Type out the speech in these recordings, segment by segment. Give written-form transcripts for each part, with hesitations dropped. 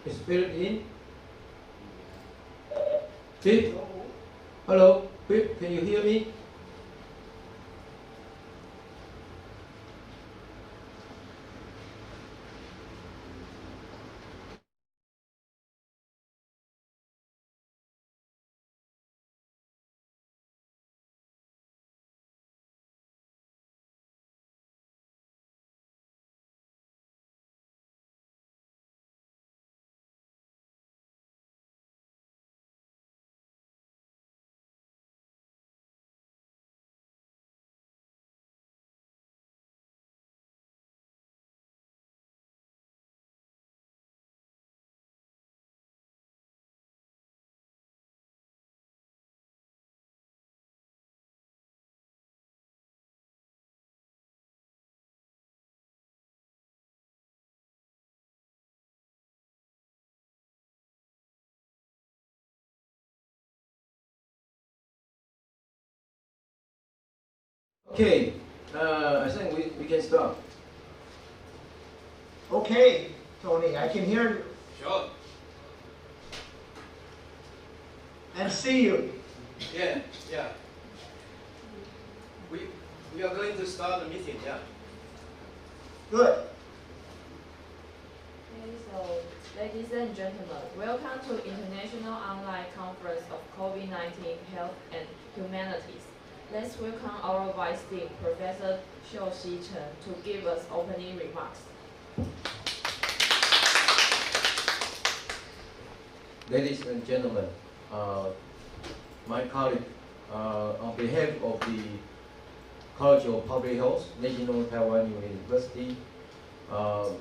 Is Philip in? Philip? Hello, Philip, can you hear me? Okay, I think we can start. Okay, Tony, I can hear you Sure. and see you. Yeah. We are going to start the meeting, yeah. Good. Okay, so ladies and gentlemen, welcome to International Online Conference of COVID-19 Health and Humanities. Let's welcome our Vice Dean, Professor Xiu Chen, to give us opening remarks. Ladies and gentlemen, my colleague, on behalf of the College of Public Health, National Taiwan University,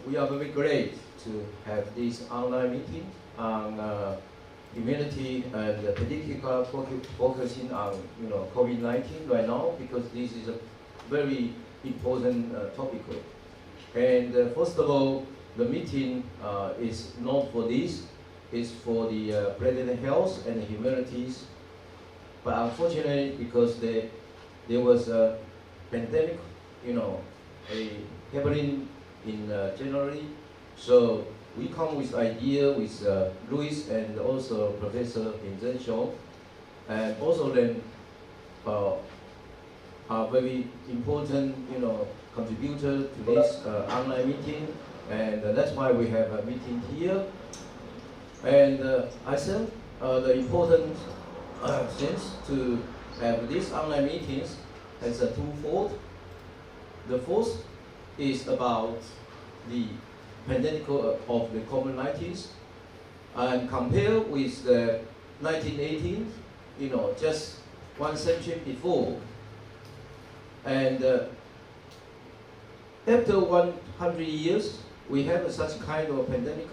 we are very glad to have this online meeting on humanity and particularly focusing on COVID-19 right now, because this is a very important topic. And first of all, the meeting is not for this. It's for the President Health and Humanities. But unfortunately, because there was a pandemic, happening in January, so we come with idea with Louis and also Professor Lin Zhenshiu, and also then are very important, contributor to this online meeting, and that's why we have a meeting here. And I think the important things to have these online meetings is a twofold. The first is about the pandemic of the COVID-19, and compare with the 1918, just 1 century before. And after 100 years, we have such kind of pandemic,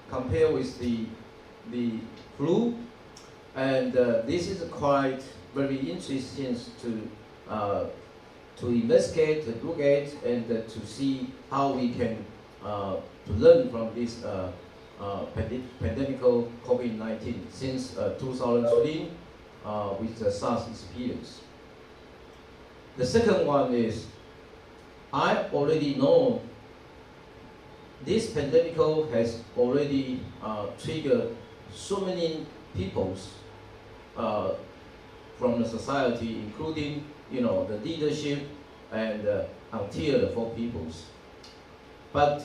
compare with the flu, and this is quite very interesting to investigate, to look at, and to see how we can to learn from this pandemic COVID-19 since 2003 with the SARS experience. The second one is, I already know this pandemic has already triggered so many peoples from the society, including the leadership and until the four peoples. But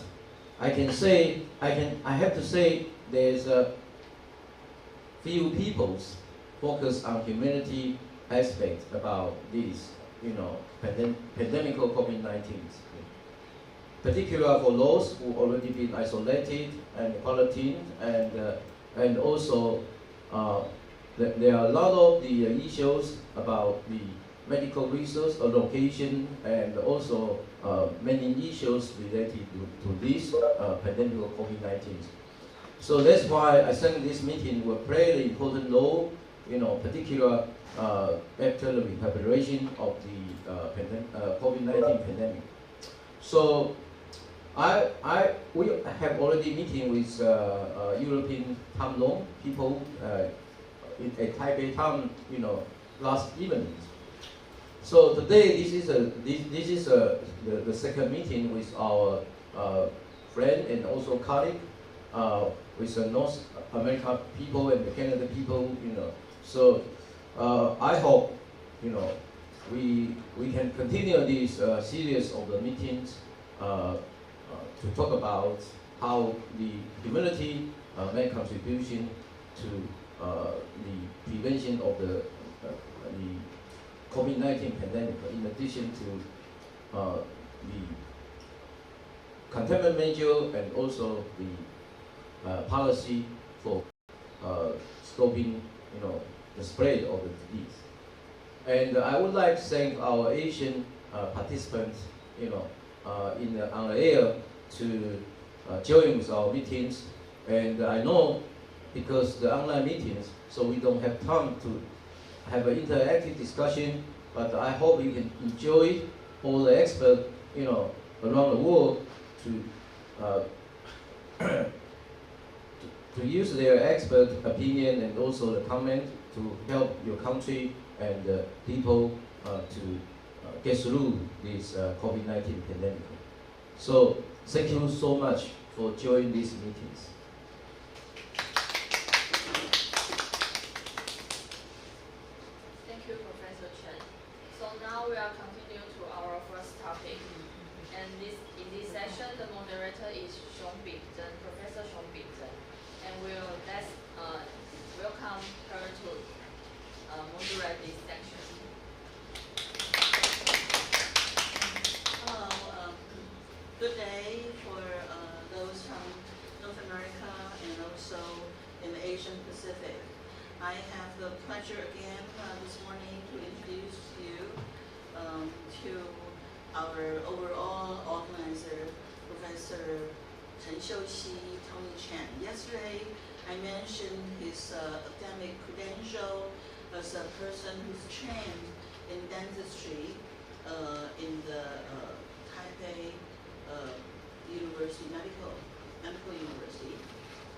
I have to say there's a few peoples focus on humanity aspect about this, pandemic COVID-19. Particularly for those who already been isolated and quarantined, and also there are a lot of the issues about the medical resource allocation, and also many issues related to this pandemic of COVID-19. So that's why I think this meeting will play an important role, particular after the preparation of the COVID-19 pandemic. So we have already meeting with European time zone people at Taipei time, last evening. So today this is the second meeting with our friend and also colleague, with the North America people and the Canada people, So I hope, we can continue this series of the meetings to talk about how the humanity make contribution to the prevention of the COVID-19 pandemic, in addition to the containment measure and also the policy for stopping, the spread of the disease. And I would like to thank our Asian participants, on the air to join with our meetings. And I know because the online meetings, so we don't have time to have an interactive discussion, but I hope you can enjoy all the experts, around the world to use their expert opinion and also the comment to help your country and people to get through this COVID-19 pandemic. So thank you so much for joining these meetings. Thank you, Professor Chen. So now we are continue to our first topic. And in this session, the moderator is Professor Sean Bington. And let's welcome her to moderate this section. Hello, good day for those from North America and also in the Asian Pacific. I have the pleasure again this morning to introduce you to our overall organizer, Professor Chen Xiuxi, Tony Chen. Yesterday, I mentioned his academic credential as a person who's trained in dentistry in the Taipei University, Medical University,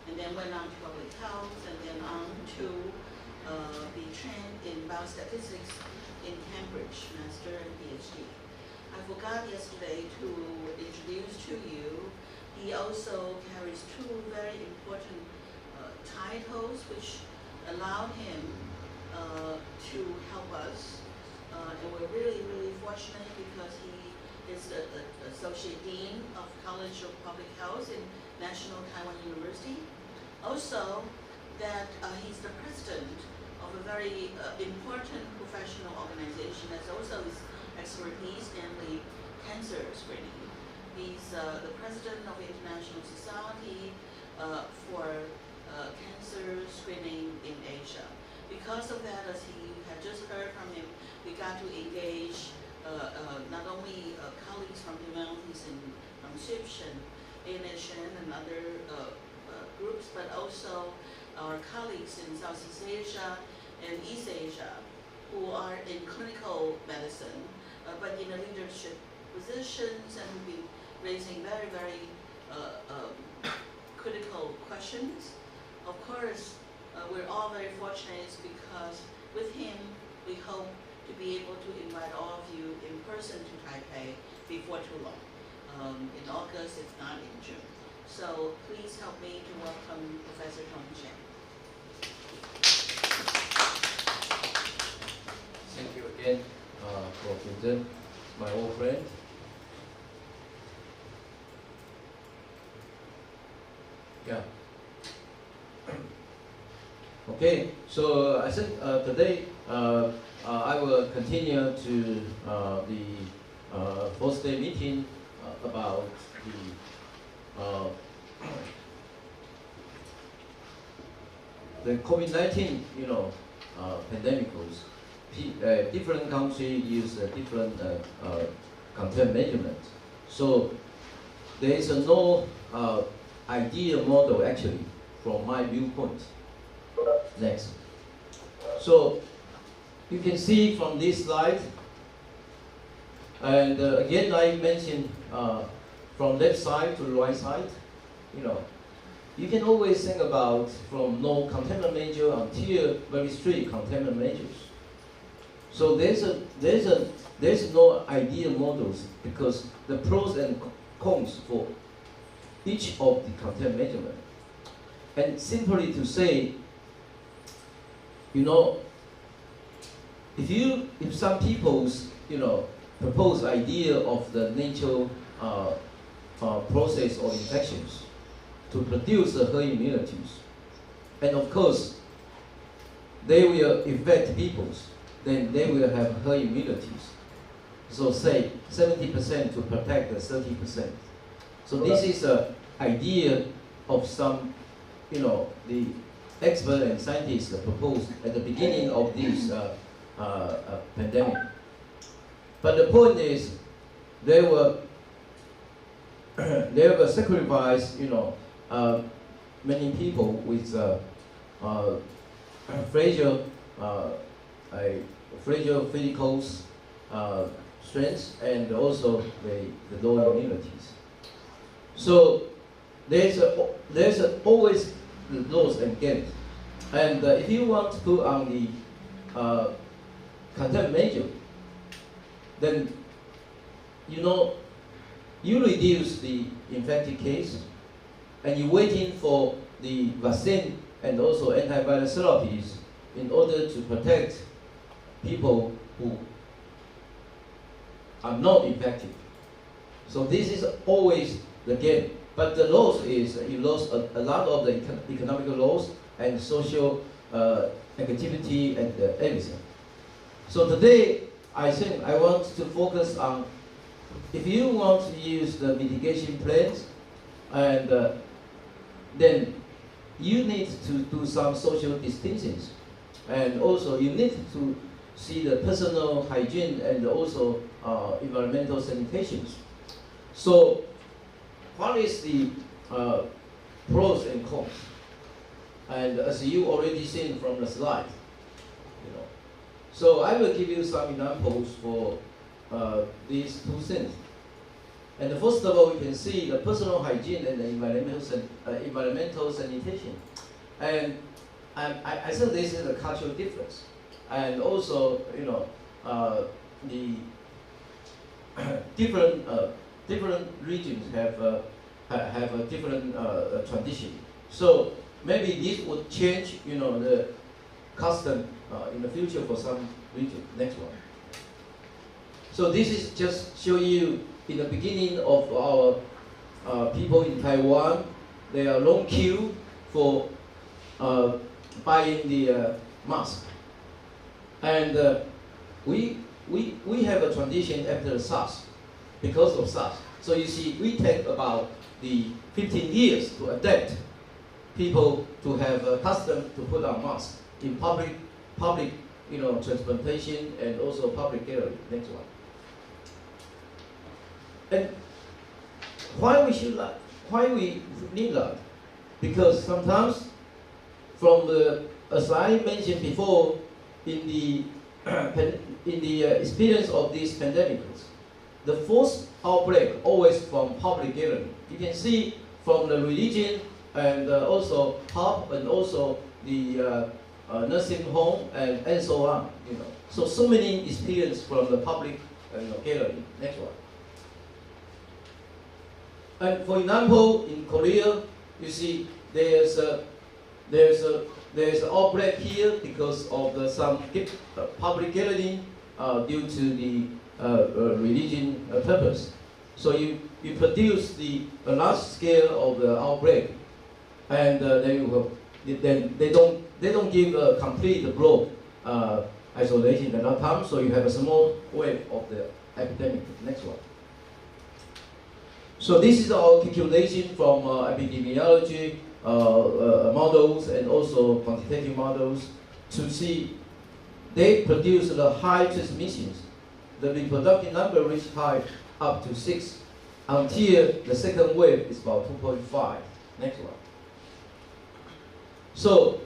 and then went on to public health, and then on to be trained in biostatistics in Cambridge, master and PhD. I forgot yesterday to introduce to you, he also carries two very important titles which allow him to help us, and we're really, really fortunate because he is the Associate Dean of College of Public Health in National Taiwan University. Also, that he's the president of a very important professional organization that's also his expertise, namely cancer screening. He's the president of the International Society for Cancer Screening in Asia. Because of that, as you had just heard from him, we got to engage not only colleagues from Humanities and from Mutation, and other groups, but also our colleagues in Southeast Asia and East Asia who are in clinical medicine, but in a leadership positions and who've been raising very, very critical questions. Of course, we're all very fortunate because with him, we hope to be able to invite all of you in person to Taipei before too long. In August, if not in June. So please help me to welcome Professor Tony Chen. Thank you again, for Bington, my old friend. Yeah. Okay, so I said today I will continue to the first day meeting about the COVID-19, pandemicals. Different countries use different content measurements. So there is no ideal model actually from my viewpoint. Next. So you can see from this slide, and again I mentioned from left side to the right side, you can always think about from no containment measure until very strict containment measures. So there's no ideal models because the pros and cons for each of the containment measurement. And simply to say, you know, if some people's, you know, propose idea of the natural process of infections to produce the herd immunities, and of course they will infect peoples, then they will have herd immunities. So say 70% to protect the 30%. So this is an idea of some, you know, the experts and scientists proposed at the beginning of this pandemic. But the point is, they were sacrificed, you know, many people with fragile physical strength and also the low immunities. So there's always the loss and gain. And if you want to put on the contempt measure, then you know you reduce the infected case, and you're waiting for the vaccine and also antiviral therapies in order to protect people who are not infected. So this is always the gain. But the loss is you lost a lot of the economical loss and social activity and everything. So today, I think I want to focus on, if you want to use the mitigation plans, and then you need to do some social distancing, and also you need to see the personal hygiene and also environmental sanitation. So what is the pros and cons? And as you already seen from the slide, you know. So I will give you some examples for these two things. And first of all, you can see the personal hygiene and the environmental sanitation. And I think this is a cultural difference. And also, you know, the different regions have a different tradition. So maybe this would change, you know, the custom in the future for some region. Next one. So this is just show you in the beginning of our people in Taiwan. They are long queue for buying the mask, and we have a tradition after SARS because of SARS. So you see, we take about the 15 years to adapt people to have a custom to put on masks in public, you know, transportation and also public gallery. Next one. And why we need that? Because sometimes, from the, as I mentioned before, in the experience of these pandemics, the first outbreak always from public gathering. You can see from the religion and also pub and also the nursing home and so on. You know, so many experience from the public gathering. Next one. And for example, in Korea, you see there's an outbreak here because of some public gathering due to the religion purpose. So you produce the large scale of the outbreak, and they don't give a complete broad isolation at that time. So you have a small wave of the epidemic. Next one. So this is our calculation from epidemiology models and also quantitative models to see they produce the high transmissions. The reproductive number reached high up to 6 until the second wave is about 2.5. Next one. So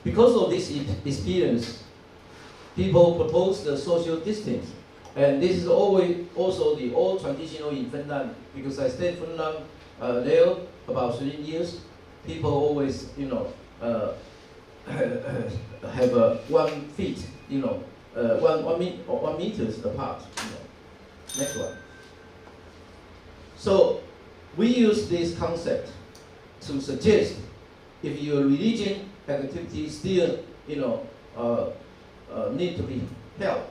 because of this experience, people propose the social distance. And this is always also the old traditional in Finland, because I stayed in Finland there about 3 years. People always, you know, have 1 feet, you know, 1 meters apart. You know. Next one. So we use this concept to suggest if your religion activity still, need to be held.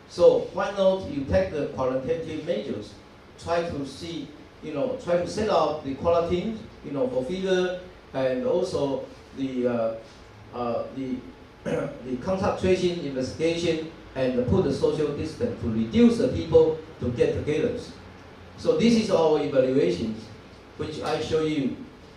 So why not you take the qualitative measures, try to see, try to set out the quarantine, for fever, and also the contact tracing investigation, and put the social distance to reduce the people to get together. So this is our evaluations, which I show you.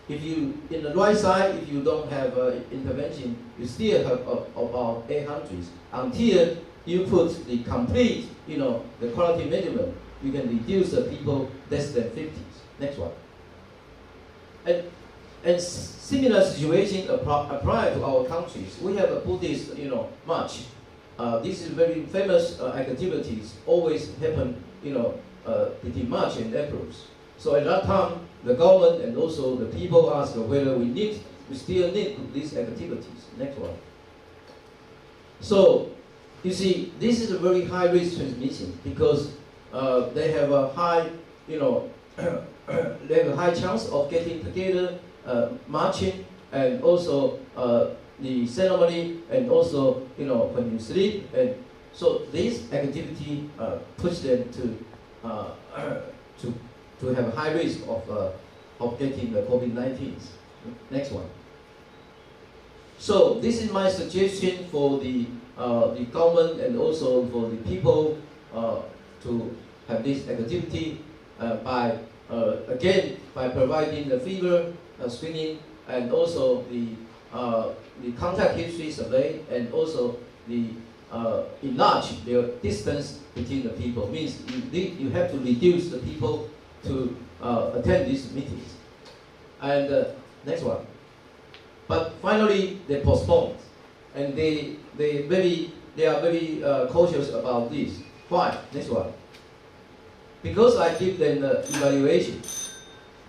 If you, in the right side, if you don't have intervention, you still have about 800. Until you put the complete, the quality measurement, you can reduce the people less than 50. Next one. And similar situation apply to our countries. We have a Buddhist, march. This is very famous activities, always happen, between March and April. So at that time, the government and also the people ask whether we still need these activities. Next one. So you see, this is a very high risk transmission because they have a high, they have a high chance of getting together, marching, and also the ceremony, and also when you sleep, and so this activity push them to have a high risk of getting the COVID-19. Next one. So this is my suggestion for the government and also for the people to have this activity by providing the fever screening, and also the contact history survey, and also the enlarge the distance between the people. Means you have to reduce the people to attend these meetings. And next one. But finally, they postponed, and they are very cautious about this. Why? Next one. Because I give them the evaluation.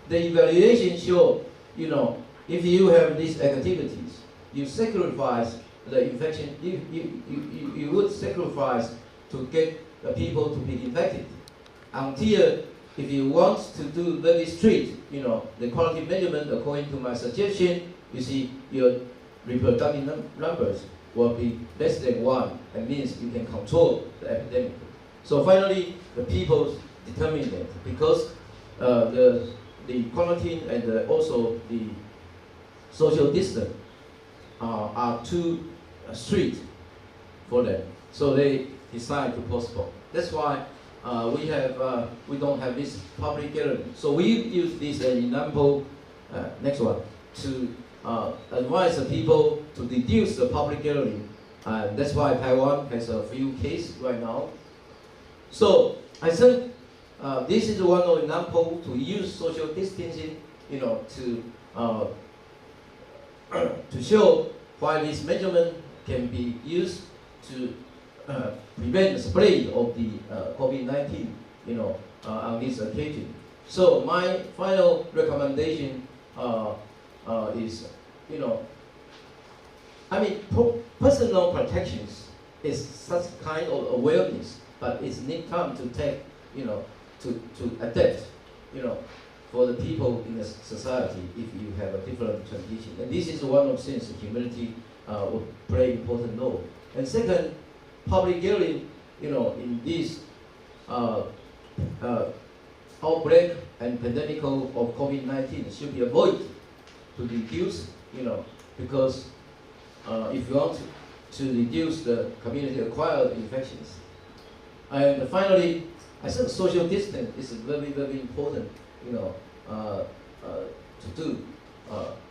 The evaluation show, if you have these activities, you sacrifice the infection. You would sacrifice to get the people to be infected. Until, if you want to do very strict, the quality measurement according to my suggestion, you see your reproductive numbers will be less than 1. That means you can control the epidemic. So finally, the people determine that because the quarantine and also the social distance are too strict for them. So they decide to postpone. That's why we don't have this public gathering. So we use this example, next one, to advise the people to reduce the public gathering. And that's why Taiwan has a few cases right now. So I think this is one of example to use social distancing, to show why this measurement can be used to prevent the spread of the COVID-19, on this occasion. So my final recommendation is, personal protections is such kind of awareness, but it's need time to take, to adapt, for the people in the society if you have a different tradition. And this is one of the things humanity will play important role. And second, public gathering, in this outbreak and pandemic of COVID-19 should be avoided to reduce, because if you want to reduce the community-acquired infections. And finally, I think social distance is very, very important, to do.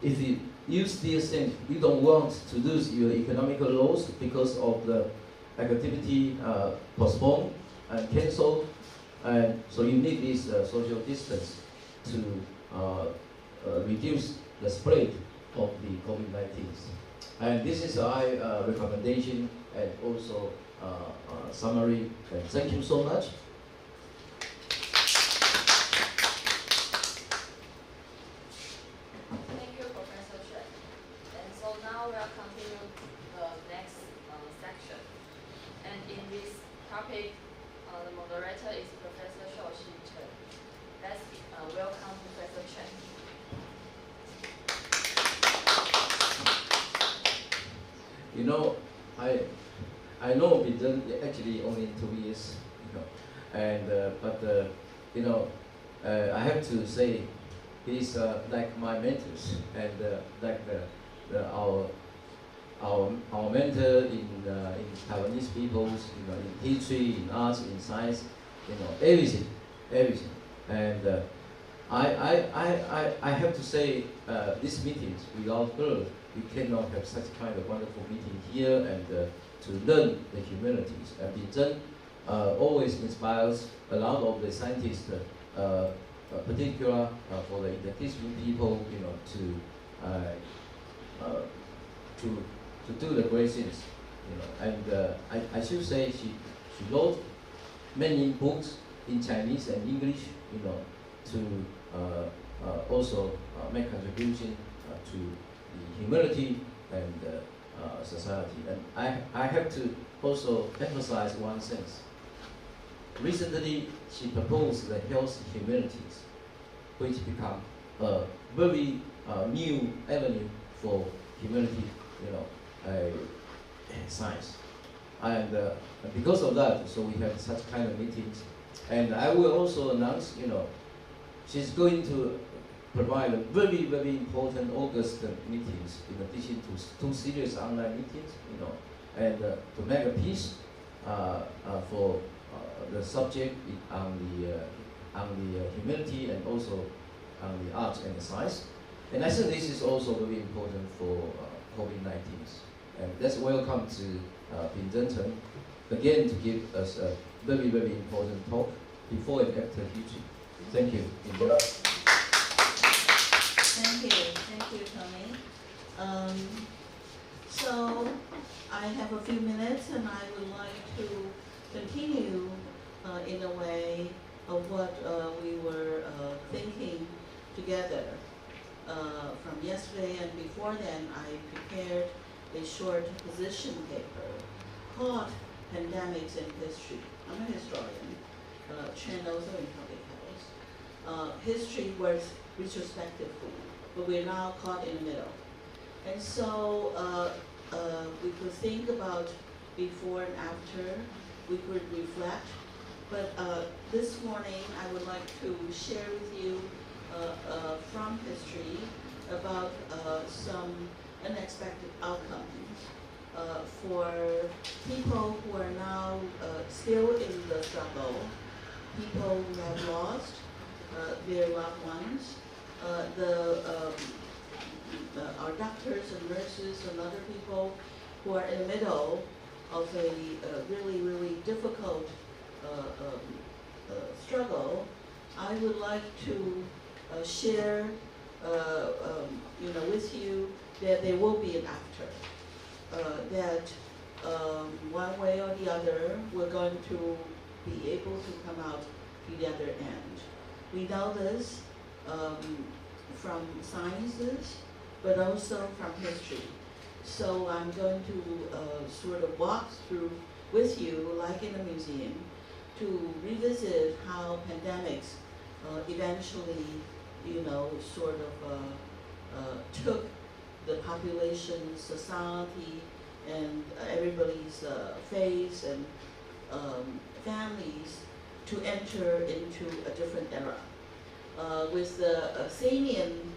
If you use these things, you don't want to lose your economical loss because of the activity postponed and cancelled, and so you need this social distance to reduce the spread of the COVID-19. And this is our recommendation and also summary. And thank you so much. Thank you, Professor Chen. And so now we'll continue the next section. And in this topic, the moderator is Professor Shi Chen. Let's welcome Professor Chen. You know, I know Binden actually only 2 years, you know, and you know, I have to say, he's like my mentors and like our mentor in Taiwanese peoples, you know, in history, in arts, in science, you know, everything, and I have to say, these meetings without her, we cannot have such kind of wonderful meeting here and to learn the humanities. And Binden always inspires a lot of the scientists, particular for the indigenous people, you know, to do the great things, you know. And I should say she wrote many books in Chinese and English, you know, to also make contribution to the humanity and society. And I have to also emphasize one thing. Recently, she proposed the health humanities, which become a very new avenue for humanity, you know, science. And because of that, so we have such kind of meetings. And I will also announce, you know, she's going to provide a very, very important August meetings in addition to 2 serious online meetings, you know, and to make a piece for the subject on the humanity and also on the arts and the science. And I think this is also very important for COVID-19. And let's welcome to Binden again to give us a very, very important talk before and after history. Thank you. Thank you, Tony. So I have a few minutes, and I would like to continue in a way of what we were thinking together from yesterday. And before then, I prepared a short position paper called Pandemics in History. I'm a historian, trained also in public health. History works retrospectively, but we're now caught in the middle. And so we could think about before and after, we could reflect. But this morning, I would like to share with you from history about some unexpected outcomes for people who are now still in the struggle, people who have lost their loved ones, our doctors and nurses and other people who are in the middle of a really, really difficult struggle. I would like to share with you that there will be an after, that one way or the other, we're going to be able to come out to the other end. We know this from sciences, but also from history. So I'm going to sort of walk through with you, like in a museum, to revisit how pandemics eventually, sort of took the population, society, and everybody's faith and families to enter into a different era. With the Athenian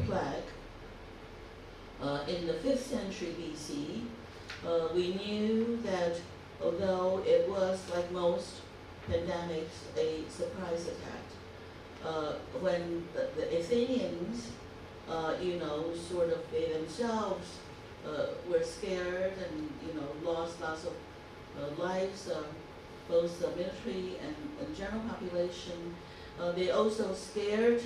plague in the 5th century BC, we knew that although it was, like most pandemics, a surprise attack, when the Athenians, sort of they themselves were scared and, lost lots of lives, both the military and general population. They also scared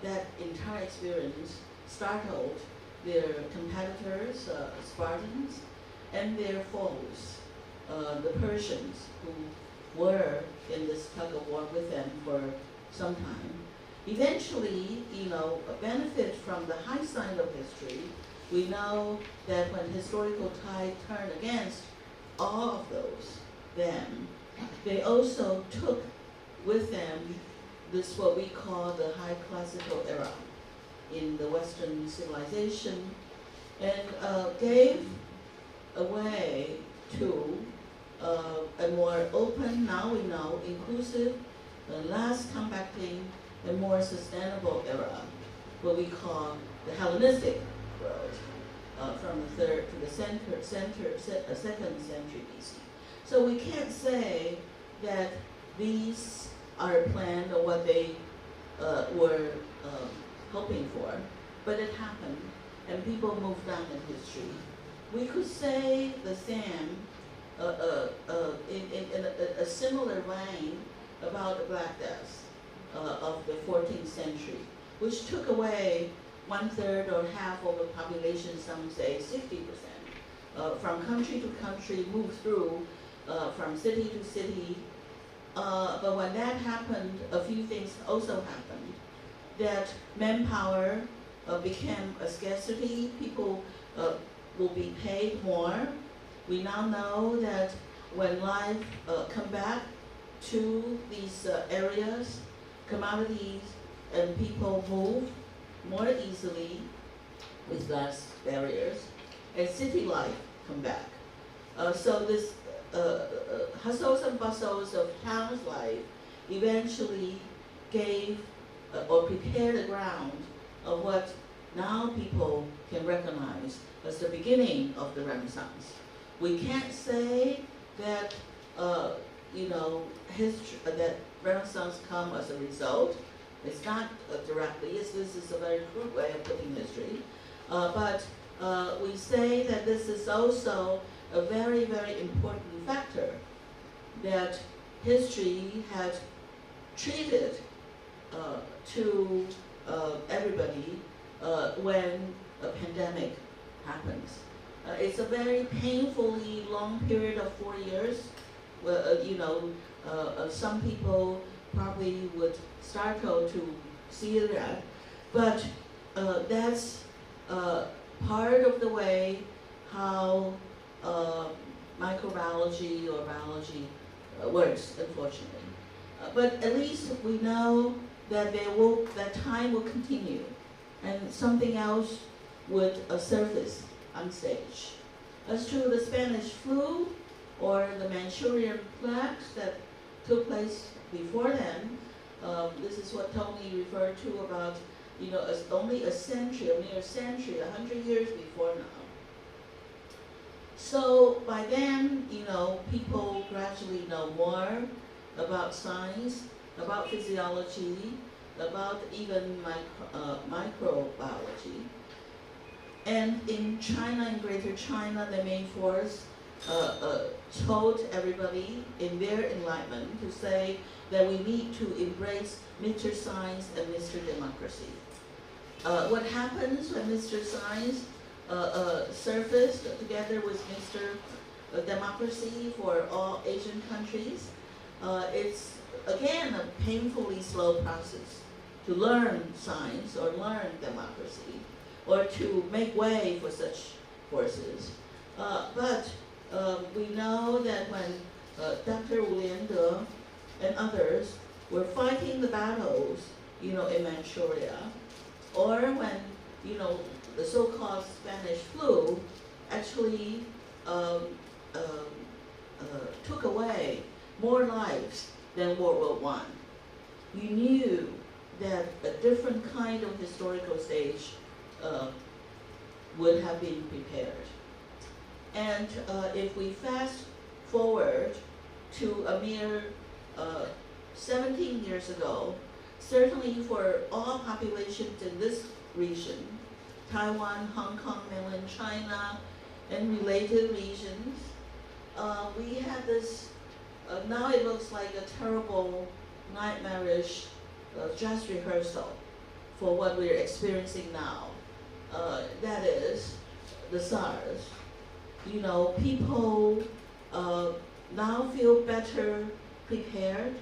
that entire experience, startled their competitors, Spartans, and their foes, the Persians, who were in this tug of war with them for some time. Eventually, benefit from the high side of history. We know that when historical tide turned against all of those, then they also took with them this what we call the high classical era in the Western civilization, and gave a way to a more open, now we know, inclusive, less compacting, and more sustainable era, what we call the Hellenistic world, from the 3rd to the 2nd century BC. So we can't say that these are planned or what they were hoping for, but it happened, and people moved on in history. We could say the same in a similar vein about the Black Death of the 14th century, which took away 1/3 or half of the population, some say 60%, from country to country, moved through from city to city. But when that happened, a few things also happened. That manpower became a scarcity. People will be paid more. We now know that when life come back to these areas, commodities and people move more easily with less barriers, and city life come back. So this hustles and bustles of town's life eventually gave or prepared the ground of what now people can recognize as the beginning of the Renaissance. We can't say that that Renaissance come as a result. It's not directly. This is a very crude way of putting history, but we say that this is also a very, very important factor that history had treated to everybody when a pandemic happens. It's a very painfully long period of 4 years. Some people probably would startle to see that, but that's part of the way how microbiology or biology works, unfortunately. But at least we know that that time will continue, and something else would surface on stage. As to the Spanish flu or the Manchurian plagues that took place before then, this is what Tony referred to about, as only a century, a mere century, 100 years before now. So by then, people gradually know more about science, about physiology, about even microbiology. And in China, in Greater China, the main force told everybody in their enlightenment to say that we need to embrace Mr. Science and Mr. Democracy. What happens when Mr. Science surfaced together with Mr. Democracy for all Asian countries? It's again a painfully slow process to learn science or learn democracy or to make way for such forces. But we know that when Dr. Wu Liande and others were fighting the battles, in Manchuria, or when, the so-called Spanish flu actually took away more lives than World War I. We knew that a different kind of historical stage would have been prepared. And if we fast forward to a mere 17 years ago, certainly for all populations in this region, Taiwan, Hong Kong, mainland China, and related regions, we had this, now it looks like a terrible, nightmarish dress rehearsal for what we're experiencing now. That is the SARS. People now feel better prepared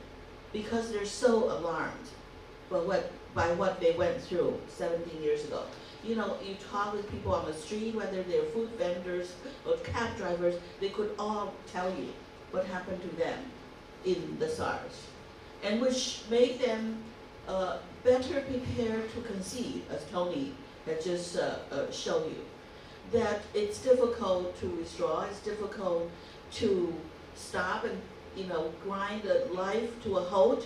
because they're so alarmed by what they went through 17 years ago. You talk with people on the street, whether they're food vendors or cab drivers, they could all tell you what happened to them in the SARS, and which made them better prepared to conceive, as Tony had just showed you. that it's difficult to withdraw, it's difficult to stop and, grind the life to a halt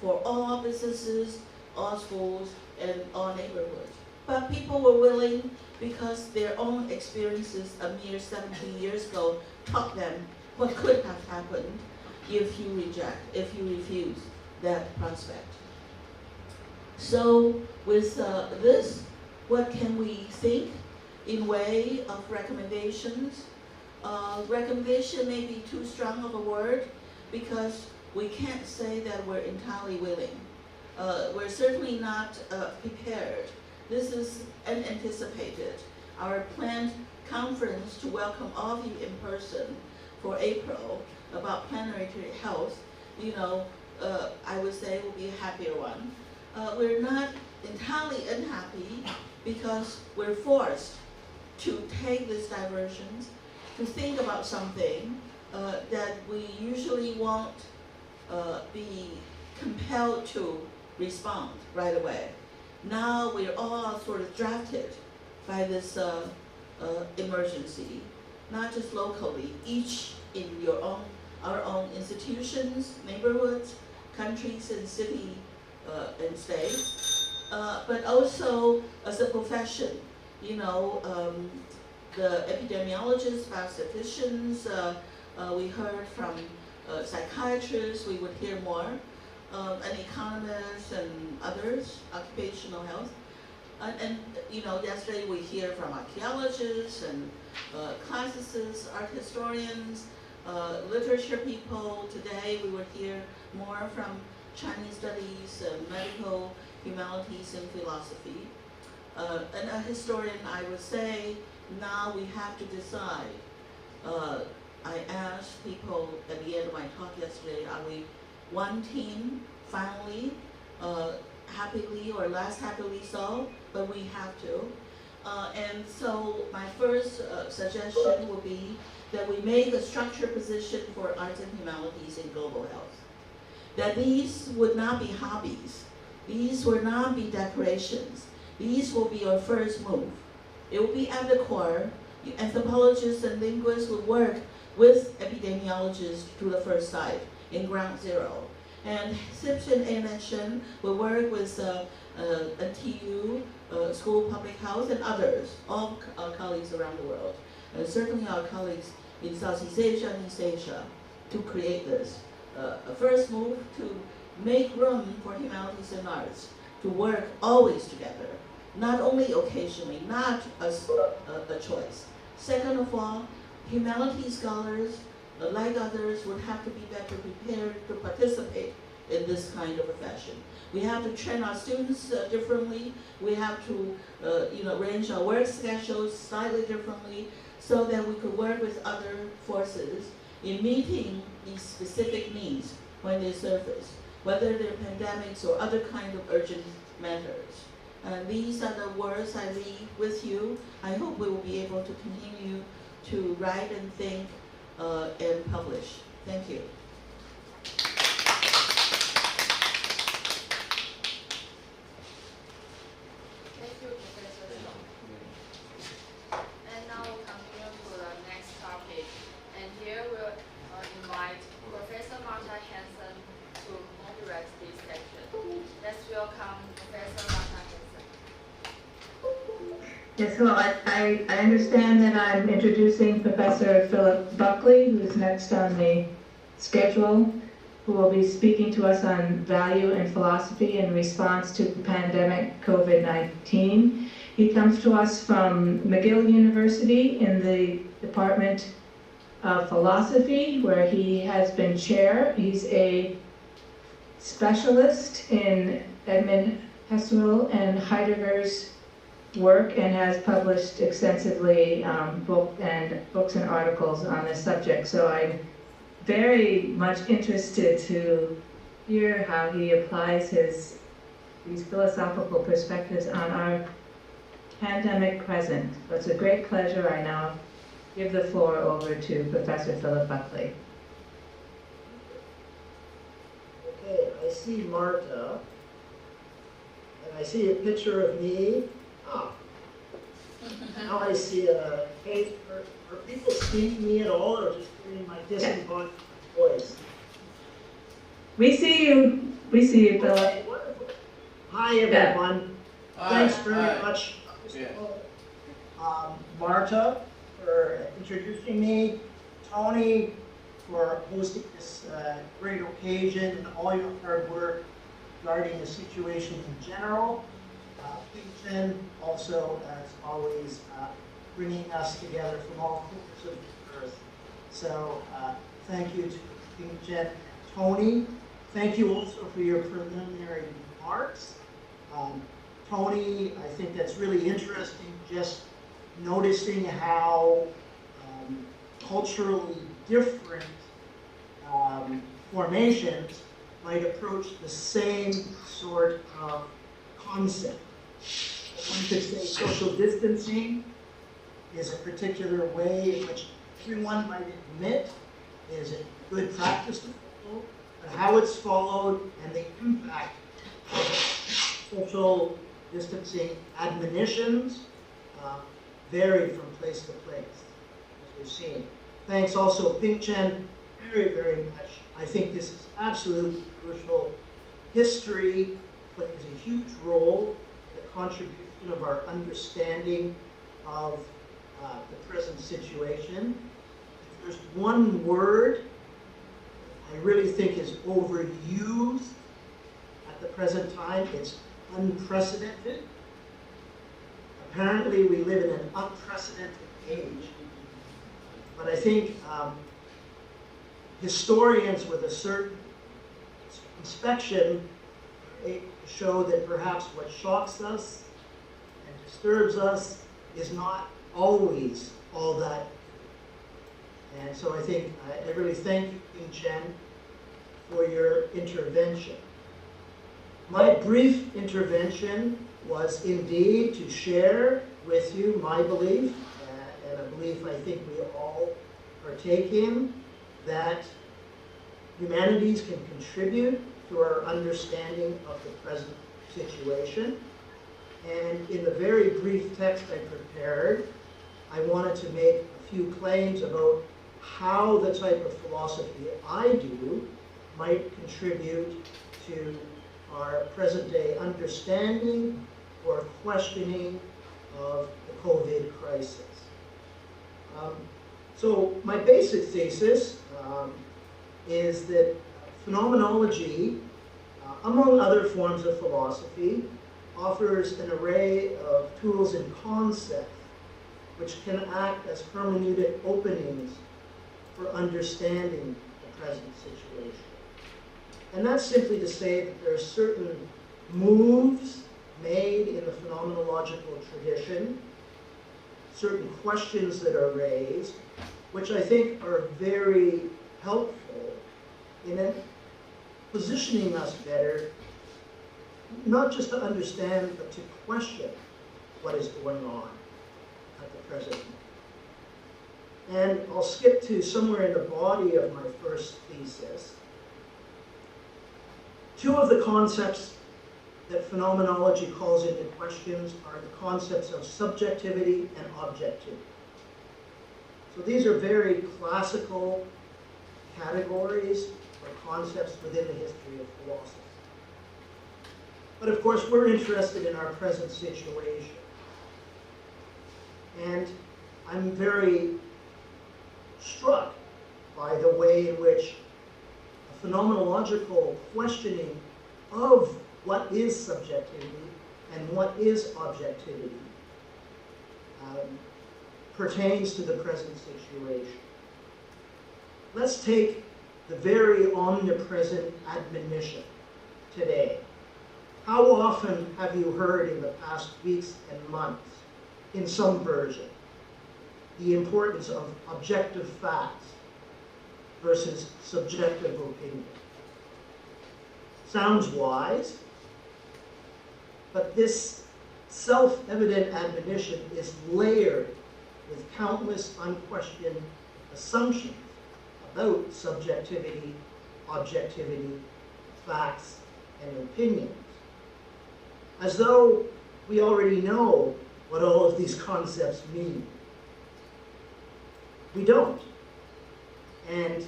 for all businesses, all schools, and all neighborhoods. But people were willing because their own experiences a mere 17 years ago taught them what could have happened if you refuse that prospect. So with this, what can we think in way of recommendations? Recommendation may be too strong of a word because we can't say that we're entirely willing. We're certainly not prepared. This is unanticipated. Our planned conference to welcome all of you in person for April about planetary health, I would say will be a happier one. We're not entirely unhappy because we're forced to take these diversions, to think about something that we usually won't be compelled to respond right away. Now we're all sort of drafted by this emergency, not just locally, each in our own institutions, neighborhoods, countries, and city and states, but also as a profession. The epidemiologists, biostatisticians, we heard from psychiatrists, we would hear more, and economists and others, occupational health. And yesterday we hear from archaeologists and classicists, art historians, literature people. Today we would hear more from Chinese studies, medical, humanities, and philosophy. And a historian, I would say, now we have to decide. I asked people at the end of my talk yesterday, are we one team, finally, happily or less happily so, but we have to. And so my first suggestion would be that we make a structured position for arts and humanities in global health. That these would not be hobbies. These will not be decorations. These will be our first move. It will be at the core. Anthropologists and linguists will work with epidemiologists to the first site in ground zero. And SIPS and ANSN will work with NTU, School of Public Health, and others, all our colleagues around the world. And certainly our colleagues in Southeast Asia and East Asia to create this. A first move to make room for humanities and arts to work always together, not only occasionally, not as a choice. Second of all, humanities scholars, like others, would have to be better prepared to participate in this kind of profession. We have to train our students differently. We have to arrange our work schedules slightly differently so that we could work with other forces in meeting these specific needs when they surface, whether they're pandemics or other kind of urgent matters. And these are the words I leave with you. I hope we will be able to continue to write and think and publish. Thank you. Thank you, Professor Song. And now we'll continue to the next topic. And here we'll invite Professor Martha Hansen to moderate this section. Let's welcome Professor Martha Hansen. Yes, well, I understand that I'm introducing Professor Phillip Buckley, who's next on the schedule, who will be speaking to us on value and philosophy in response to the pandemic COVID-19. He comes to us from McGill University in the Department of Philosophy, where he has been chair. He's a specialist in Edmund Husserl and Heidegger's work and has published extensively books and articles on this subject. So I'm very much interested to hear how he applies these philosophical perspectives on our pandemic present. So it's a great pleasure. I now give the floor over to Professor Phillip Buckley. Okay, I see Martha, and I see a picture of me. Ah, Now I see hey, are people seeing me at all, or just hearing my disembodied voice? We see you. We see you, Philip. Okay, wonderful. Hi, everyone. Thanks very much, Yeah. Marta, for introducing me, Tony, for hosting this great occasion, and all your hard work regarding the situation in general. Quotation, also, as always, bringing us together from all corners of the earth. So, thank you to Quotation and Tony. Thank you also for your preliminary remarks. Tony, I think that's really interesting, just noticing how culturally different formations might approach the same sort of concept. One could say social distancing is a particular way in which everyone might admit is a good practice to follow, but how it's followed and the impact of social distancing admonitions vary from place to place, as we've seen. Thanks also, Ping Chen, very, very much. I think this is absolutely crucial. History plays a huge role in the contribution of our understanding of the present situation. If there's one word I really think is overused at the present time, it's unprecedented. Apparently, we live in an unprecedented age. But I think historians with a certain inspection show that perhaps what shocks us and disturbs us is not always all that. And so I think I really thank you, Ping Chen, for your intervention. My brief intervention was indeed to share with you my belief, and a belief I think we all partake in, that humanities can contribute to our understanding of the present situation. And in the very brief text I prepared, I wanted to make a few claims about how the type of philosophy I do might contribute to our present-day understanding or questioning of the COVID crisis. So my basic thesis is that phenomenology, among other forms of philosophy, offers an array of tools and concepts which can act as hermeneutic openings for understanding the present situation. And that's simply to say that there are certain moves made in the phenomenological tradition, certain questions that are raised, which I think are very helpful in positioning us better, not just to understand, but to question what is going on at the present moment. And I'll skip to somewhere in the body of my first thesis. Two of the concepts that phenomenology calls into questions are the concepts of subjectivity and objectivity. So these are very classical categories or concepts within the history of philosophy. But of course, we're interested in our present situation. And I'm very struck by the way in which a phenomenological questioning of what is subjectivity and what is objectivity pertains to the present situation. Let's take the very omnipresent admonition today. How often have you heard in the past weeks and months, in some version, the importance of objective facts versus subjective opinion? Sounds wise, but this self-evident admonition is layered with countless unquestioned assumptions about subjectivity, objectivity, facts, and opinions, as though we already know what all of these concepts mean. We don't. And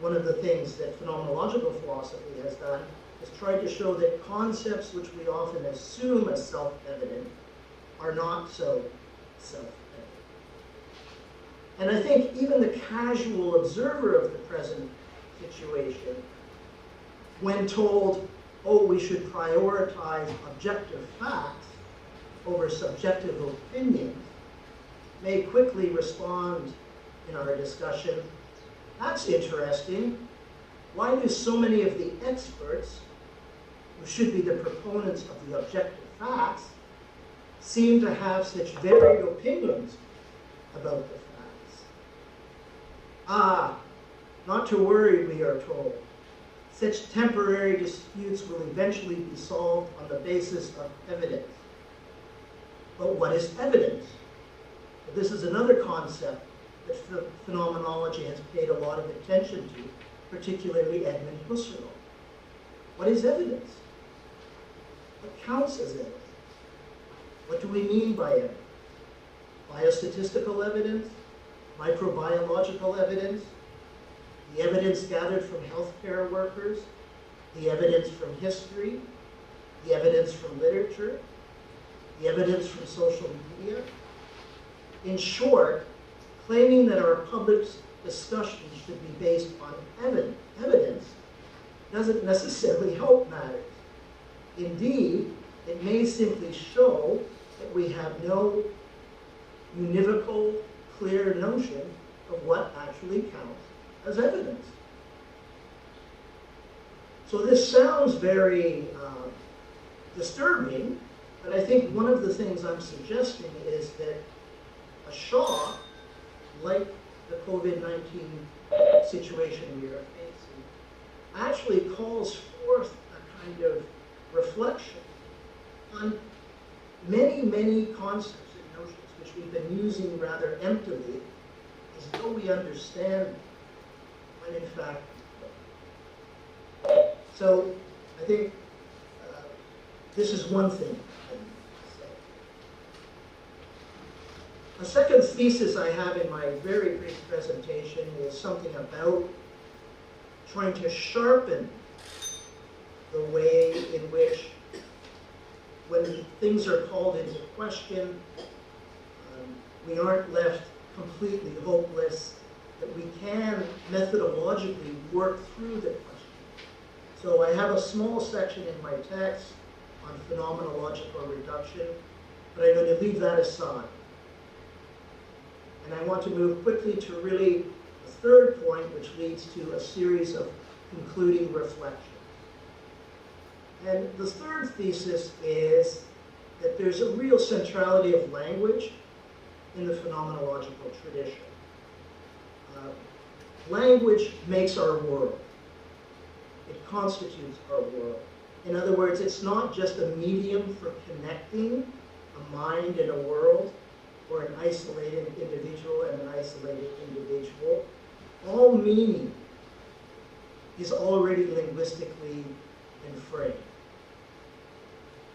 one of the things that phenomenological philosophy has done is tried to show that concepts which we often assume as self-evident are not so self-evident. And I think even the casual observer of the present situation, when told, oh, we should prioritize objective facts over subjective opinions, may quickly respond in our discussion, that's interesting. Why do so many of the experts, who should be the proponents of the objective facts, seem to have such varied opinions about the facts? Ah, not to worry, we are told. Such temporary disputes will eventually be solved on the basis of evidence. But what is evidence? Well, this is another concept that phenomenology has paid a lot of attention to, particularly Edmund Husserl. What is evidence? What counts as evidence? What do we mean by evidence? Biostatistical evidence? Microbiological evidence? The evidence gathered from healthcare workers? The evidence from history? The evidence from literature? The evidence from social media? In short, claiming that our public discussion should be based on evidence doesn't necessarily help matters. Indeed, it may simply show that we have no univocal, clear notion of what actually counts as evidence. So this sounds very disturbing, but I think one of the things I'm suggesting is that a shock, like the COVID-19 situation we are facing, actually calls forth a kind of reflection on many, many concepts and notions which we've been using rather emptily as though we understand them, when in fact we don't. So I think this is one thing I need to say. A second thesis I have in my very brief presentation is something about trying to sharpen the way in which, when things are called into question, we aren't left completely hopeless, that we can methodologically work through the question. So I have a small section in my text on phenomenological reduction, but I'm going to leave that aside. And I want to move quickly to really the third point, which leads to a series of concluding reflections. And the third thesis is that there's a real centrality of language in the phenomenological tradition. Language makes our world. It constitutes our world. In other words, it's not just a medium for connecting a mind and a world, or an isolated individual and an isolated individual. All meaning is already linguistically inframed.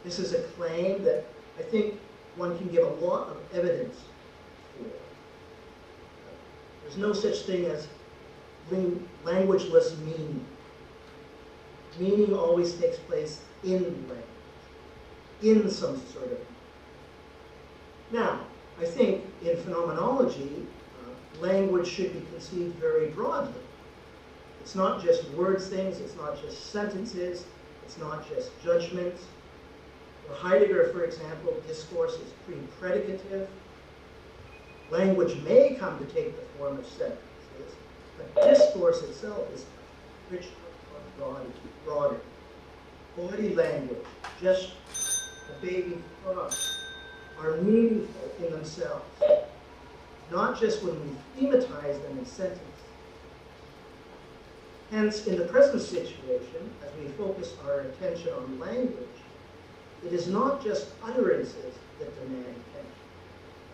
This is a claim that I think one can give a lot of evidence for. There's no such thing as languageless meaning. Meaning always takes place in language, in some sort of. Now, I think in phenomenology, language should be conceived very broadly. It's not just words things, it's not just sentences, it's not just judgments. For Heidegger, for example, discourse is pre-predicative. Language may come to take the form of sentences, but discourse itself is richer, broader. Body language, just a baby cry, are meaningful in themselves, not just when we thematize them in sentences. Hence, in the present situation, as we focus our attention on language, it is not just utterances that demand attention,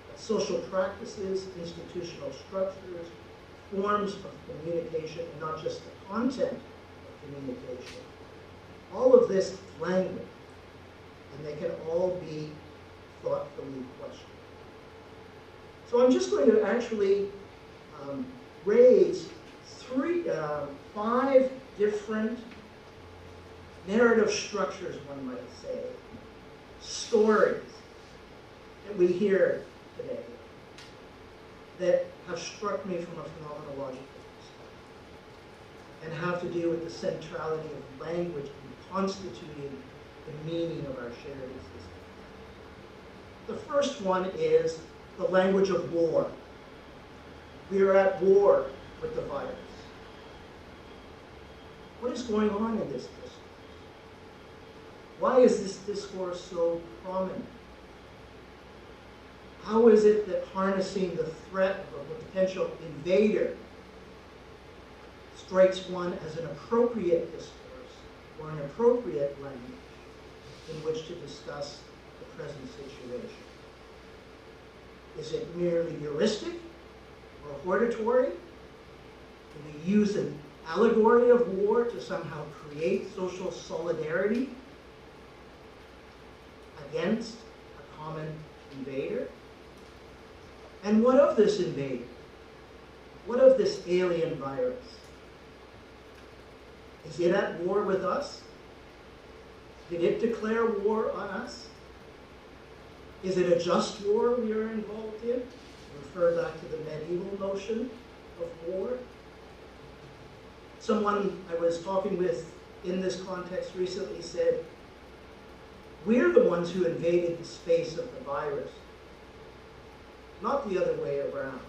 but social practices, institutional structures, forms of communication, and not just the content of communication. All of this is language, and they can all be thoughtfully questioned. So I'm just going to actually raise 5 different narrative structures, one might say, stories that we hear today that have struck me from a phenomenological perspective and have to do with the centrality of language in constituting the meaning of our shared existence. The first one is the language of war. We are at war with the virus. What is going on in this discourse? Why is this discourse so prominent? How is it that harnessing the threat of a potential invader strikes one as an appropriate discourse or an appropriate language in which to discuss the present situation? Is it merely heuristic or hortatory? Do we use an allegory of war to somehow create social solidarity against a common invader? And what of this invader? What of this alien virus? Is it at war with us? Did it declare war on us? Is it a just war we are involved in? Refer back to the medieval notion of war. Someone I was talking with in this context recently said, we're the ones who invaded the space of the virus, not the other way around.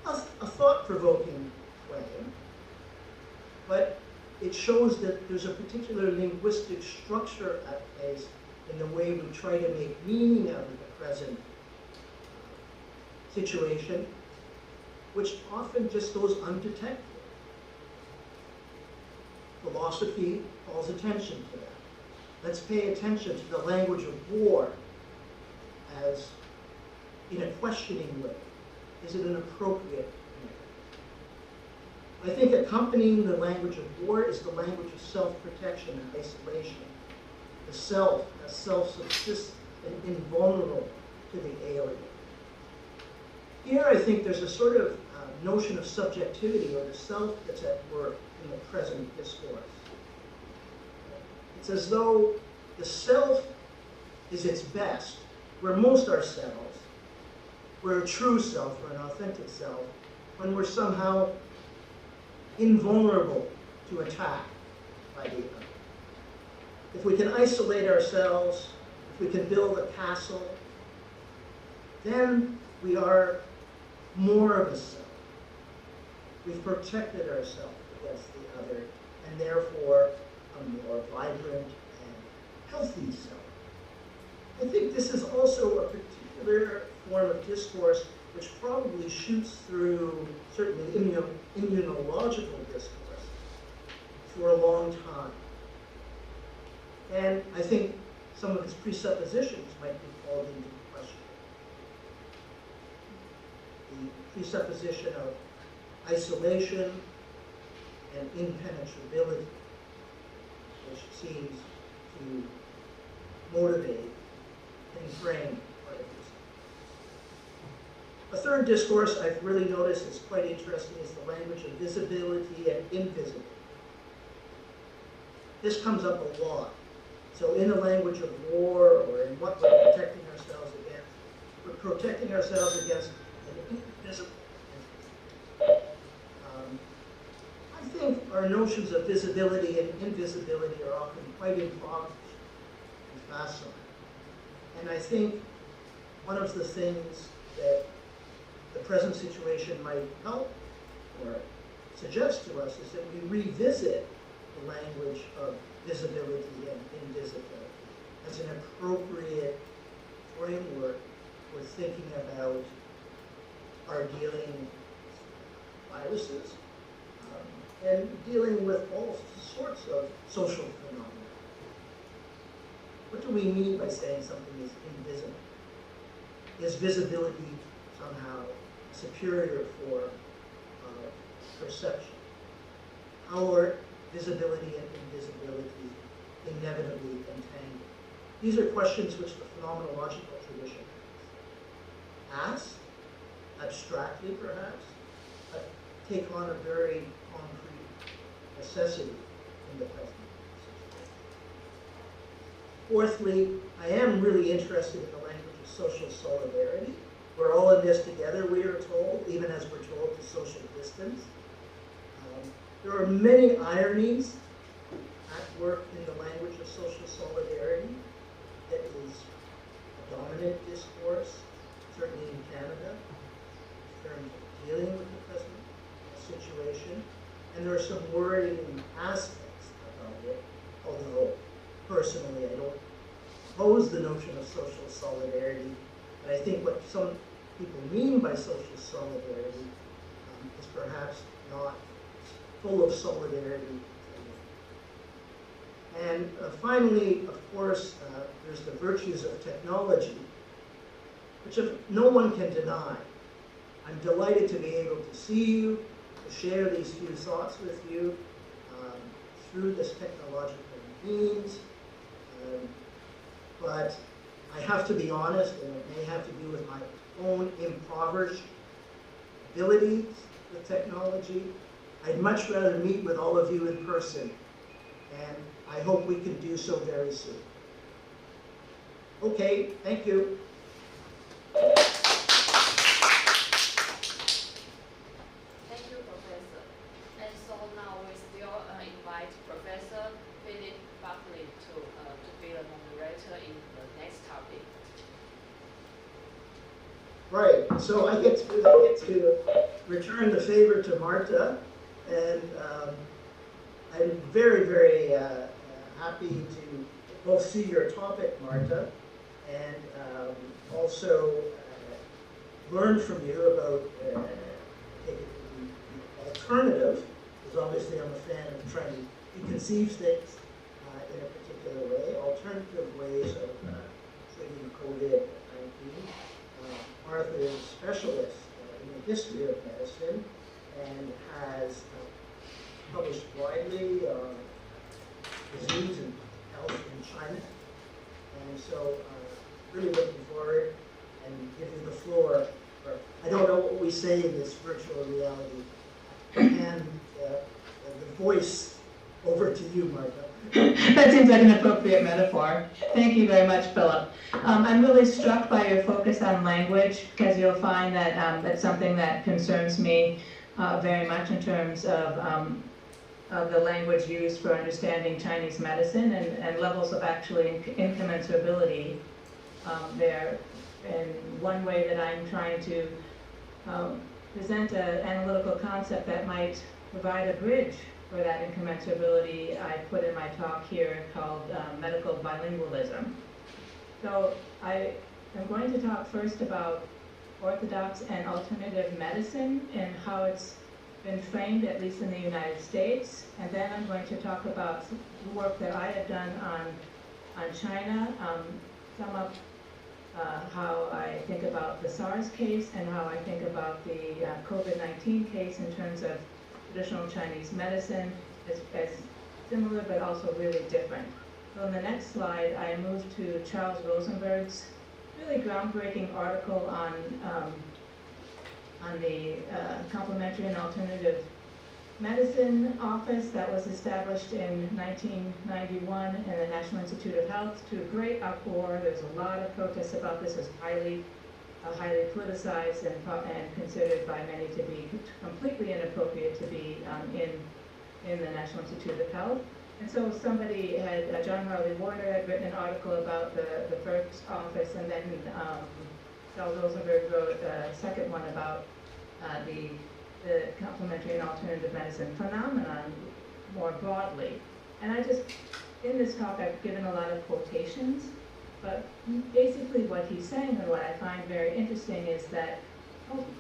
A thought-provoking claim, but it shows that there's a particular linguistic structure at place in the way we try to make meaning out of the present situation, which often just goes undetected. Philosophy calls attention to that. Let's pay attention to the language of war as in a questioning way. Is it an appropriate manner? I think accompanying the language of war is the language of self-protection and isolation. The self as self-subsistent and invulnerable to the alien. Here I think there's a sort of notion of subjectivity or the self that's at work in the present discourse. It's as though the self is its best. We're most ourselves. We're a true self or an authentic self when we're somehow invulnerable to attack by the other. If we can isolate ourselves, if we can build a castle, then we are more of a self. We've protected ourselves against the other, and therefore a more vibrant and healthy self. I think this is also a particular form of discourse which probably shoots through certainly immunological discourse for a long time. And I think some of its presuppositions might be called into question. The presupposition of isolation and impenetrability, which seems to motivate and frame part of this. A third discourse I've really noticed is quite interesting is the language of visibility and invisibility. This comes up a lot. So in the language of war, or in what we're protecting ourselves against, we're protecting ourselves against an invisible entity. I think our notions of visibility and invisibility are often quite impoverished and facile. And I think one of the things that the present situation might help or suggest to us is that we revisit the language of visibility and invisibility as an appropriate framework for thinking about our dealing with viruses and dealing with all sorts of social phenomena. What do we mean by saying something is invisible? Is visibility somehow a superior form of perception? How are visibility and invisibility inevitably entangled? These are questions which the phenomenological tradition asked, abstractly perhaps, but take on a very concrete necessity in the present situation. Fourthly, I am really interested in the language of social solidarity. We're all in this together, we are told, even as we're told to social distance. There are many ironies at work in the language of social solidarity that is a dominant discourse, certainly in Canada, in terms of dealing with the present situation. And there are some worrying aspects about it, although personally I don't oppose the notion of social solidarity, but I think what some people mean by social solidarity is perhaps not full of solidarity. And finally, of course, there's the virtues of technology, which no one can deny. I'm delighted to be able to see you, to share these few thoughts with you through this technological means. But I have to be honest, and it may have to do with my own impoverished abilities with technology. I'd much rather meet with all of you in person, and I hope we can do so very soon. Okay, thank you. Thank you, Professor. And so now we still invite Professor Phillip Buckley to be the moderator in the next topic. Right, so I get to return the favor to Marta, and I'm very, very happy to both see your topic, Marta, and also learn from you about the alternative, because obviously I'm a fan of trying to conceive things in a particular way, alternative ways of treating COVID-19. Martha is a specialist in the history of medicine and has published widely on disease and health in China. And so really looking forward and give you the floor. I don't know what we say in this virtual reality. And the voice over to you, Martha. That seems like an appropriate metaphor. Thank you very much, Philip. I'm really struck by your focus on language, because you'll find that that's something that concerns me very much in terms of the language used for understanding Chinese medicine and levels of actually incommensurability there. And one way that I'm trying to present an analytical concept that might provide a bridge for that incommensurability I put in my talk here called medical bilingualism. So I am going to talk first about orthodox and alternative medicine and how it's been framed, at least in the United States. And then I'm going to talk about the work that I have done on China, sum up how I think about the SARS case and how I think about the COVID-19 case in terms of traditional Chinese medicine as similar but also really different. So in the next slide, I move to Charles Rosenberg's really groundbreaking article on the Complementary and Alternative Medicine Office that was established in 1991 in the National Institute of Health to a great uproar. There's a lot of protests about this. It's highly politicized and considered by many to be completely inappropriate to be in the National Institute of Health. And so somebody had, John Harley Warner had written an article about the first office, and then Charles Rosenberg wrote a second one about the complementary and alternative medicine phenomenon more broadly. And in this talk, I've given a lot of quotations, but basically what he's saying and what I find very interesting is that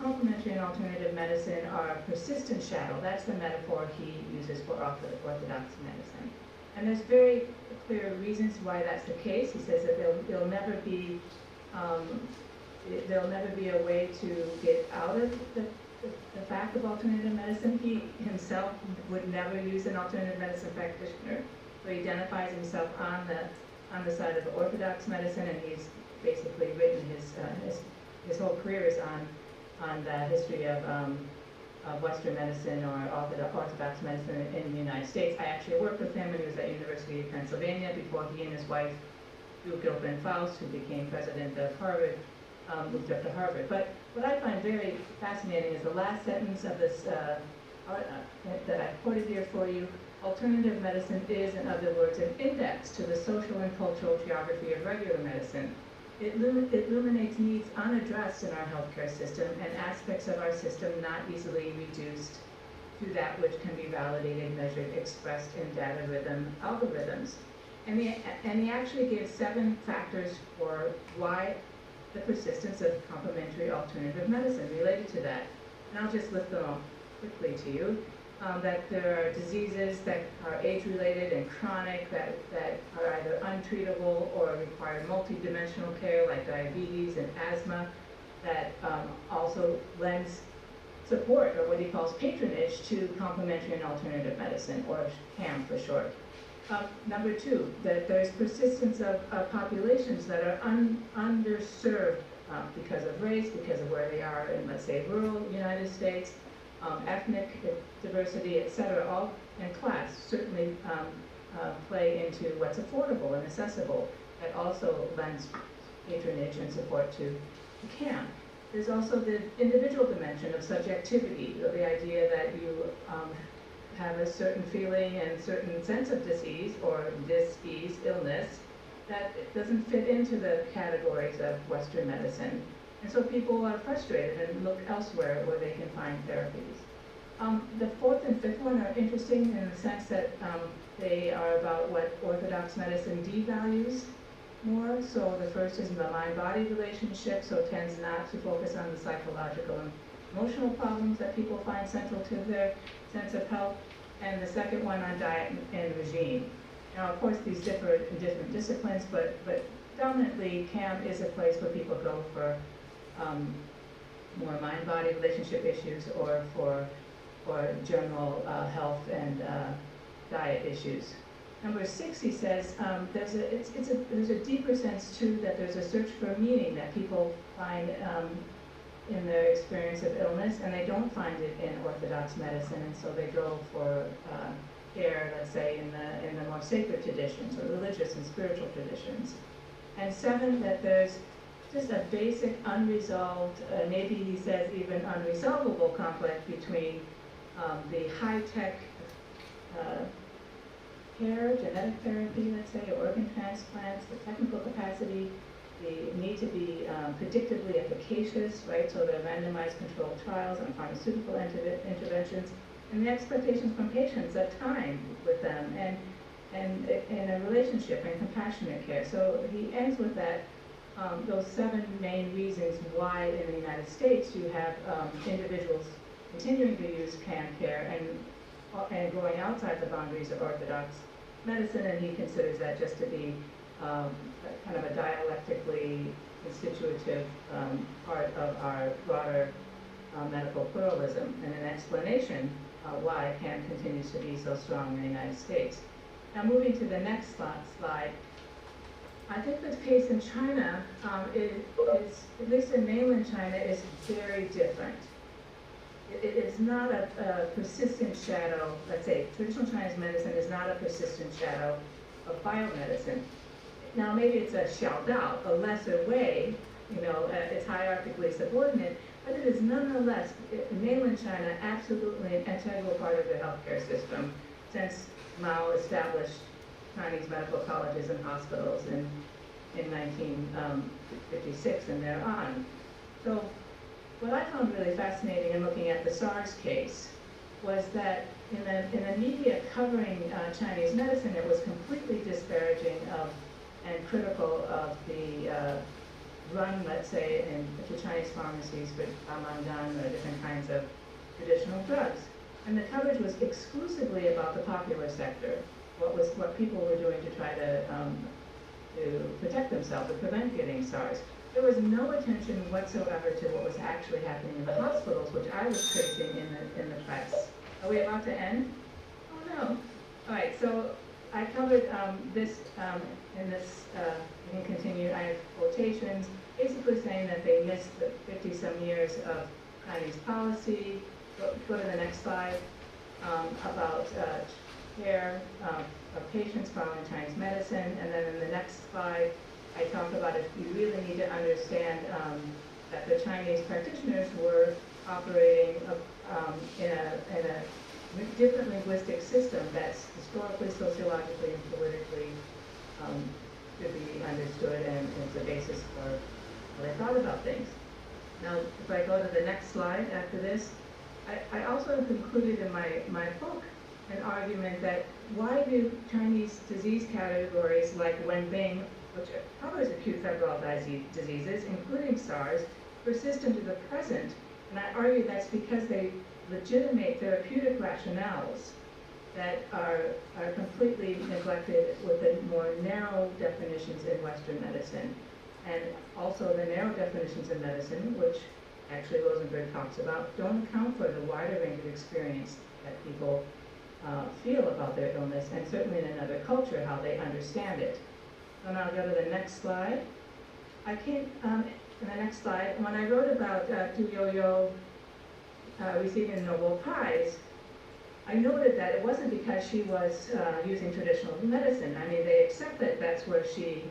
complementary and alternative medicine are a persistent shadow. That's the metaphor he uses for orthodox medicine. And there's very clear reasons why that's the case. He says that there'll never be a way to get out of the fact of alternative medicine. He himself would never use an alternative medicine practitioner, so he identifies himself on the side of orthodox medicine, and he's basically written his his whole career is on the history of Western medicine or Orthodox medicine in the United States. I actually worked with him when he was at University of Pennsylvania before he and his wife, Duke Gilpin Faust, who became president of Harvard, moved up to Harvard. But what I find very fascinating is the last sentence of this that I quoted here for you. Alternative medicine is, in other words, an index to the social and cultural geography of regular medicine. It illuminates needs unaddressed in our healthcare system and aspects of our system not easily reduced to that which can be validated, measured, expressed in data-driven algorithms. And he actually gave 7 factors for why the persistence of complementary alternative medicine related to that. And I'll just list them all quickly to you. That there are diseases that are age-related and chronic that are either untreatable or require multidimensional care, like diabetes and asthma, that also lends support, or what he calls patronage, to complementary and alternative medicine, or CAM for short. Number 2, that there's persistence of populations that are underserved because of race, because of where they are in, let's say, rural United States, ethnic diversity, etc., all, and class certainly play into what's affordable and accessible. That also lends patronage and support to CAM. There's also the individual dimension of subjectivity, the idea that you have a certain feeling and certain sense of disease or dis-ease, illness, that it doesn't fit into the categories of Western medicine. And so people are frustrated and look elsewhere where they can find therapies. The 4th and 5th one are interesting in the sense that they are about what Orthodox medicine devalues more. So the first is the mind-body relationship, so it tends not to focus on the psychological and emotional problems that people find central to their sense of health. And the second one on diet and regime. Now, of course, these differ in different disciplines, but dominantly CAM is a place where people go for more mind-body relationship issues or for general health and diet issues. Number 6, he says, there's a deeper sense too that there's a search for meaning that people find in their experience of illness, and they don't find it in Orthodox medicine, and so they go for care, let's say, in the more sacred traditions or religious and spiritual traditions. And 7, that there's just a basic unresolved, maybe he says even unresolvable conflict between the high-tech care, genetic therapy, let's say, organ transplants, the technical capacity, the need to be predictably efficacious, right? So the randomized controlled trials on pharmaceutical interventions, and the expectations from patients of time with them, and in a relationship and compassionate care. So he ends with that, those 7 main reasons why in the United States you have individuals continuing to use CAM care and going outside the boundaries of Orthodox medicine, and he considers that just to be kind of a dialectically constitutive part of our broader medical pluralism, and an explanation why CAM continues to be so strong in the United States. Now, moving to the next slide, I think the case in China is, at least in mainland China, is very different. It is not a persistent shadow. Let's say traditional Chinese medicine is not a persistent shadow of biomedicine. Now, maybe it's a xiaodao, a lesser way, it's hierarchically subordinate, but it is nonetheless, in mainland China, absolutely an integral part of the healthcare system since Mao established Chinese medical colleges and hospitals in 1956 and thereon. So what I found really fascinating in looking at the SARS case was that in the media covering Chinese medicine, it was completely disparaging of and critical of the run, let's say, in the Chinese pharmacies for Amandan or different kinds of traditional drugs. And the coverage was exclusively about the popular sector, what people were doing to try to protect themselves or prevent getting SARS. There was no attention whatsoever to what was actually happening in the hospitals, which I was tracing in the press. Are we about to end? Oh no. All right, so I covered this in this, we can continue, I have quotations, basically saying that they missed the 50-some years of Chinese policy. Go to the next slide, about care of patients following Chinese medicine. And then in the next slide, I talk about if you really need to understand that the Chinese practitioners were operating in a different linguistic system that's historically, sociologically, and politically should be understood and is the basis for what I thought about things. Now, if I go to the next slide after this, I also concluded in my book an argument that why do Chinese disease categories like Wenbing, which covers acute febrile diseases, including SARS, persist into the present? And I argue that's because they legitimate therapeutic rationales that are completely neglected with the more narrow definitions in Western medicine. And also the narrow definitions in medicine, which actually Rosenberg talks about, don't account for the wider range of experience that people feel about their illness, and certainly in another culture, how they understand it. So now I'll go to the next slide. In the next slide, when I wrote about Tu Youyou receiving the Nobel Prize, I noted that it wasn't because she was using traditional medicine. I mean, they accept that that's where she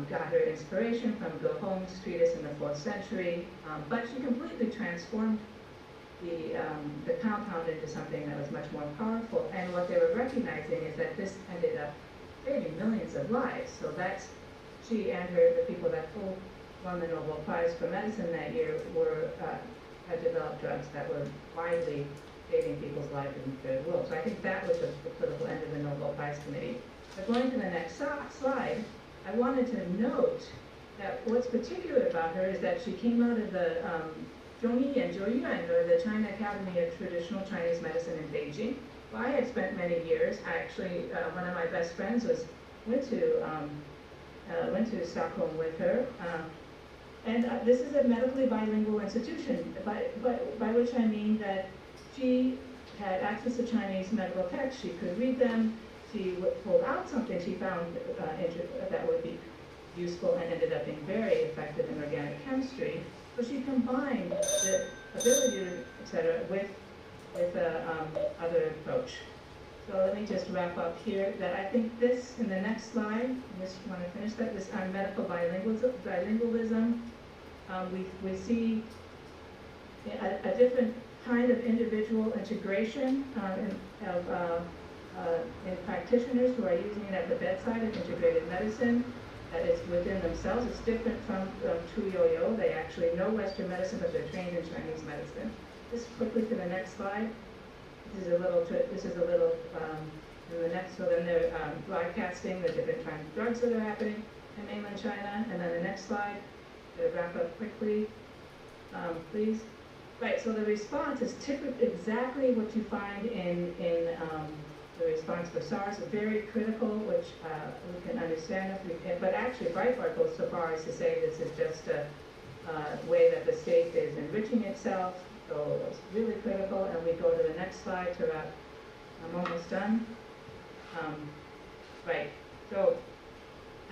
got her inspiration from Go Hong's treatise in the 4th century, but she completely transformed the compound into something that was much more powerful. And what they were recognizing is that this ended up saving millions of lives. So that's, she and the people that won the Nobel Prize for Medicine that year had developed drugs that were widely saving people's lives in the third world. So I think that was the political end of the Nobel Prize Committee. But going to the next slide, I wanted to note that what's particular about her is that she came out of the Zhongyi and Zhouyuan, or the China Academy of Traditional Chinese Medicine in Beijing. Well, I had spent many years. Actually, one of my best friends went to Stockholm with her. And this is a medically bilingual institution, by which I mean that she had access to Chinese medical texts. She could read them. She pulled out something she found that would be useful and ended up being very effective in organic chemistry. So she combined the ability to, et cetera, with other approach. So let me just wrap up here that I think this, in the next slide, I just want to finish that, this on medical bilingualism, we see a different kind of individual integration in practitioners who are using it at the bedside of integrated medicine, that it's within themselves. It's different from Tu Youyou. They actually know Western medicine, but they're trained in Chinese medicine. Just quickly to the next slide. This is a little in the next, so then they're broadcasting the different kinds of drugs that are happening in mainland China. And then the next slide, to wrap up quickly, please. Right, so the response is typically exactly what you find in the response for SARS, very critical, which we can understand, but actually Breitbart goes so far as to say this is just a way that the state is enriching itself, so it's really critical. And we go to the next slide to wrap. I'm almost done. Right, so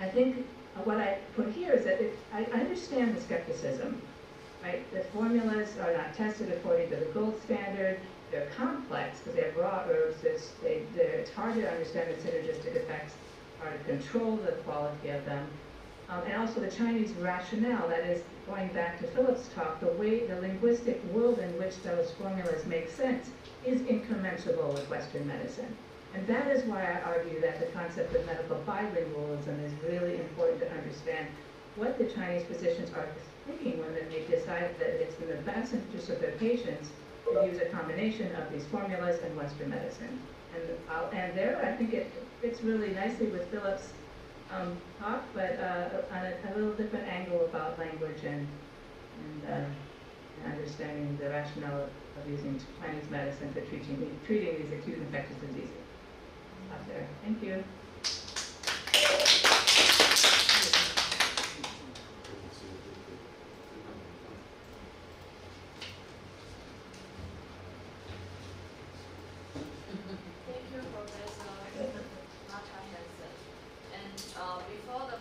I think what I put here is that I understand the skepticism. Right? The formulas are not tested according to the gold standard. They're complex because they have raw herbs. It's hard to understand the synergistic effects, hard to control the quality of them. And also the Chinese rationale, that is, going back to Philip's talk, the linguistic world in which those formulas make sense is incommensurable with Western medicine. And that is why I argue that the concept of medical bilingualism is really important to understand what the Chinese physicians are thinking when they decide that it's in the best interest of their patients to use a combination of these formulas and Western medicine. And there, I think it fits really nicely with Philip's talk, but on a little different angle about language and understanding the rationale of using Chinese medicine for treating these acute infectious diseases. Stop there. Thank you. Thank you, Professor Hansen. And before the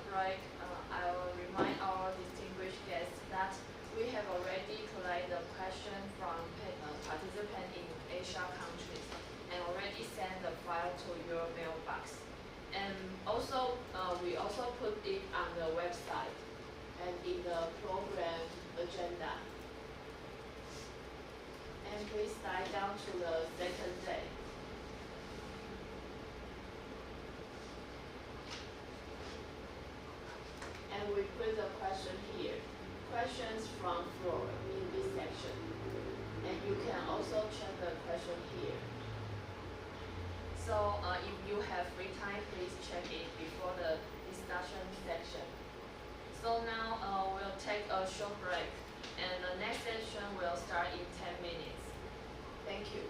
in the program agenda. And please slide down to the second day. And we put the question here. Questions from floor in this section. And you can also check the question here. So if you have free time, please check it before the discussion section. So now we'll take a short break, and the next session will start in 10 minutes. Thank you.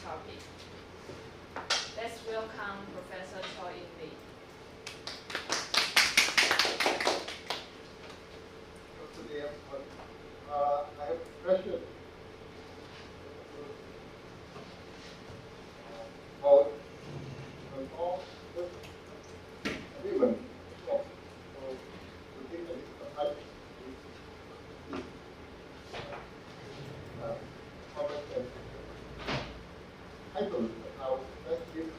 topic. Let's welcome Professor Choi In-Lee. Good day, everyone. I have a question about all agreement. So, to take a list of items, comment and titles about let's give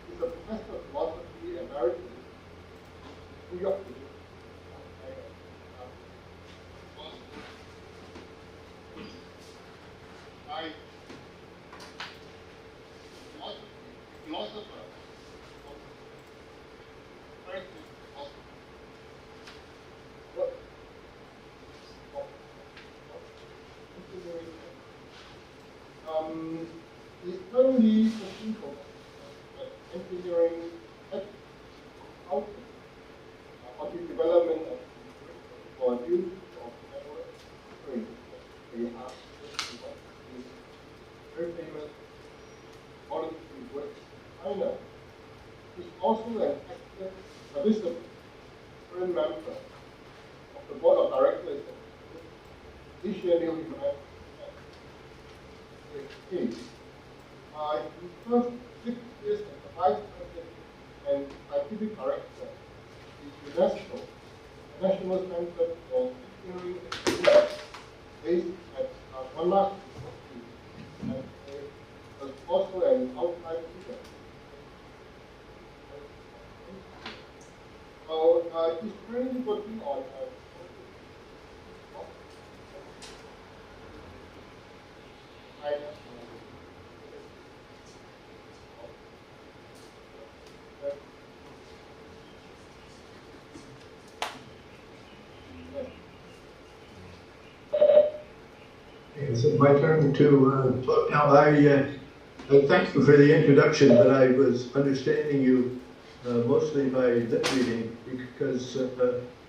he's a professor of philosophy emeritus in New York City. I philosopher, he's currently pushing for engineering ethics, output, on the development of for use of network experience. They are very famous policy work in China. He's also an active participant, current member of the board of directors of Asia New Humanities. He served 6 years as the vice president and scientific director of UNESCO, the National Center for Engineering Excellence, based at Monash, and was also an outside teacher. So he's currently working on Is it my turn to talk now? I thank you for the introduction, but I was understanding you mostly by lip reading because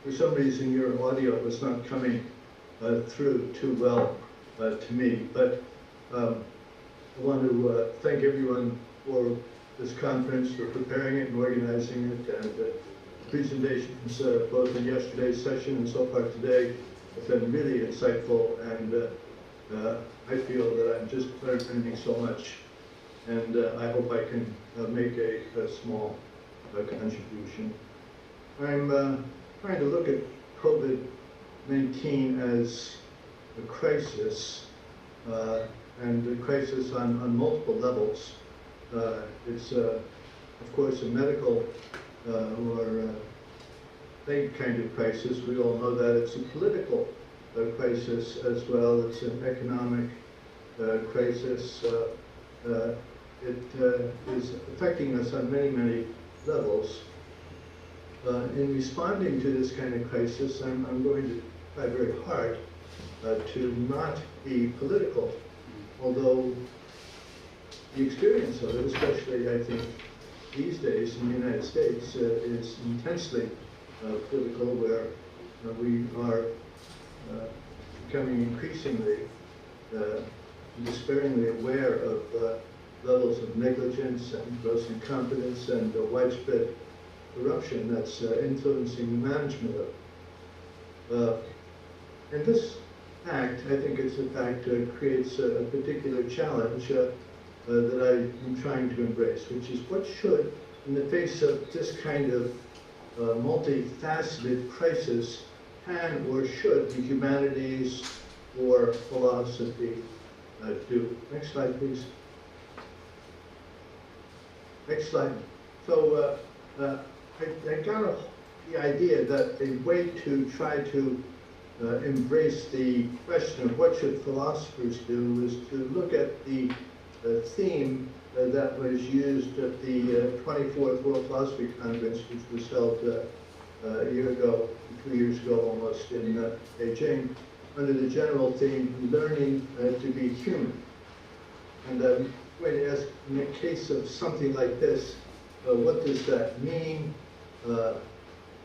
for some reason your audio was not coming through too well to me. But I want to thank everyone for this conference, for preparing it and organizing it, and the presentations both in yesterday's session and so far today have been really insightful, and I feel that I'm just learning so much, and I hope I can make a small contribution. I'm trying to look at COVID-19 as a crisis, and a crisis on multiple levels. It's, of course, a medical or kind of crisis. We all know that. It's a political crisis as well. It's an economic crisis. It is affecting us on many, many levels. In responding to this kind of crisis, I'm going to try very hard to not be political, although the experience of it, especially I think these days in the United States, is intensely political, where we are becoming increasingly despairingly aware of levels of negligence and gross incompetence and widespread corruption that's influencing the management of. And this fact, I think it's a fact, creates a particular challenge that I'm trying to embrace, which is what should, in the face of this kind of multifaceted crisis, can or should the humanities or philosophy do? Next slide, please. Next slide. So I got the idea that a way to try to embrace the question of what should philosophers do is to look at the theme that was used at the 24th World Philosophy Conference, which was held a year ago, 2 years ago almost, in Beijing, under the general theme, learning to be human. And I'm going to ask, in the case of something like this, what does that mean?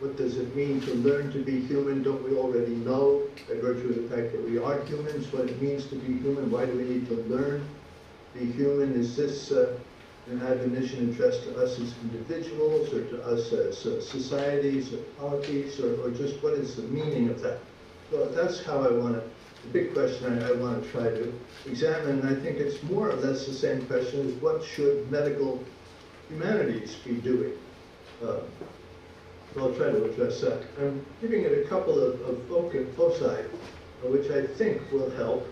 What does it mean to learn to be human? Don't we already know, by virtue of the fact that we are humans, what it means to be human? Why do we need to learn to be human? Is this an admonition addressed to us as individuals, or to us as societies or polities, or just what is the meaning of that? So that's how I want to, the big question I want to try to examine. And I think it's more or less the same question as what should medical humanities be doing? I'll try to address that. I'm giving it a couple of foci, which I think will help.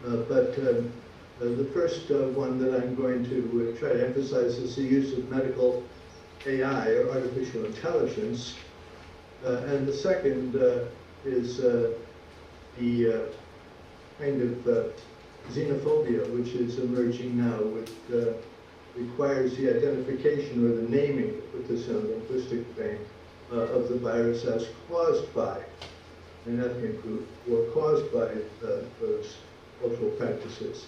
But the first one that I'm going to try to emphasize is the use of medical AI, or artificial intelligence. And the second is the kind of xenophobia, which is emerging now, which requires the identification or the naming, to put this in a linguistic vein, of the virus as caused by an ethnic group or caused by those cultural practices.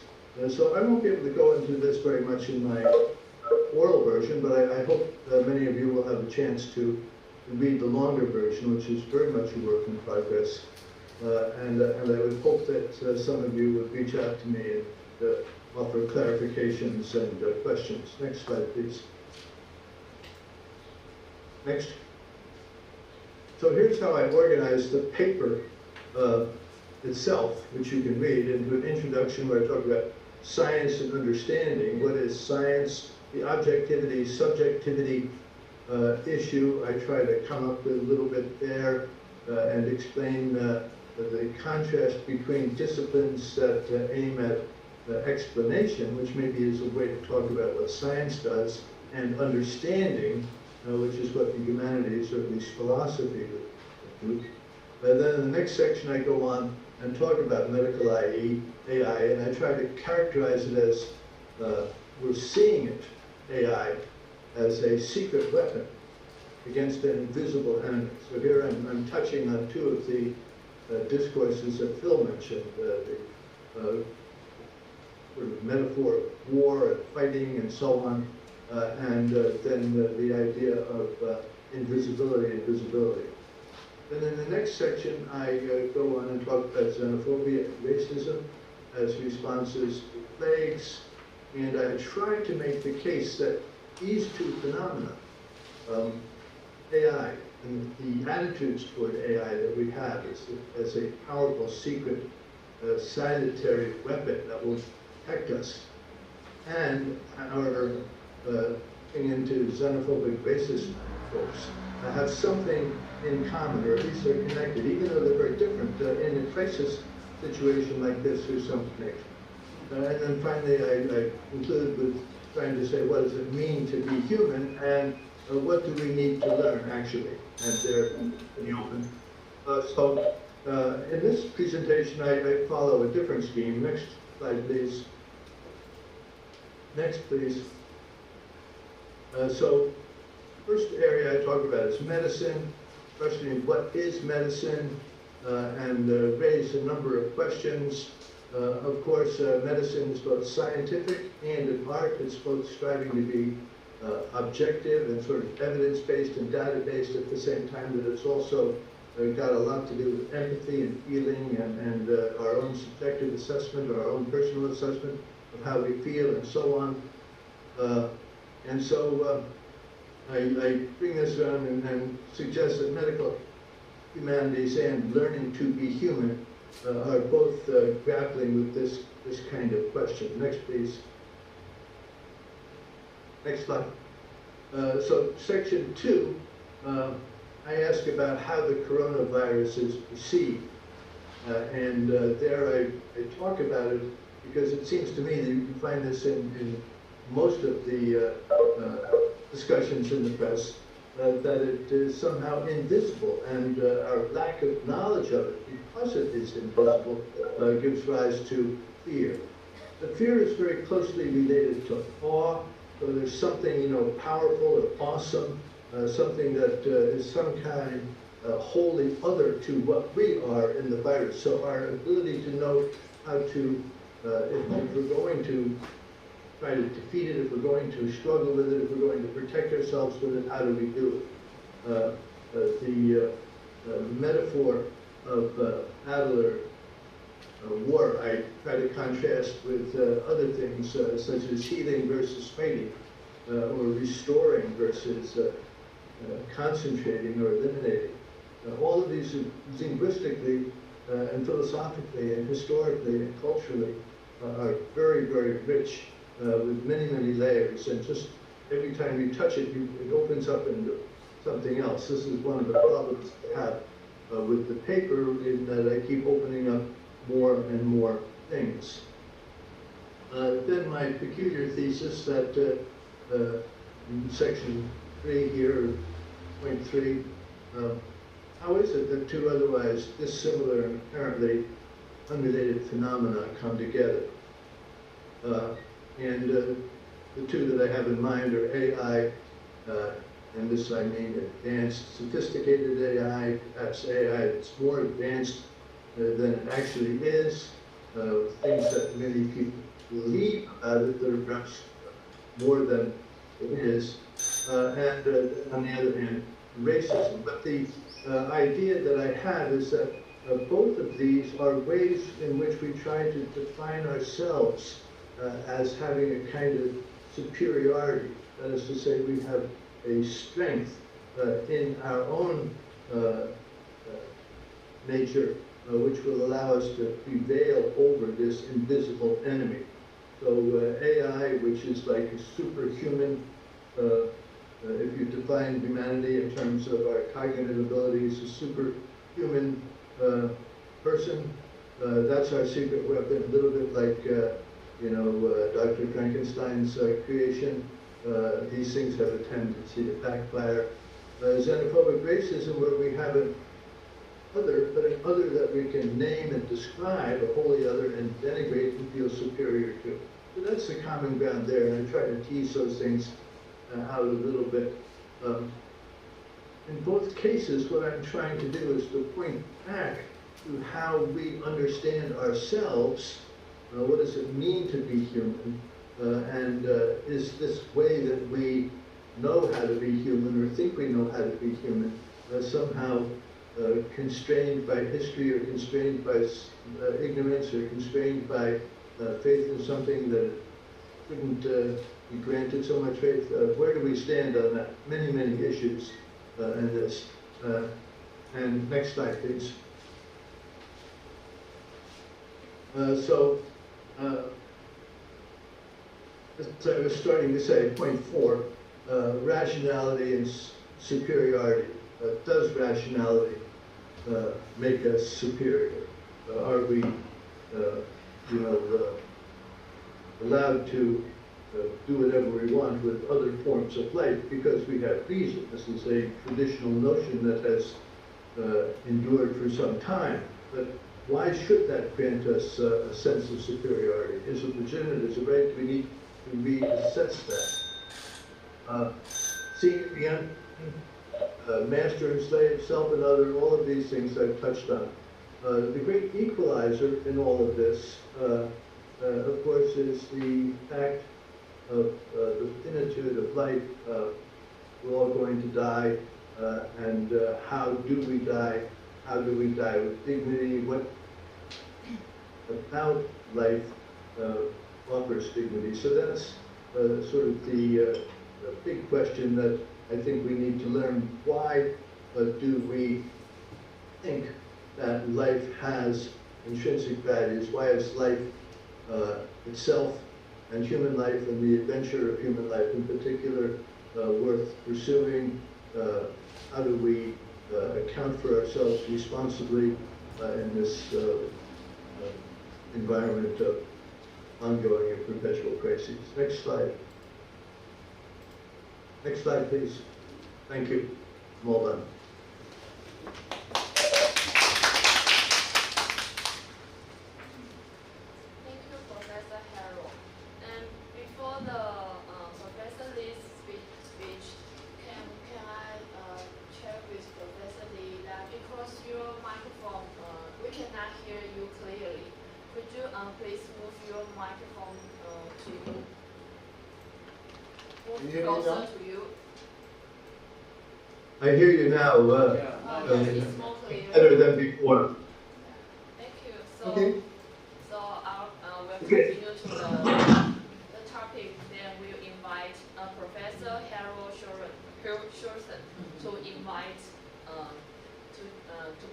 So I won't be able to go into this very much in my oral version, but I hope many of you will have a chance to read the longer version, which is very much a work in progress. And I would hope that some of you would reach out to me and offer clarifications and questions. Next slide, please. Next. So here's how I organized the paper itself, which you can read, into an introduction where I talk about science and understanding. What is science? The objectivity, subjectivity issue. I try to come up with a little bit there and explain the contrast between disciplines that aim at explanation, which maybe is a way to talk about what science does, and understanding, which is what the humanities, or at least philosophy, do. Then in the next section I go on and talk about medical AI, and I try to characterize it as, we're seeing it, AI, as a secret weapon against an invisible enemy. So here I'm touching on two of the discourses that Phil mentioned, the sort of metaphor of war and fighting and so on, and then the idea of invisibility and visibility. Then in the next section, I go on and talk about xenophobia and racism as responses to plagues, and I try to make the case that these two phenomena, AI and the attitudes toward AI that we have as a powerful, secret, salutary weapon that will protect us, and our getting into xenophobic racist folks have something in common, or at least they're connected, even though they're very different. In a crisis situation like this, there's some connection. And then finally, I conclude with trying to say, what does it mean to be human, and what do we need to learn, actually? And they're in the open. So in this presentation, I follow a different scheme. Next slide, please. Next, please. So first area I talk about is medicine, questioning what is medicine, and raise a number of questions. Of course, medicine is both scientific and an art. It's both striving to be objective and sort of evidence-based and data-based at the same time, that it's also got a lot to do with empathy and feeling and our own subjective assessment, or our own personal assessment of how we feel and so on. And so I bring this on and suggest that medical humanities and learning to be human are both grappling with this kind of question. Next, please. Next slide. So section 2, I ask about how the coronavirus is perceived. And there I talk about it because it seems to me that you can find this in most of the discussions in the press, that it is somehow invisible, and our lack of knowledge of it, because it is invisible, gives rise to fear. The fear is very closely related to awe. So there's something, powerful or awesome, something that is some kind wholly other to what we are in the virus. So our ability to know how to, if we're going to try to defeat it, if we're going to struggle with it, if we're going to protect ourselves with it, how do we do it? the metaphor of Adler war, I try to contrast with other things such as healing versus fighting, or restoring versus concentrating or eliminating. All of these linguistically and philosophically and historically and culturally are very, very rich with many, many layers. And just every time you touch it, it opens up into something else. This is one of the problems I have with the paper, in that I keep opening up more and more things. Then my peculiar thesis that in section 3 here, point 3, how is it that two otherwise dissimilar and apparently unrelated phenomena come together? And the two that I have in mind are AI, and this I mean advanced, sophisticated AI, perhaps AI that's more advanced than it actually is, things that many people believe about it that are perhaps more than it is, and on the other hand, racism. But the idea that I have is that both of these are ways in which we try to define ourselves as having a kind of superiority. That is to say, we have a strength in our own nature, which will allow us to prevail over this invisible enemy. So AI, which is like a superhuman, if you define humanity in terms of our cognitive abilities, a superhuman person, that's our secret weapon, a little bit like, Dr. Frankenstein's creation. These things have a tendency to backfire. Xenophobic racism, where we have an other, but an other that we can name and describe, a wholly other, and denigrate and feel superior to. So that's the common ground there, and I try to tease those things out a little bit. In both cases, what I'm trying to do is to point back to how we understand ourselves. What does it mean to be human? And is this way that we know how to be human, or think we know how to be human, somehow constrained by history, or constrained by ignorance, or constrained by faith in something that couldn't be granted so much faith? Where do we stand on that? Many, many issues in this. And next slide, please. As I was starting to say, point 4, rationality and superiority. Does rationality make us superior? Are we, allowed to do whatever we want with other forms of life because we have reason? This is a traditional notion that has endured for some time. But why should that grant us a sense of superiority? Is it legitimate? Is it right? We need to reassess that. Seeing beyond master and slave, self and other, all of these things I've touched on. The great equalizer in all of this, of course, is the fact of the finitude of life. We're all going to die, and how do we die? How do we die with dignity? What about life offers dignity? So that's sort of the big question that I think we need to learn. Why do we think that life has intrinsic values? Why is life itself, and human life, and the adventure of human life in particular, worth pursuing? How do we account for ourselves responsibly in this environment of ongoing and perpetual crises? Next slide. Next slide, please. Thank you. I'm all done. Thank you, Professor Harold. And before the Professor Lee's speech, can I check with Professor Lee that because your microphone, we cannot hear you clearly, could you please move your microphone Can you hear me closer now? to you? I hear you now It's more clear. better than before. Thank you. So, Okay. so we'll Okay. continue to the topic. Then we'll invite Professor Harold Shorten to invite to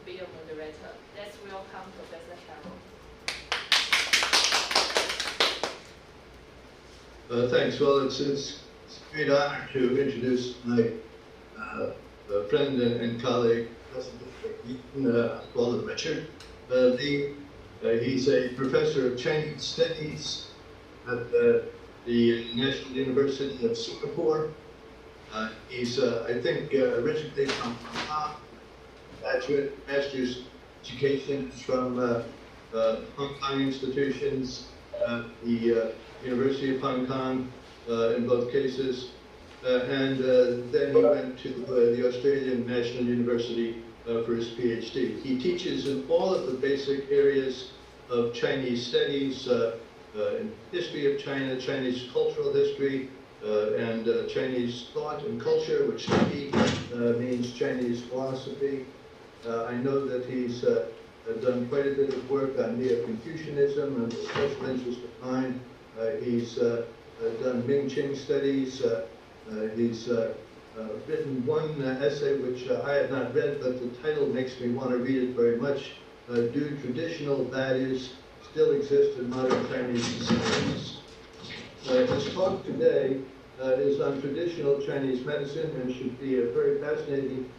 be a moderator. Let's welcome Professor Harold. Thanks. Well, it's a great honor to introduce my friend and colleague, Professor Phillip Richard Lee. He's a professor of Chinese Studies at the National University of Singapore. He's, I think, originally from Hong Kong, master's education from Hong Kong institutions, the University of Hong Kong in both cases, and then he went to the Australian National University for his PhD. He teaches in all of the basic areas of Chinese studies, in history of China, Chinese cultural history, and Chinese thought and culture, which to me means Chinese philosophy. I know that he's done quite a bit of work on Neo-Confucianism, and a special interest of mine. He's done Ming-Qing studies. He's written one essay which I have not read, but the title makes me want to read it very much. Do traditional values still exist in modern Chinese societies? His talk today is on traditional Chinese medicine and should be a very fascinating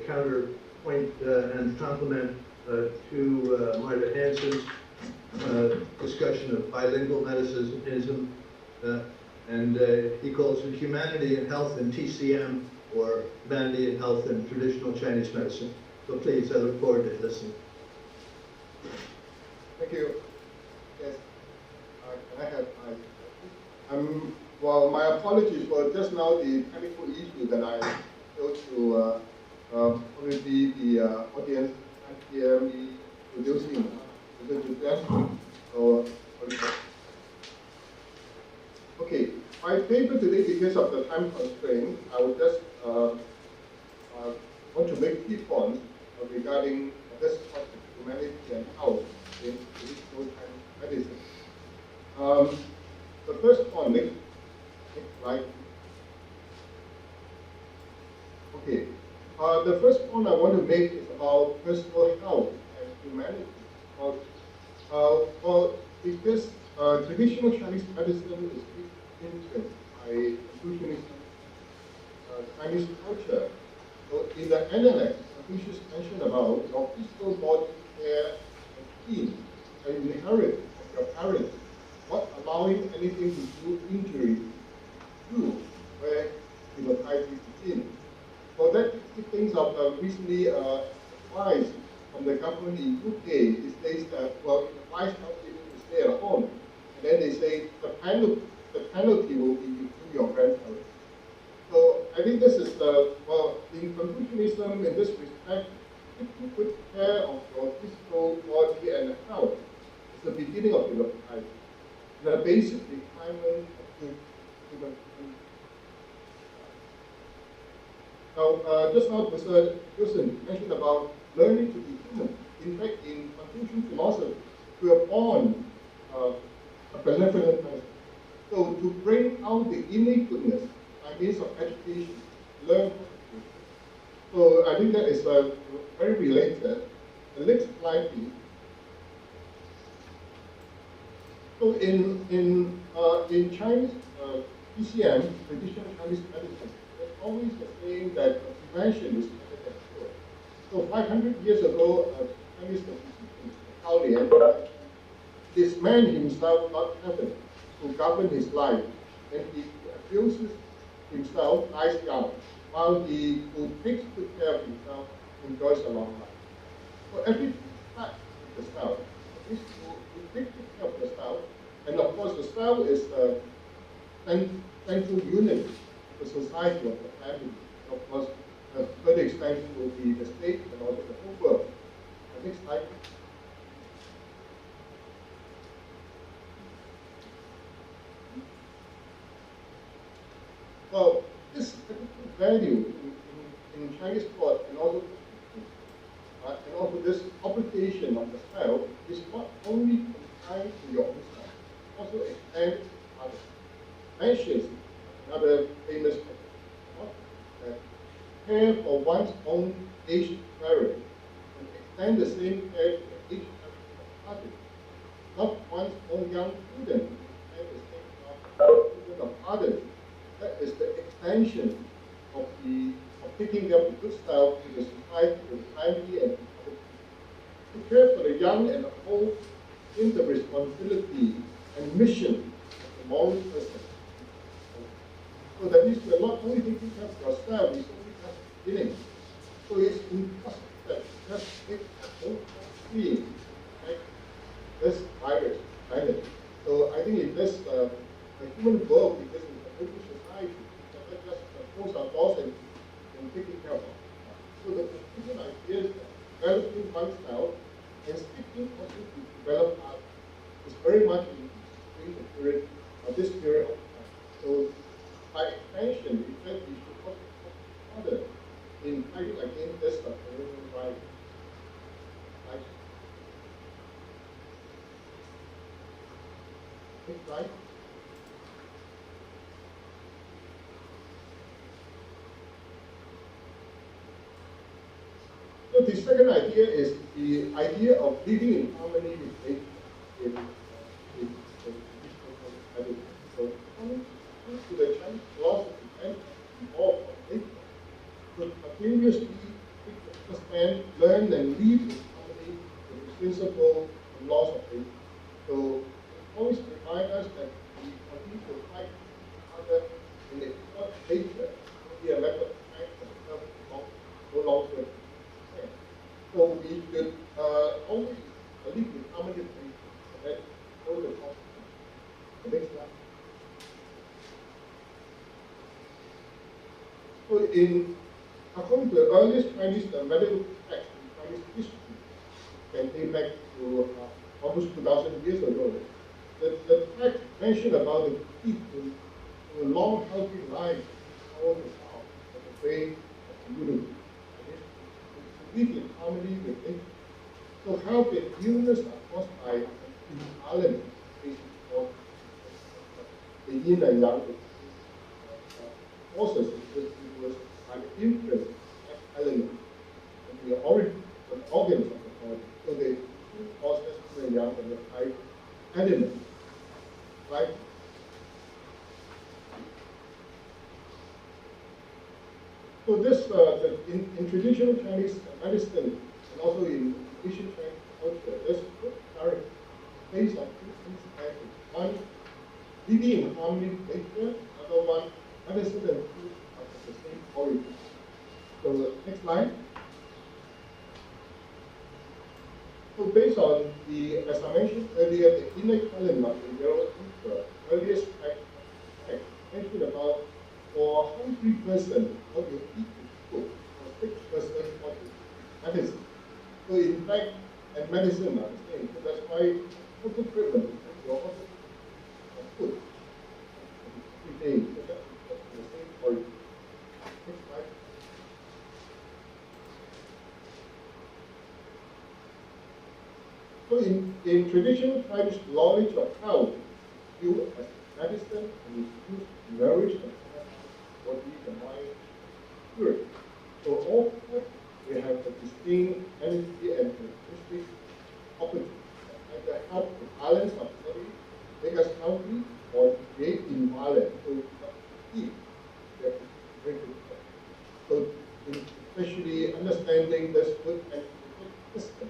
counterpoint and complement to Martha Hansen's discussion of bilingual medicine, and he calls it Humanity and Health in TCM, or Humanity and Health in Traditional Chinese Medicine. So please, I look forward to listening. Thank you. Yes. Can I have my... well, my apologies for just now the technical issue that I failed to probably the audience can't hear me producing to them. So, okay, my paper today, because of the time constraint, I will just want to make key points regarding this topic, humanity and health in traditional Chinese medicine. The first point, next slide. Okay, the first point I want to make is about personal health and humanity. Well, because traditional Chinese medicine is influenced by Confucianism, Chinese culture. So in the Analects, Confucius mentioned about your physical body care and clean and inherit from your parents, not allowing anything to do injury to you, where chemotherapy begins. So that things of recently advice from the government in UK, it says that, well, it advises people to stay at home. And then they say the penalty will be to your grandparents. So I think this is well, in Confucianism, in this respect, if you take care of your physical body and health, it's the beginning of your life. The basic requirement of human being. Now, just now, Mr. Wilson mentioned about learning to be human. In fact, in Confucian philosophy, we are born a benevolent person. So to bring out the innate goodness by means of education, learn how to do. So I think that is very related. The next slide, please. So in Chinese TCM, traditional Chinese medicine, there's always the saying that prevention is better than cure. So 500 years ago, Chinese physician, this man himself got heaven to govern his life, and he abuses himself, lies down, while he who takes good care of himself enjoys a long life. So every part of the self is to take good care of the self, and of course the self is the central unit of the society, of the family. And of course, the further extension will be the state and also the whole world. Next slide. Well, this value in Chinese thought and also this application of the style is not only confined to your own style, also extend to others. Mentions another famous thought that care for one's own aged parent and extend the same care to the aged parent of others. Not one's own young student, and the same student of others. That is the extension of picking up the good style to the society, to the family, and to other people. To care for the young and the old is the responsibility and mission of the moral person. So that means we're not only taking care of yourself, it's only just beginning. So it's impossible that just take our own free, right? This virus, right? So I think in this a human world, because it's a open society, we cannot just close our doors and taking care of it. So the conclusion idea is that developing oneself and sticking also to develop art is very much in the period of this period of time. So by extension, we said we should also talk further in fighting against this coronavirus. Right? Next slide. So the second idea is the idea of living in harmony with nature. So coming to the Chinese philosophy and evolve from nature, to continuously understand, learn, and live in harmony with the principles and laws of nature. So it always reminds us that we continue to fight other in the nature, only a matter of time and no longer. So we should always live in harmony with nature, and then know the consequences. The next slide. So according to the earliest Chinese medical text in Chinese history, can date back to almost 2,000 years ago, the text mentioned about the key to a long, healthy life all the time, the way of community. Live in harmony with nature. So health and illness are caused by imbalance of the yin and yang forces by the influence of elements and the organs of the body. So the two forces, yin and yang, and the five elements. Right? So this, in traditional Chinese medicine and also in Asian Chinese culture, there's good clarity based on two things. One, living in harmony with nature. Another one, medicine and food are of the same origin. So next slide. So based on the, as I mentioned earlier, the inner calendar in the earliest text mentioned about for a hungry person, what you eat is food. For a sick person, what you eat is medicine. So in fact, and medicine are the same. So that's why also treatment is also food. Every day, so that's the same origin. Next slide. So in traditional Chinese knowledge of health, you as medicine and is used to nourish the body, the mind, spirit. So all food, we have the distinct energy and characteristic properties and the help to balance our body, make us healthy, or create imbalance. So we have to eat. We have to drink it. So especially understanding this food and system.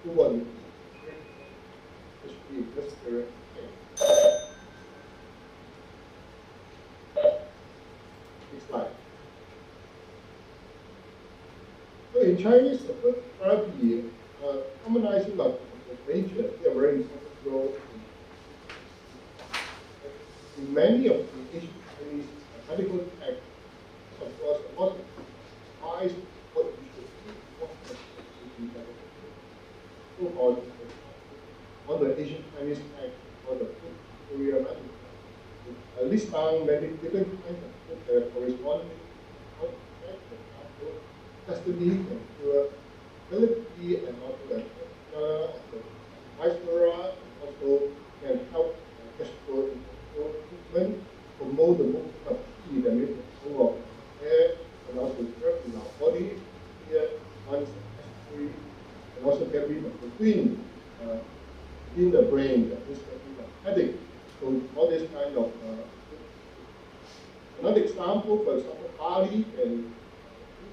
Who want to eat? This period. Next slide. So in Chinese, the food therapy, harmonizing of nature, they are very important role in many of the Asian Chinese medical texts. Of course, a lot of advice what we should eat, what we should eat. So on the Asian Chinese text for the food, Korea medical, list down many different kinds of corresponding context, for example, custody and curability and also vice versa, and also can help improvement, promote the movement of heat and make the flow of air, and also curve in our body, here, once necessary, and also get rid of the wind in the brain that is getting a headache. So all this kind of another example, for example, Bali and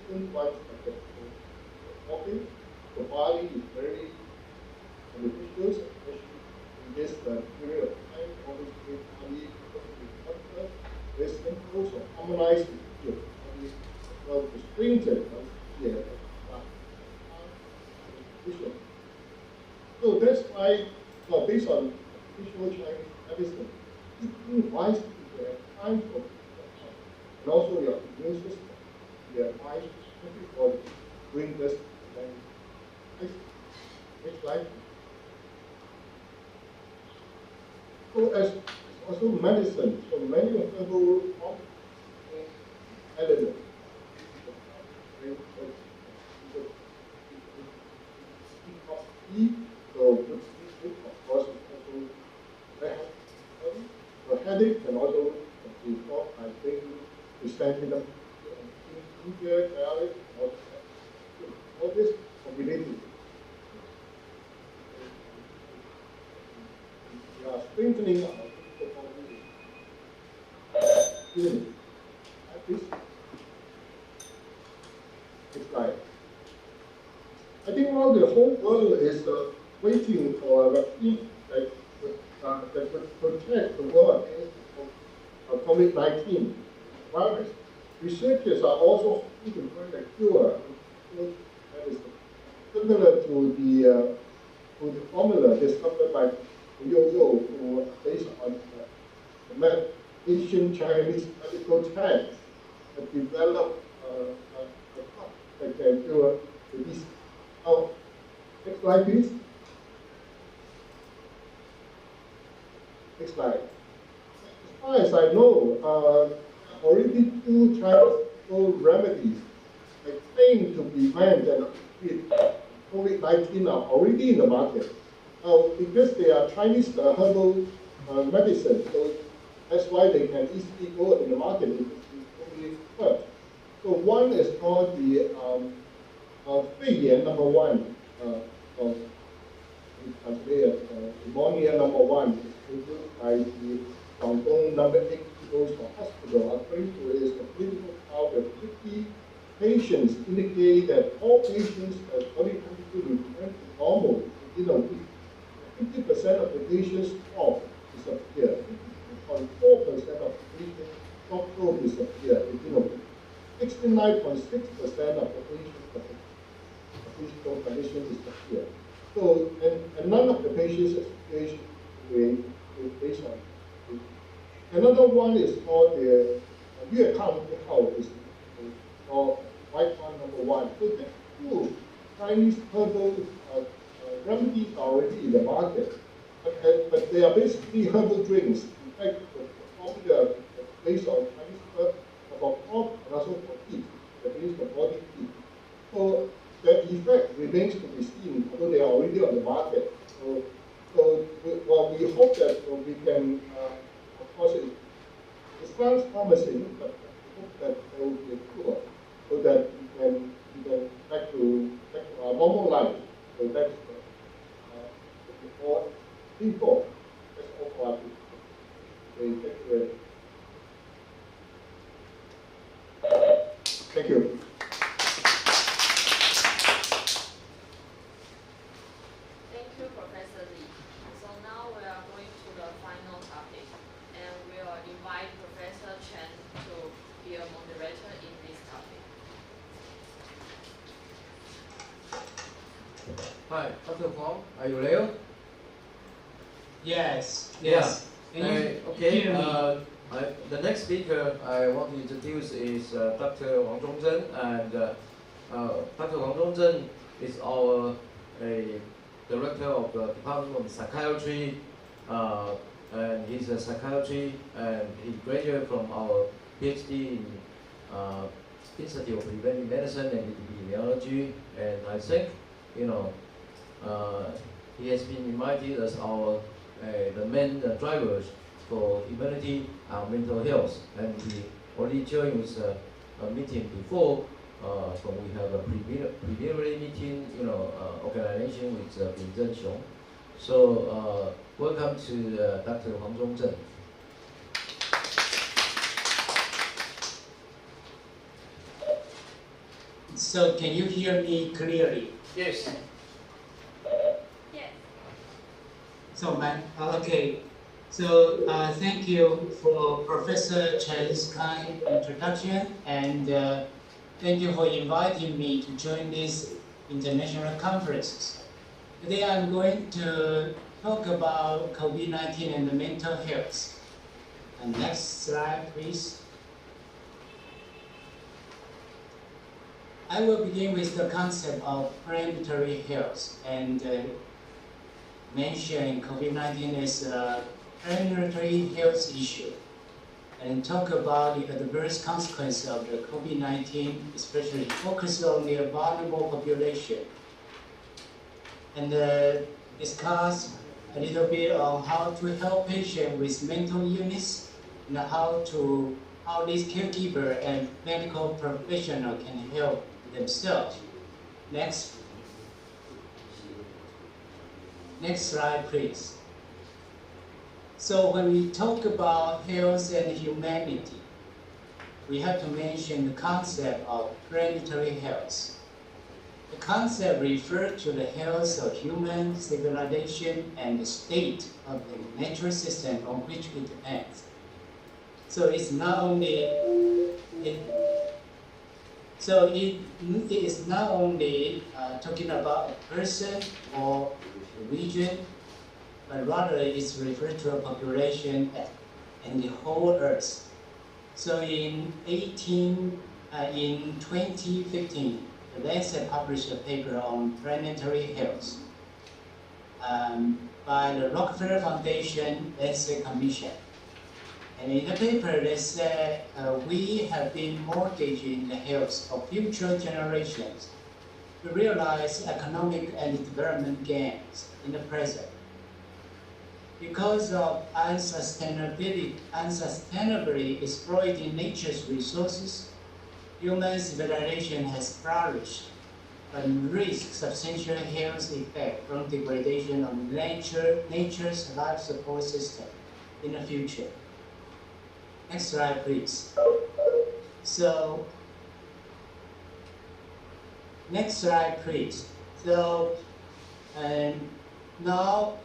recent ones like the walking. So Bali is very beneficial, especially in this period of time. Always make Bali because very simple, so harmonize the body as well to strengthen here. So that's why, well, based on traditional Chinese medicine, eating wisely to have time for and also your immune system, your mind, everybody bring this next slide. So as also medicine, so many of herbal elements. So of course, also the headache and also the thought, I think, presenting them ginger, garlic, all this combination. We are strengthening our physical body. Next slide. I think while the whole world is waiting for a vaccine that would protect the world against COVID-19 virus, researchers are also hoping to find a cure that is similar to the formula discovered by Yo-Yo, who based on the ancient Chinese medical text that developed a drug that can cure the disease. Next slide, please. Next slide. As far as I know, already 2 Chinese remedies that claim to prevent and treat COVID-19 are already in the market. Because they are Chinese herbal medicine, so that's why they can easily go in the market if it's only herb. So one is called the 肺炎 number 1, pneumonia number 1, is produced by the Guangdong number 8 People's Hospital. According to its clinical trial, that 50 patients indicate that all patients at body temperature return to normal within a week. 50% of the patients' cough disappear. 52.4% of the patients' cough disappear within a week. 69.6% of the patients physical condition disappear. So, and none of the patients' situation is based on it. Another one is called the Rhetorical, is called white one number 1. So there are 2 Chinese herbal remedies are already in the market, but they are basically herbal drinks. In fact, the formula based on Chinese herb about cough and also for heat, that means the body heat. So the effect remains to be seen, although they are already on the market. So we hope that we can, of course, it sounds promising, but we hope that there will be a cure, so that we can back to our normal life. So that's before. That's all for our people. Okay, thank you very much. Thank you. Thank you, Professor Lee. So now we are going to the final topic, and we will invite Professor Chen to be a moderator in this topic. Hi, Dr. Huang, are you there? Yes. Okay. The next speaker I want to introduce is Dr. Wang Zhongzhen, and Dr. Wang Zhongzhen is our director of the Department of Psychiatry and he's a psychiatry, and he graduated from our PhD in Institute of Preventive Medicine and Epidemiology, and I think, you know, he has been invited as our the main drivers for humanity and mental health, and he already joined with a meeting before. So we have a preliminary meeting, you know, organization with Bin Zhenxiong. So welcome to Dr. Huang Zhongzhen. So can you hear me clearly? Yes. Yes. So, okay. So thank you for Professor Chen's kind introduction, and thank you for inviting me to join these international conferences. Today I'm going to talk about COVID-19 and the mental health. And next slide, please. I will begin with the concept of planetary health and mention COVID-19 as a planetary health issue, and talk about the adverse consequences of the COVID-19, especially focus on the vulnerable population, and discuss a little bit on how to help patients with mental illness, and how these caregiver and medical professional can help themselves. Next slide, please. So when we talk about health and humanity, we have to mention the concept of planetary health. The concept refers to the health of human civilization and the state of the natural system on which it acts. So it's not only it is not only talking about a person or a region, but rather it's referred to a population and the whole Earth. So in 2015, the Lancet published a paper on planetary health by the Rockefeller Foundation Lancet Commission. And in the paper, they said we have been mortgaging the health of future generations to realize economic and development gains in the present. Because of unsustainably exploiting nature's resources, human civilization has flourished, but risks substantial health effects from degradation of nature's life support system in the future. Next slide, please. So, next slide, please. So, now,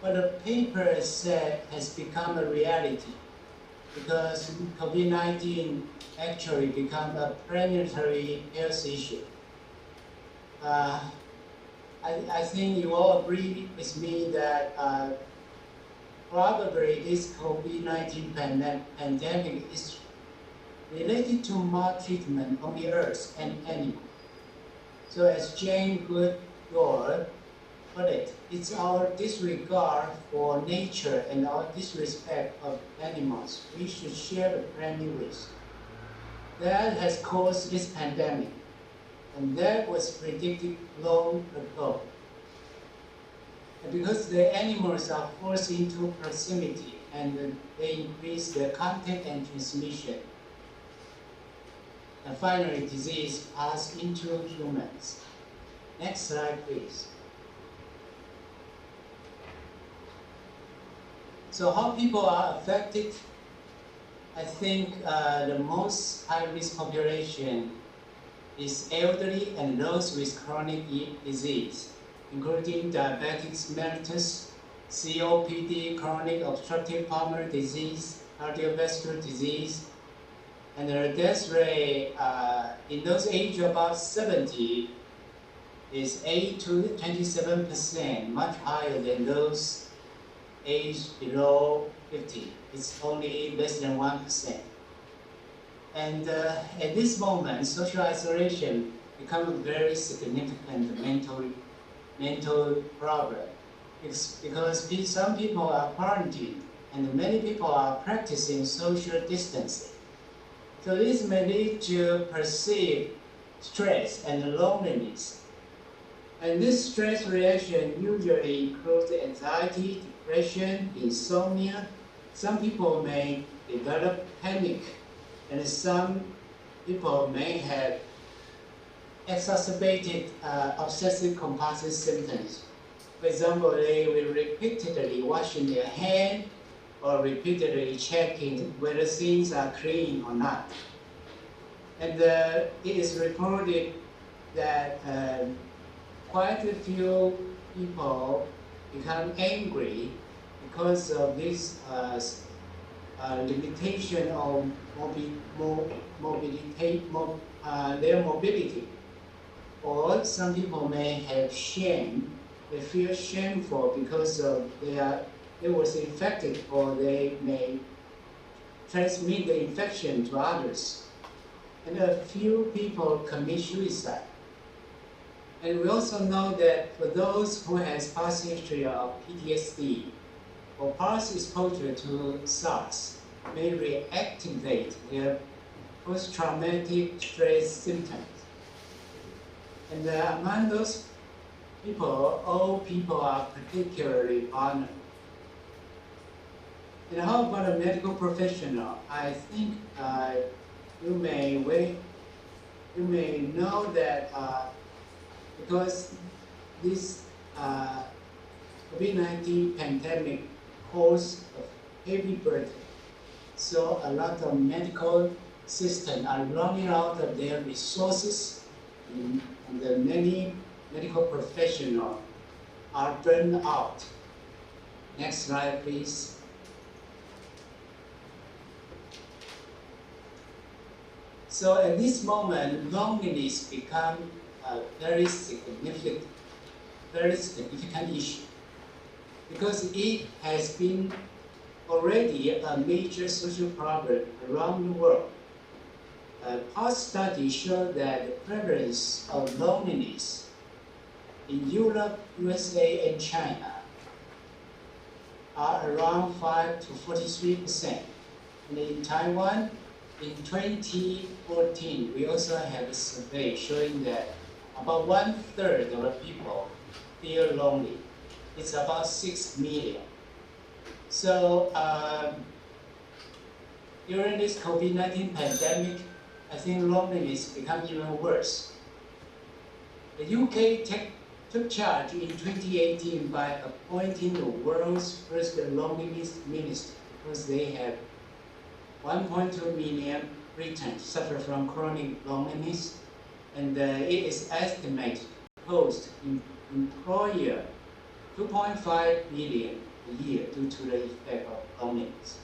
what the paper said has become a reality, because COVID-19 actually become a planetary health issue. I think you all agree with me that probably this COVID-19 pandemic is related to maltreatment on the earth and animals. So as Jane Goodall put it, it's our disregard for nature and our disrespect of animals we should share the primary risk. That has caused this pandemic, and that was predicted long ago. And because the animals are forced into proximity and they increase the contact and transmission. And finally, disease passed into humans. Next slide, please. So how people are affected? I think the most high-risk population is elderly and those with chronic disease, including diabetes mellitus, COPD, chronic obstructive pulmonary disease, cardiovascular disease, and the death rate in those aged above 70 is 8 to 27%, much higher than those aged below 50. It's only less than 1%. And at this moment, social isolation becomes a very significant mental problem. because some people are quarantined and many people are practicing social distancing. So this may lead to perceived stress and loneliness. And this stress reaction usually includes anxiety, depression, insomnia. Some people may develop panic, and some people may have exacerbated obsessive compulsive symptoms. For example, they will repeatedly washing their hands or repeatedly checking whether things are clean or not. And it is reported that quite a few people become angry because of this limitation of their mobility. Or some people may have shame. They feel shameful because of they was infected, or they may transmit the infection to others. And a few people commit suicide. And we also know that for those who has past history of PTSD or past exposure to SARS, may reactivate their post-traumatic stress symptoms. And among those people, all people are particularly vulnerable. And how about a medical professional? I think you may know that because this COVID-19 pandemic caused a heavy burden, so a lot of medical systems are running out of their resources, and many medical professionals are burned out. Next slide, please. So at this moment, loneliness becomes a very significant issue, because it has been already a major social problem around the world. Past studies show that the prevalence of loneliness in Europe, USA, and China are around 5 to 43%. And in Taiwan, in 2014, we also have a survey showing that about 1/3 of the people feel lonely. It's about 6 million. So during this COVID-19 pandemic, I think loneliness becomes even worse. The UK took charge in 2018 by appointing the world's first loneliness minister, because they have 1.2 million Britons suffer from chronic loneliness, and it is estimated to cost employer 2.5 billion a year due to the effect of loneliness.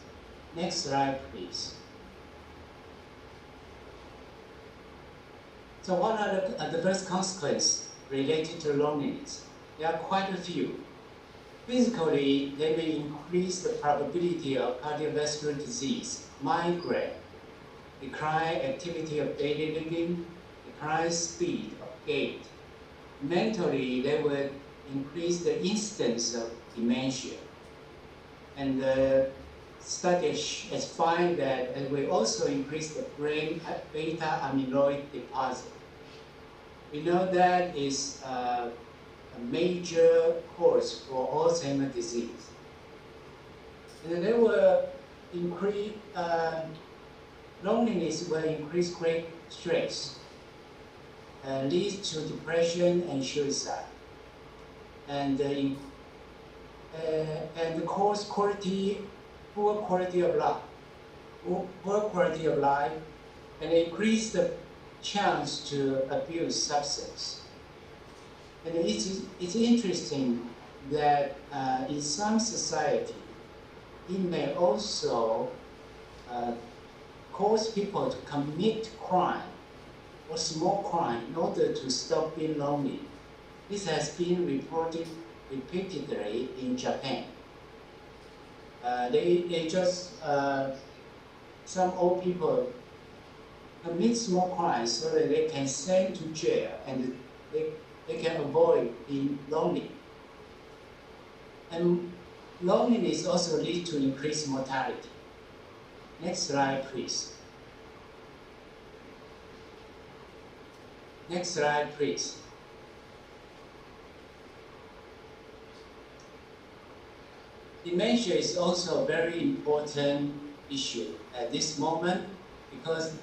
Next slide, please. So what are the adverse consequences related to loneliness? There are quite a few. Physically, they may increase the probability of cardiovascular disease, migraine, decline activity of daily living, decline speed of gait. Mentally, they will increase the incidence of dementia. And the studies has found that it will also increase the brain beta amyloid deposit. We know that is a major cause for Alzheimer's disease. And they will increase, loneliness will increase great stress, leads to depression and suicide, and cause poor quality of life, and increase the chance to abuse substance. And it's interesting that in some society, it may also cause people to commit crime or small crime in order to stop being lonely. This has been reported repeatedly in Japan. Some old people commit small crimes so that they can send to jail and they can avoid being lonely. And loneliness also leads to increased mortality. Next slide, please. Next slide, please. Dementia is also a very important issue at this moment because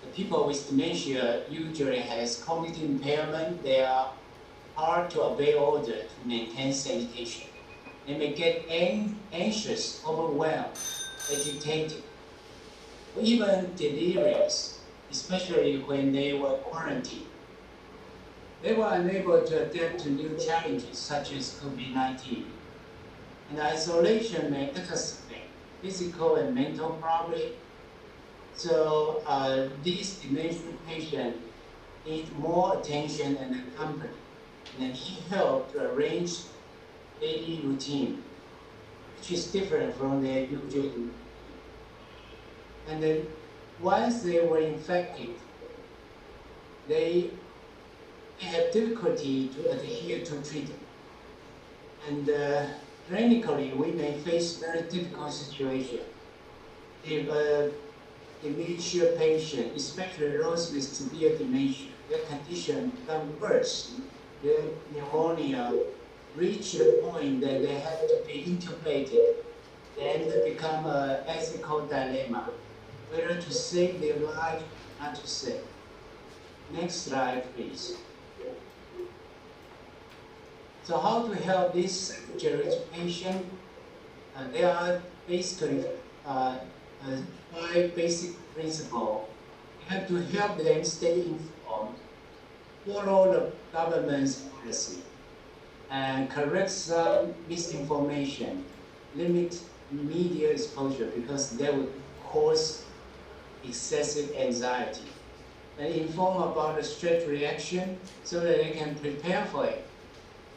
the people with dementia usually has cognitive impairment. They are hard to obey order to maintain sanitation. They may get anxious, overwhelmed, agitated, or even delirious, especially when they were quarantined. They were unable to adapt to new challenges such as COVID-19. And isolation may exacerbate physical and mental problems. So these dementia patients need more attention and company, and need help to arrange daily routine, which is different from their usual. And then once they were infected, they have difficulty to adhere to treatment. And clinically, we may face very difficult situation. If a dementia patient, especially those with severe dementia, their condition becomes worse. Their pneumonia reach the point that they have to be intubated, then it become an ethical dilemma, whether to save their life or not to save. Next slide, please. So how to help this geriatric patient? There are basically 5 basic principles. You have to help them stay informed, follow the government's policy, and correct some misinformation, limit media exposure because that would cause excessive anxiety, and inform about the stress reaction so that they can prepare for it,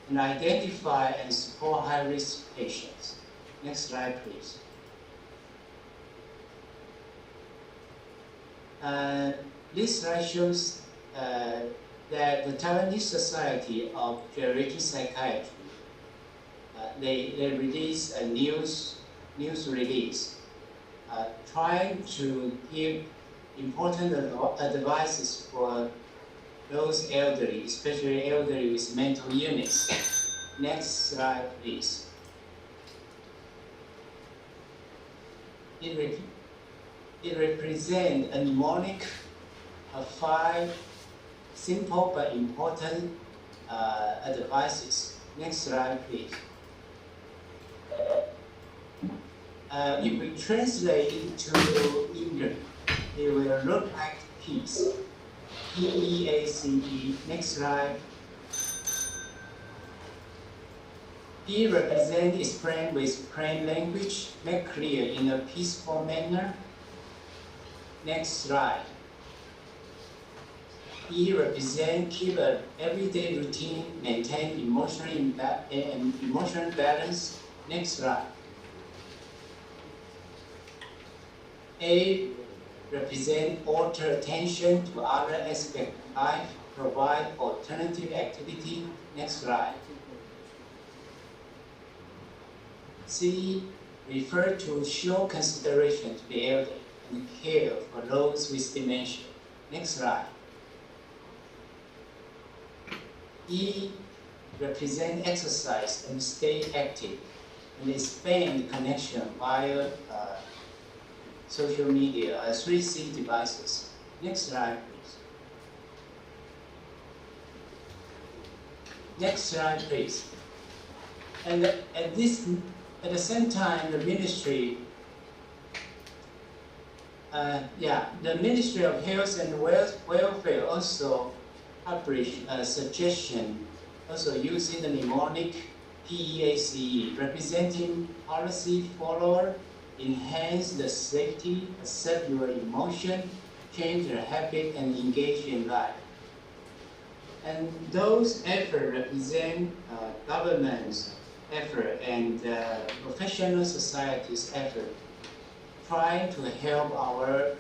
and identify and support high-risk patients. Next slide, please. This slide shows that the Taiwanese Society of Geriatric Psychiatry, they released a news release trying to give important advices for those elderly, especially elderly with mental illness. Next slide, please. It represents a mnemonic of 5 simple but important advices. Next slide, please. If we translate into English, it will look like peace. P-E-A-C-E. Next slide. P represents explain with plain language, make clear in a peaceful manner. Next slide. E represents keep an everyday routine, maintain emotional balance. Next slide. A represent alter attention to other aspects of life, provide alternative activity. Next slide. C refer to show consideration to the elderly and care for those with dementia. Next slide. E represent exercise and stay active and expand connection via social media, 3C devices. Next slide, please. Next slide, please. And at the same time, the ministry, the Ministry of Health and Welfare also published a suggestion, also using the mnemonic PEACE, representing policy follower, enhance the safety, accept your emotion, change your habit, and engage in life. And those efforts represent government's effort and professional society's effort, trying to help our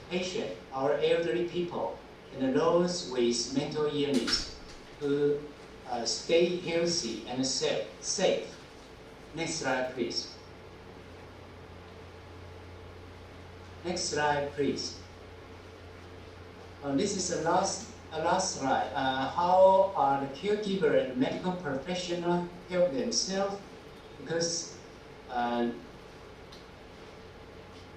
patients, our elderly people, and those with mental illness to stay healthy and safe. Next slide, please. Next slide, please. This is the last slide. How are the caregiver and medical professional help themselves? Because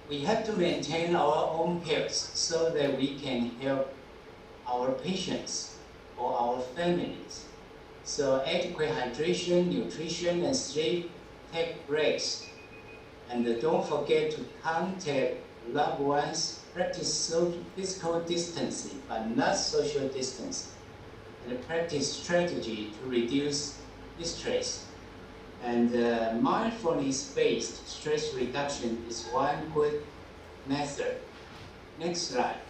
we have to maintain our own health so that we can help our patients or our families. So adequate hydration, nutrition, and sleep, take breaks. And don't forget to contact loved ones, practice physical distancing, but not social distancing. And practice strategy to reduce stress. And mindfulness-based stress reduction is one good method. Next slide.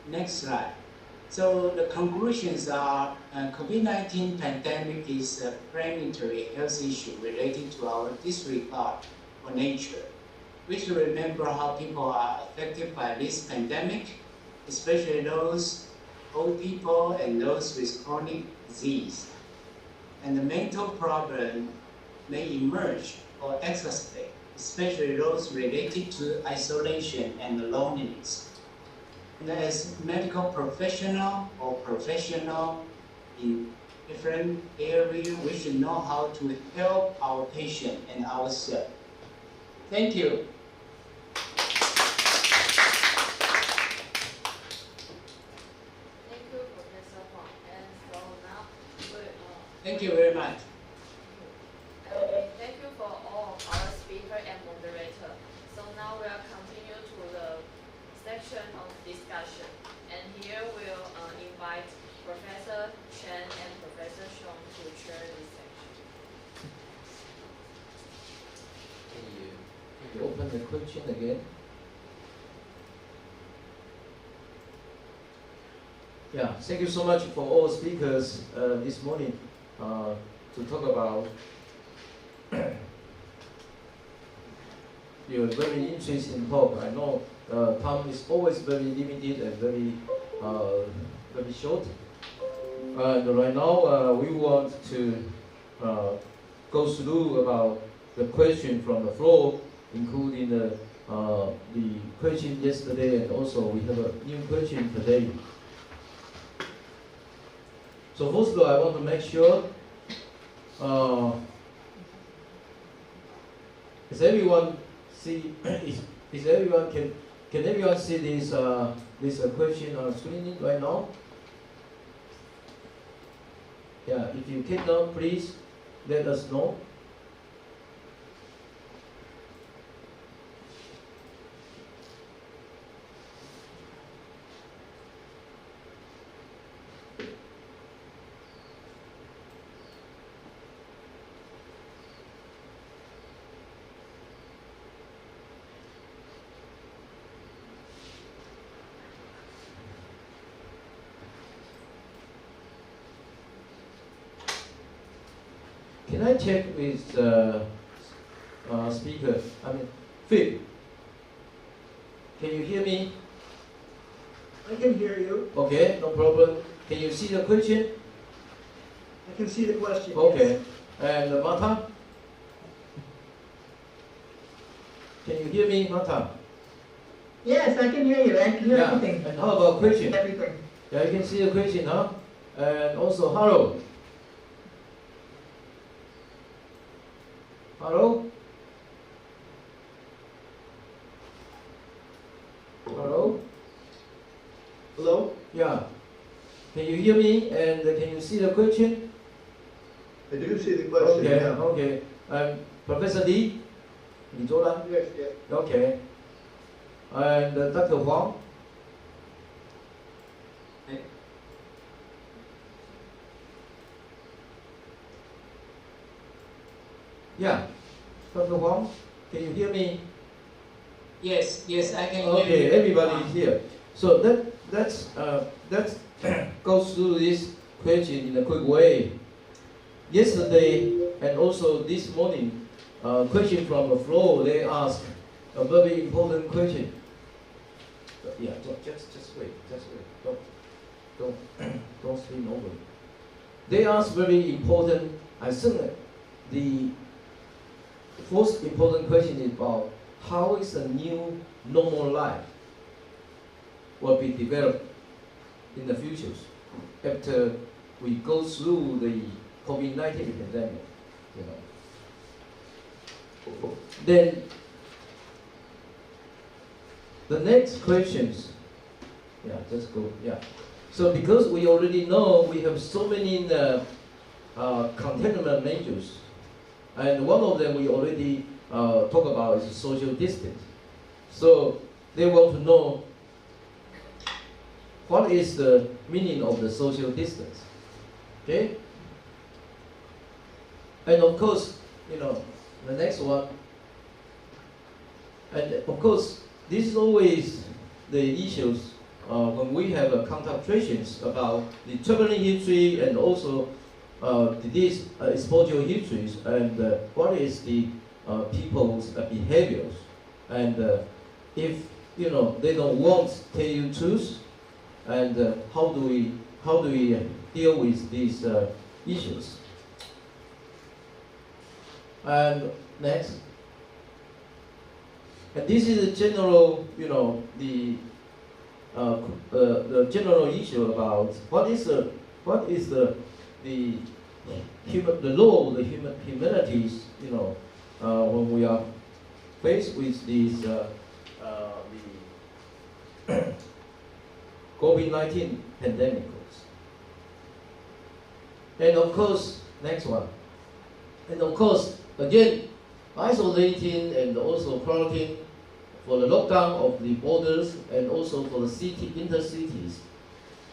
Next slide. So the conclusions are COVID-19 pandemic is a planetary health issue related to our disregard for nature. We should remember how people are affected by this pandemic, especially those old people and those with chronic disease. And the mental problem may emerge or exacerbate, especially those related to isolation and loneliness. And as medical professional or professional in different areas, we should know how to help our patient and ourselves. Thank you. Thank you, Professor Huang. And so now Thank you very much. thank you for all of our speaker and moderator. So now we'll continue to the section of discussion. And here we'll invite Professor Chen and Professor Xiong to chair this section. Can you open the question again? Yeah, thank you so much for all speakers this morning to talk about your very interesting talk. I know time is always very limited and very short. And right now we want to go through about the question from the floor, including the question yesterday, and also we have a new question today. So first of all, I want to make sure, is everyone see? Is everyone can everyone see this question on screen right now? Yeah, if you cannot, please let us know. Can I check with speaker? I mean, Phil. Can you hear me? I can hear you. Okay, no problem. Can you see the question? I can see the question. Okay. Yes. And Martha? Can you hear me, Martha? Yes, I can hear you. I can hear everything. And how about question? Everything. Yeah, you can see the question, huh? And also, hello. Hello? Hello? Hello? Yeah. Can you hear me? And can you see the question? I do see the question. Okay, Yeah. okay. Professor Lee? Li Zhoulan? Yes, yes. Okay. And Dr. Huang? Yeah. Dr. Huang, can you hear me? Yes, yes, I can hear you. Okay, everybody is here. So let's go through this question in a quick way. Yesterday and also this morning, question from the floor, they asked a very important question. Yeah, just wait, Don't. don't, don't spin over. They ask very important, I think the first important question is about how is a new normal life will be developed in the future after we go through the COVID-19 pandemic, you know. Then the next questions, yeah, just go, yeah. So because we already know we have so many containment measures, and one of them we already talk about is social distance. So they want to know what is the meaning of the social distance, okay? And of course, you know, the next one, and of course, this is always the issues when we have concentrations about the traveling history and also disease exposure histories and what is the people's behaviors, and if you know they don't want to tell you truth, and how do we deal with these issues? And next, and this is a general, you know, the general issue about what is the law of the humanities, you know, when we are faced with these the COVID-19 pandemic. And of course, next one. And of course, again, isolating and also quarantine for the lockdown of the borders and also for the intercities.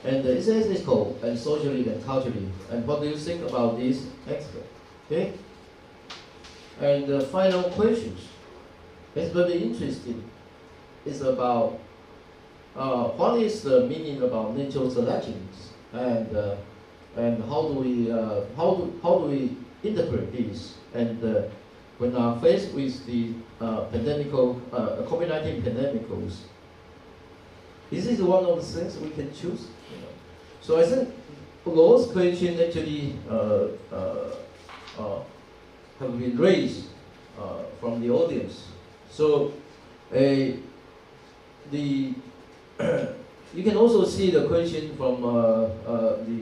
And it's ethical and socially and culturally. And what do you think about this expert? Okay? And the final questions. It's very interesting. It's about what is the meaning about natural selections, and how do we interpret this? And when faced with the COVID-19 pandemicals, this is one of the things we can choose. You know. So I think those questions actually have been raised from the audience. So you can also see the question from the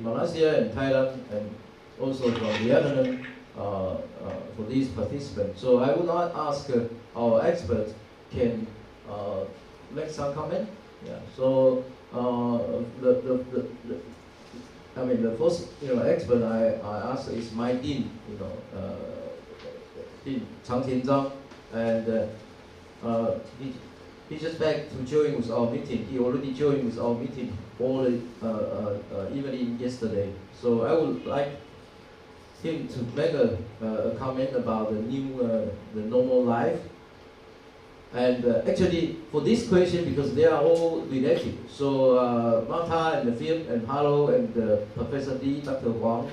Malaysia and Thailand, and also from the Netherlands for these participants. So I would not ask our expert can make some comment. Yeah. So the first expert I asked is my dean, Dean Chang Tianzhang, and he just back to join with our meeting. He already joined with our meeting all evening yesterday. So I would like him to make a comment about the new the normal life. And actually, for this question, because they are all related, so Martha and Phillip and Harlow and Professor D, Dr. Wang,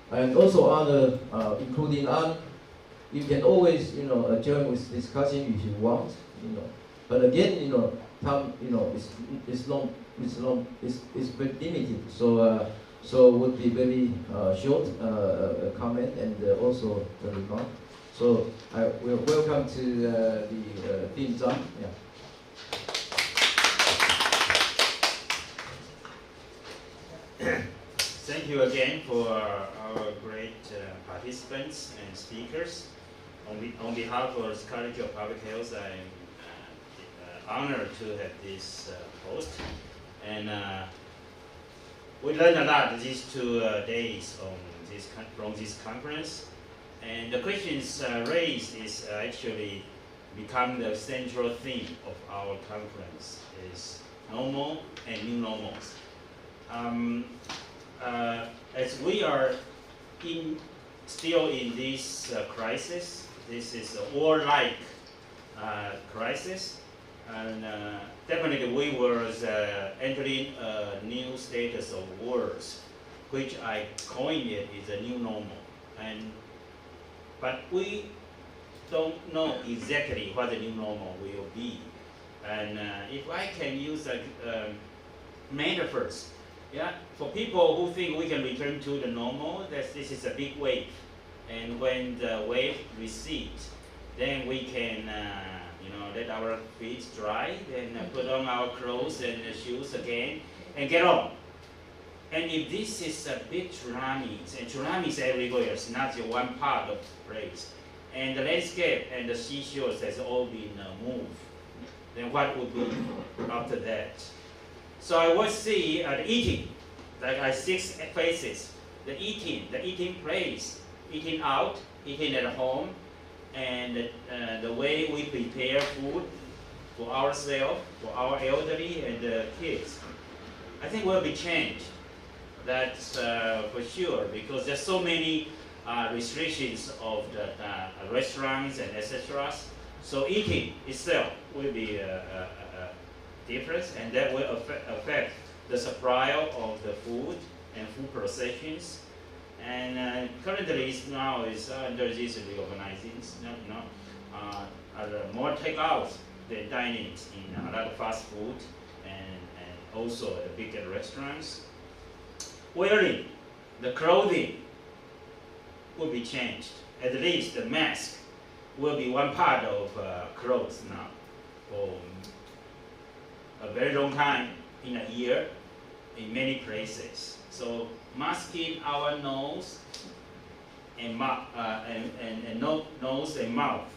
and also other, including Anne, you can always, join with discussion if you want, But again, time, it's very limited. So would be very short comment and also the remark. So I will welcome to the Dean Zhang. Yeah. Thank you again for our great participants and speakers. On behalf of the College of Public Health, I'm honored to have this post. And we learned a lot these 2 days from this conference. And the questions raised is actually become the central theme of our conference, is normal and new normals. As we are still in this crisis, this is a war-like crisis, and definitely we were entering a new status of wars, which I coined it is a new normal. But we don't know exactly what the new normal will be. And if I can use manner first. Yeah, for people who think we can return to the normal, this is a big wave. And when the wave recedes, then we can, let our feet dry, then put on our clothes and shoes again, and get on. And if this is a big tsunamis, and tsunamis everywhere, it's not just one part of the place, and the landscape and the seashores has all been moved, then what would be after that? So I would see the eating, like 6 phases, the eating place, eating out, eating at home, and the way we prepare food for ourselves, for our elderly and the kids, I think will be changed. That's for sure, because there's so many restrictions of the restaurants and etc. So eating itself will be a difference, and that will affect the supply of the food and food processions. And currently, it's under this reorganization. More takeouts than dining in a lot of fast food and also the bigger restaurants. Wearing the clothing will be changed. At least the mask will be one part of clothes now for a very long time in a year in many places. So masking our nose and nose and mouth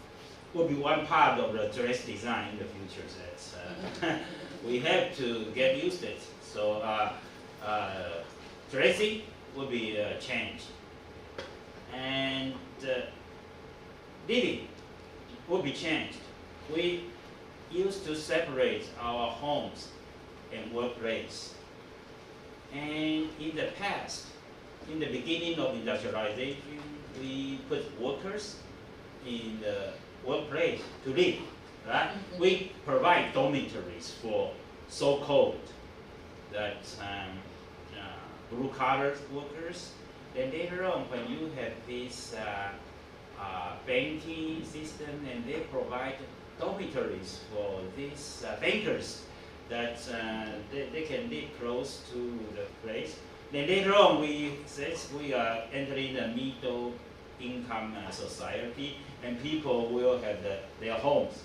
will be one part of the dress design in the future. That's, we have to get used to it. So dressing will be changed, and living will be changed. We used to separate our homes and workplace. And in the past, in the beginning of industrialization, we put workers in the workplace to live, right? We provide dormitories for so-called that blue-collar workers. Then later on, when you have this banking system, and they provide dormitories for these bankers, that they can live close to the place. Then later on, since we are entering the middle income society, and people will have their homes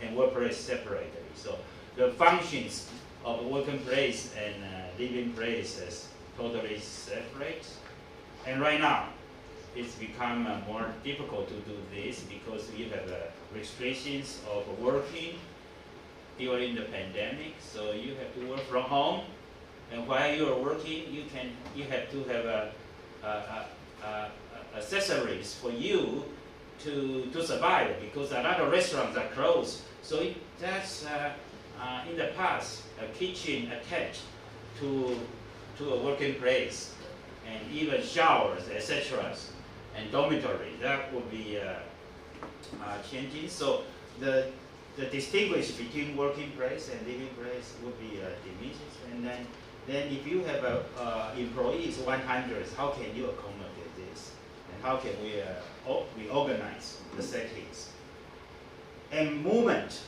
and workplace separately. So the functions of the working place and living place is totally separate. And right now, it's become more difficult to do this because we have restrictions of working during the pandemic. So you have to work from home, and while you are working, you have to have accessories for you to survive, because a lot of restaurants are closed. So that's in the past a kitchen attached to a working place, and even showers, etc., and dormitory. That would be changing. So the distinguish between working place and living place would be diminished. And then if you have employees 100, how can you accommodate this? And how can we reorganize the settings? And movement,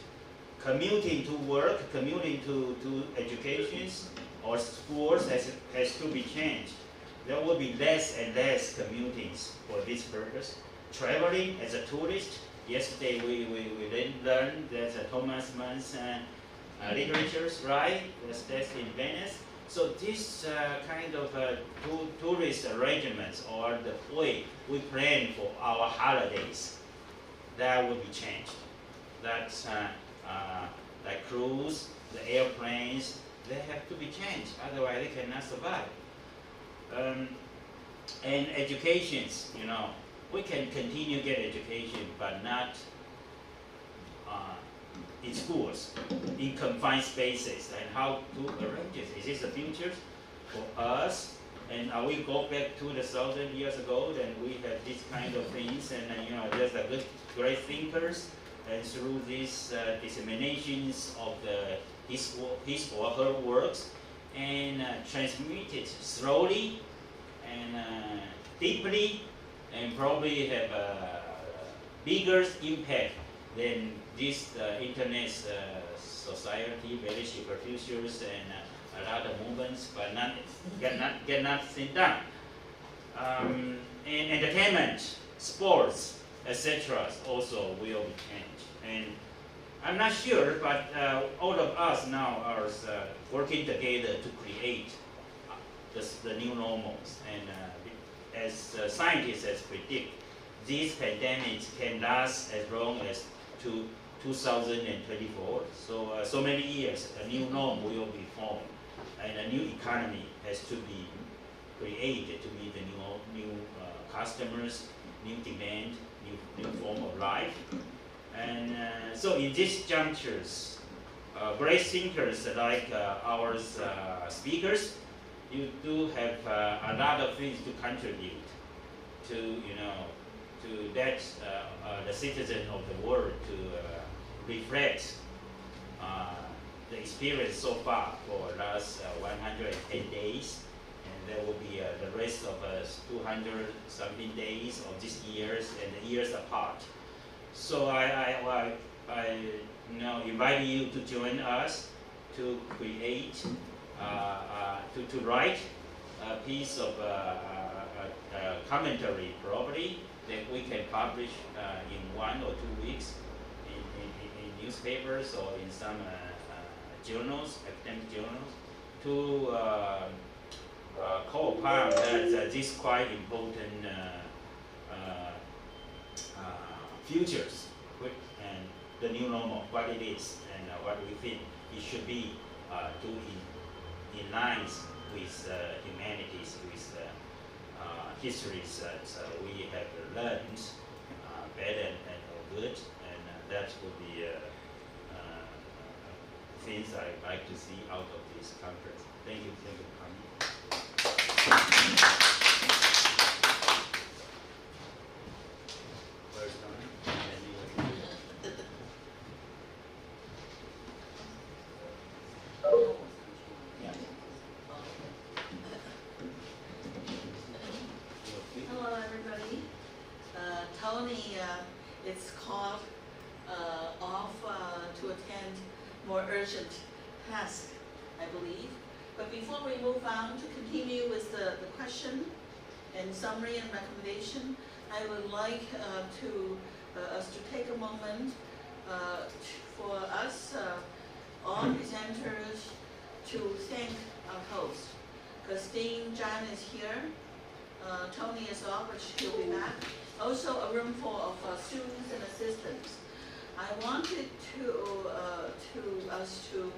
commuting to work, commuting to educations or schools has to be changed. There will be less and less commutings for this purpose. Traveling as a tourist, yesterday we learned that Thomas Mann's literatures, right? That's in Venice. So this kind of tourist arrangements, or the way we plan for our holidays, that will be changed. That's like cruise, the airplanes, they have to be changed. Otherwise, they cannot survive. And educations, we can continue get education, but not in schools, in confined spaces. And how to arrange it? Is this the future for us? And are we go back to the 1,000 years ago? Then we have these kind of things, and there's a great thinkers, and through these disseminations of his or her works, and transmitted slowly and deeply, and probably have a bigger impact than this internet society, very superficial and a lot of movements, but get nothing done. And entertainment, sports, etc. also will be changed. And I'm not sure, but all of us now are working together to create the new normals. And as scientists has predict, these pandemics can last as long as to 2024. So many years, a new norm will be formed, and a new economy has to be created to meet the new customers, new demand, new form of life. And so in these junctures, great thinkers like our speakers, you do have a lot of things to contribute to, to that the citizen of the world to reflect the experience so far for the last 110 days. And there will be the rest of 200 something days of these years and the years apart. So I invite you to join us to create, to write a piece of commentary probably that we can publish in 1 or 2 weeks in newspapers or in some journals, academic journals, to call upon that this quite important futures and the new normal, what it is and what we think it should be in lines with humanities, with histories that we have learned bad and good, and that would be things I'd like to see out of this conference. Thank you for coming. Hello, everybody. Tony, it's called off to attend more urgent task, I believe. But before we move on to continue with the question and summary and recommendation, I would like us to take a moment for us, all presenters, to thank our host. Christine John is here. Tony is off, but she'll be back. Also a room full of students and assistants. I wanted us to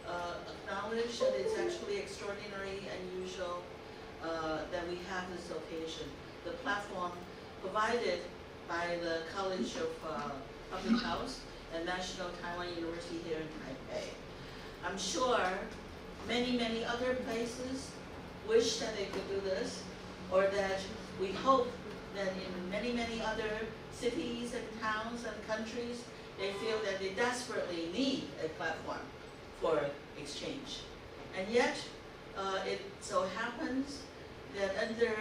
acknowledge that it's actually extraordinary and unusual that we have this occasion. The platform provided by the College of Public Health and National Taiwan University here in Taipei. I'm sure many other places wish that they could do this, or that we hope that in many other cities and towns and countries, they feel that they desperately need a platform for exchange. And yet, it so happens that under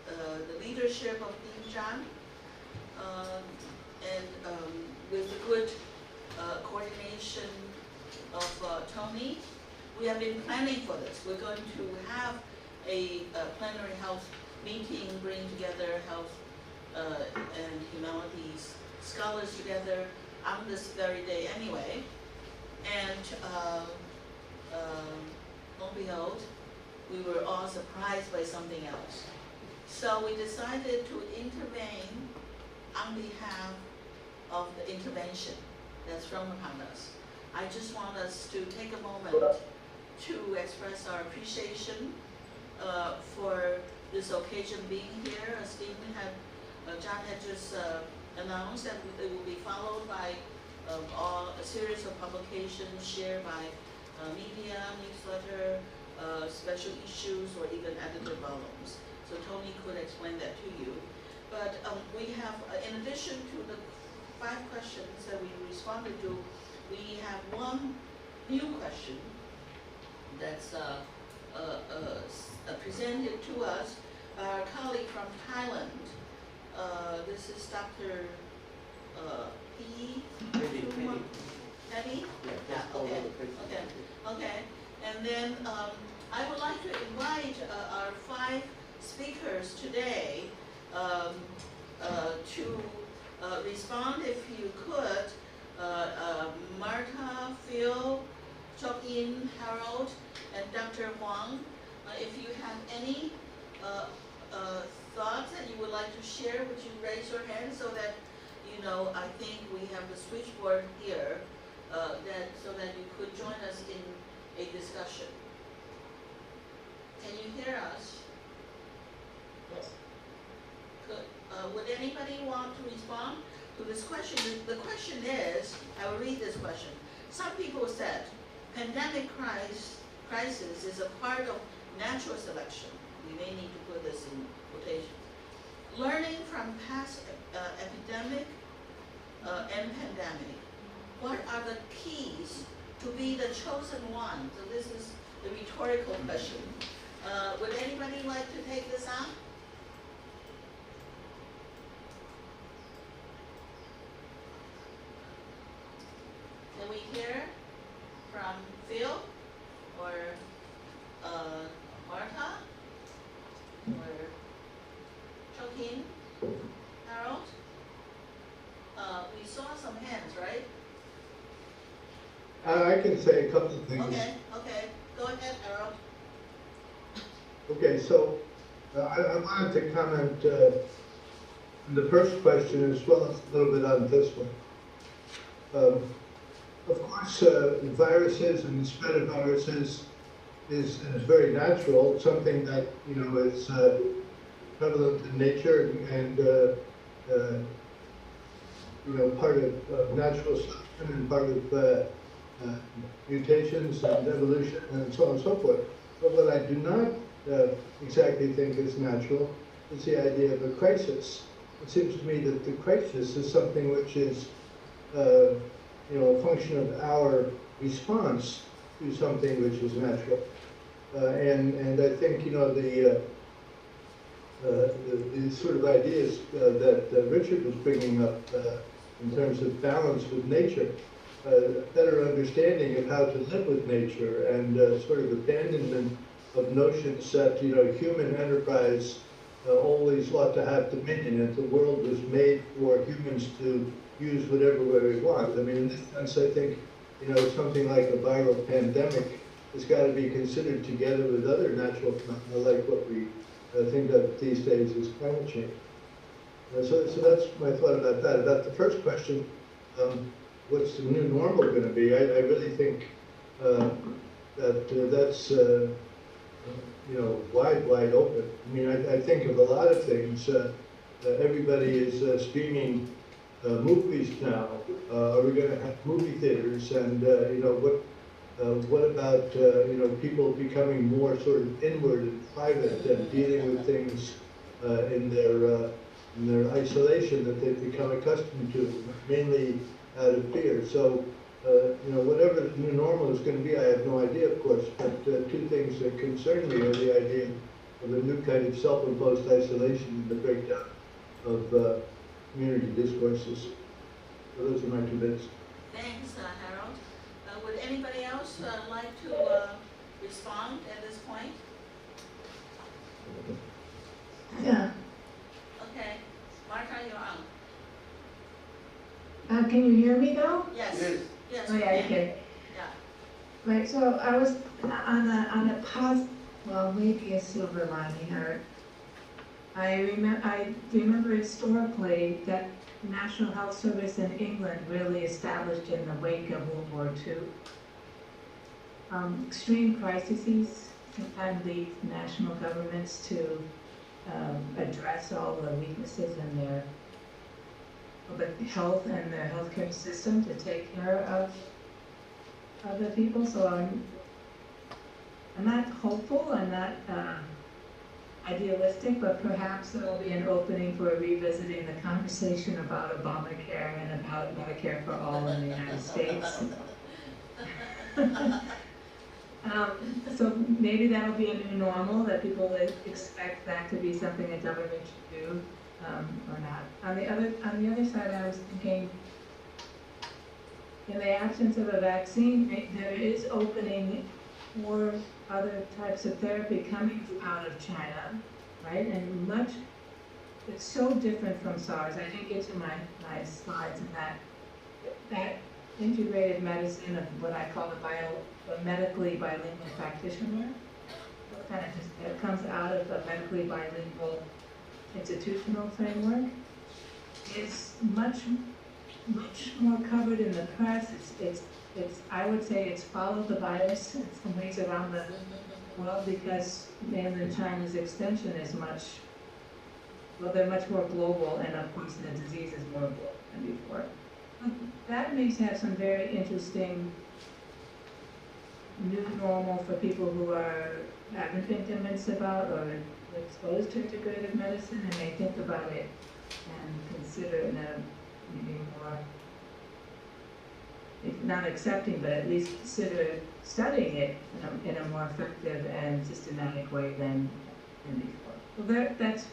the leadership of Dean Zhang, and with the good coordination of Tony, we have been planning for this. We're going to have a plenary health meeting, bring together health and humanities scholars together on this very day anyway. And lo and behold, we were all surprised by something else. So we decided to intervene on behalf of the intervention that's thrown upon us. I just want us to take a moment to express our appreciation for this occasion being here. As John had just announced, that it will be followed by a series of publications shared by media, newsletter, special issues, or even edited volumes. So Tony could explain that to you. But we have, in addition to the 5 questions that we responded to, we have one new question that's presented to us by our colleague from Thailand. This is Dr. P. Debbie? Yeah, okay. And then I would like to invite our 5 speakers today to respond, if you could. Martha, Phil, Chok-in, Harold, and Dr. Huang. If you have any thoughts that you would like to share, would you raise your hand so that, you know, I think we have the switchboard here, so that you could join us in a discussion. Can you hear us? Yes. Good. Would anybody want to respond to this question? The question is, I will read this question. Some people said, pandemic crisis is a part of natural selection. We may need to put this in quotation. Learning from past epidemic and pandemic, what are the keys to be the chosen one? So this is the rhetorical question. Would anybody like to take this on? Can we hear from Phil or Martha or Chok-in, Harold? We saw some hands, right? I can say a couple of things. Okay. Go ahead, Harold. Okay, so I wanted to comment on the first question as well as a little bit on this one. Of course, viruses and the spread of viruses is very natural. It's something that, you know, is prevalent in nature and you know, part of natural selection and part of mutations and evolution and so on and so forth. But what I do not exactly think is natural is the idea of a crisis. It seems to me that the crisis is something which is you know, a function of our response to something which is natural. And I think, you know, the sort of ideas that Richard was bringing up in terms of balance with nature, a better understanding of how to live with nature, and sort of abandonment of notions that, you know, human enterprise always ought to have dominion, and the world was made for humans to use whatever way we want. I mean, in this sense, I think, you know, something like a viral pandemic has got to be considered together with other natural phenomena, like what we think of these days as climate change. So that's my thought about that. About the first question, what's the new normal going to be? I really think that that's you know, wide open. I mean, I think of a lot of things. Everybody is streaming movies now. Are we going to have movie theaters? And you know, what about you know, people becoming more sort of inward and private and dealing with things in their isolation that they've become accustomed to, mainly out of fear. So you know, whatever the new normal is going to be, I have no idea, of course. But two things that concern me are the idea of a new kind of self-imposed isolation and the breakdown of community discourses. So those are my 2 bits. Thanks, Harold. Would anybody else like to respond at this point? Yeah. Okay. Martha, you're on. Can you hear me though? Yes. Yes. Oh yeah, I can. Yeah. Right, so I was on a well, maybe a silver lining, or I remember historically that National Health Service in England really established in the wake of World War II. Extreme crises sometimes lead national governments to address all the weaknesses in their health and their healthcare system to take care of the people. So I'm not hopeful, I'm not idealistic, but perhaps there will be an opening for revisiting the conversation about Obamacare and about Medicare for all in the United States. So maybe that'll be a new normal, that people expect that to be something a government should do, or not. On the other side, I was thinking, in the absence of a vaccine, there is opening for other types of therapy coming out of China, right? And it's so different from SARS. I didn't get to my slides in that integrated medicine of what I call a medically bilingual practitioner. It comes out of a medically bilingual institutional framework. Is much more covered in the press. It's I would say it's followed the virus in some ways around the world because mainland China's extension is they're much more global, and of course the disease is more global than before. But that may have some very interesting new normal for people who haven't been convinced about or exposed to integrative medicine and may think about it and consider it in a maybe more, if not accepting, but at least consider studying it in a more effective and systematic way than before. Well,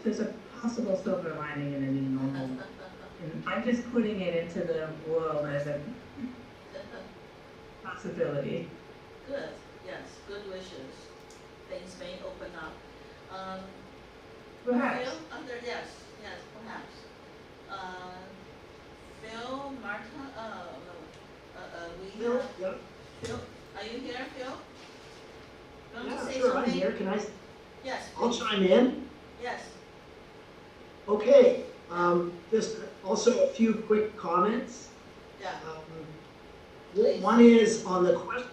there's a possible silver lining in a new normal. And I'm just putting it into the world as a possibility. Good, yes, good wishes. Things may open up. Perhaps. Phil, yes, perhaps. Phil, Martha, Phil, yeah. Phil, are you here, Phil? Want to Yeah, say sure, something? I'm here. Can I? Yes, I'll please. chime in. Yes. Okay. Just also a few quick comments. Yeah. Well, one is on the question.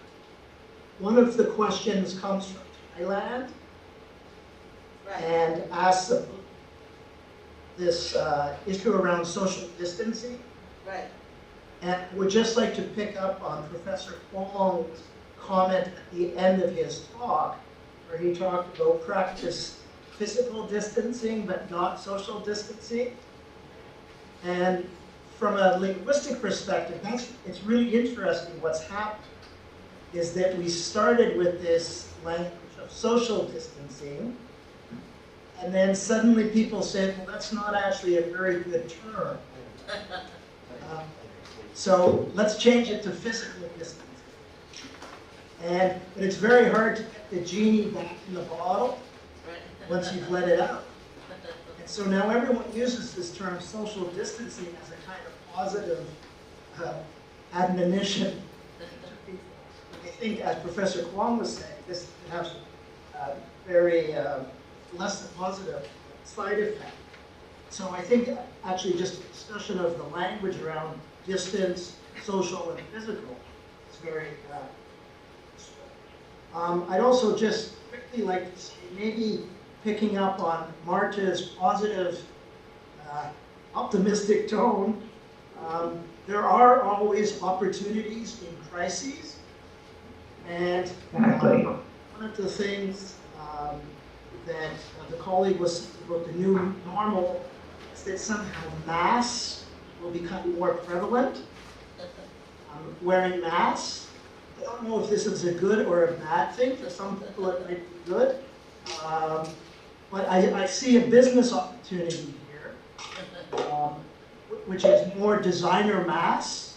One of the questions comes from Thailand Right. and asks this issue around social distancing. Right. And would just like to pick up on Professor Kwong's comment at the end of his talk, where he talked about practice physical distancing but not social distancing. And from a linguistic perspective, it's really interesting what's happened is that we started with this language of social distancing, and then suddenly people said, well, that's not actually a very good term. So let's change it to physical distancing. But it's very hard to get the genie back in the bottle once you've let it out. And so now everyone uses this term social distancing as a kind of positive admonition. I think, as Professor Kwong was saying, this has very less than positive side effect. So I think actually just a discussion of the language around distance, social, and physical is very useful. I'd also just quickly like to say, maybe picking up on Marta's positive, optimistic tone, there are always opportunities in crises. And one of the things that the colleague was saying about the new normal is that somehow masks will become more prevalent. Wearing masks, I don't know if this is a good or a bad thing. For some people it might be good. But I see a business opportunity here, which is more designer masks.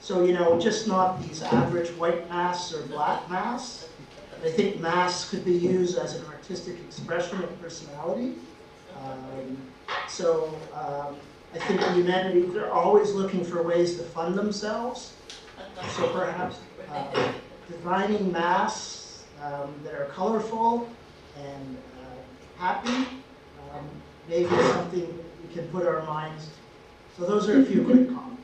So, you know, just not these average white masks or black masks. I think masks could be used as an artistic expression of personality. I think the humanities are always looking for ways to fund themselves. So perhaps designing masks that are colorful and happy maybe something we can put our minds to. So those are a few quick comments.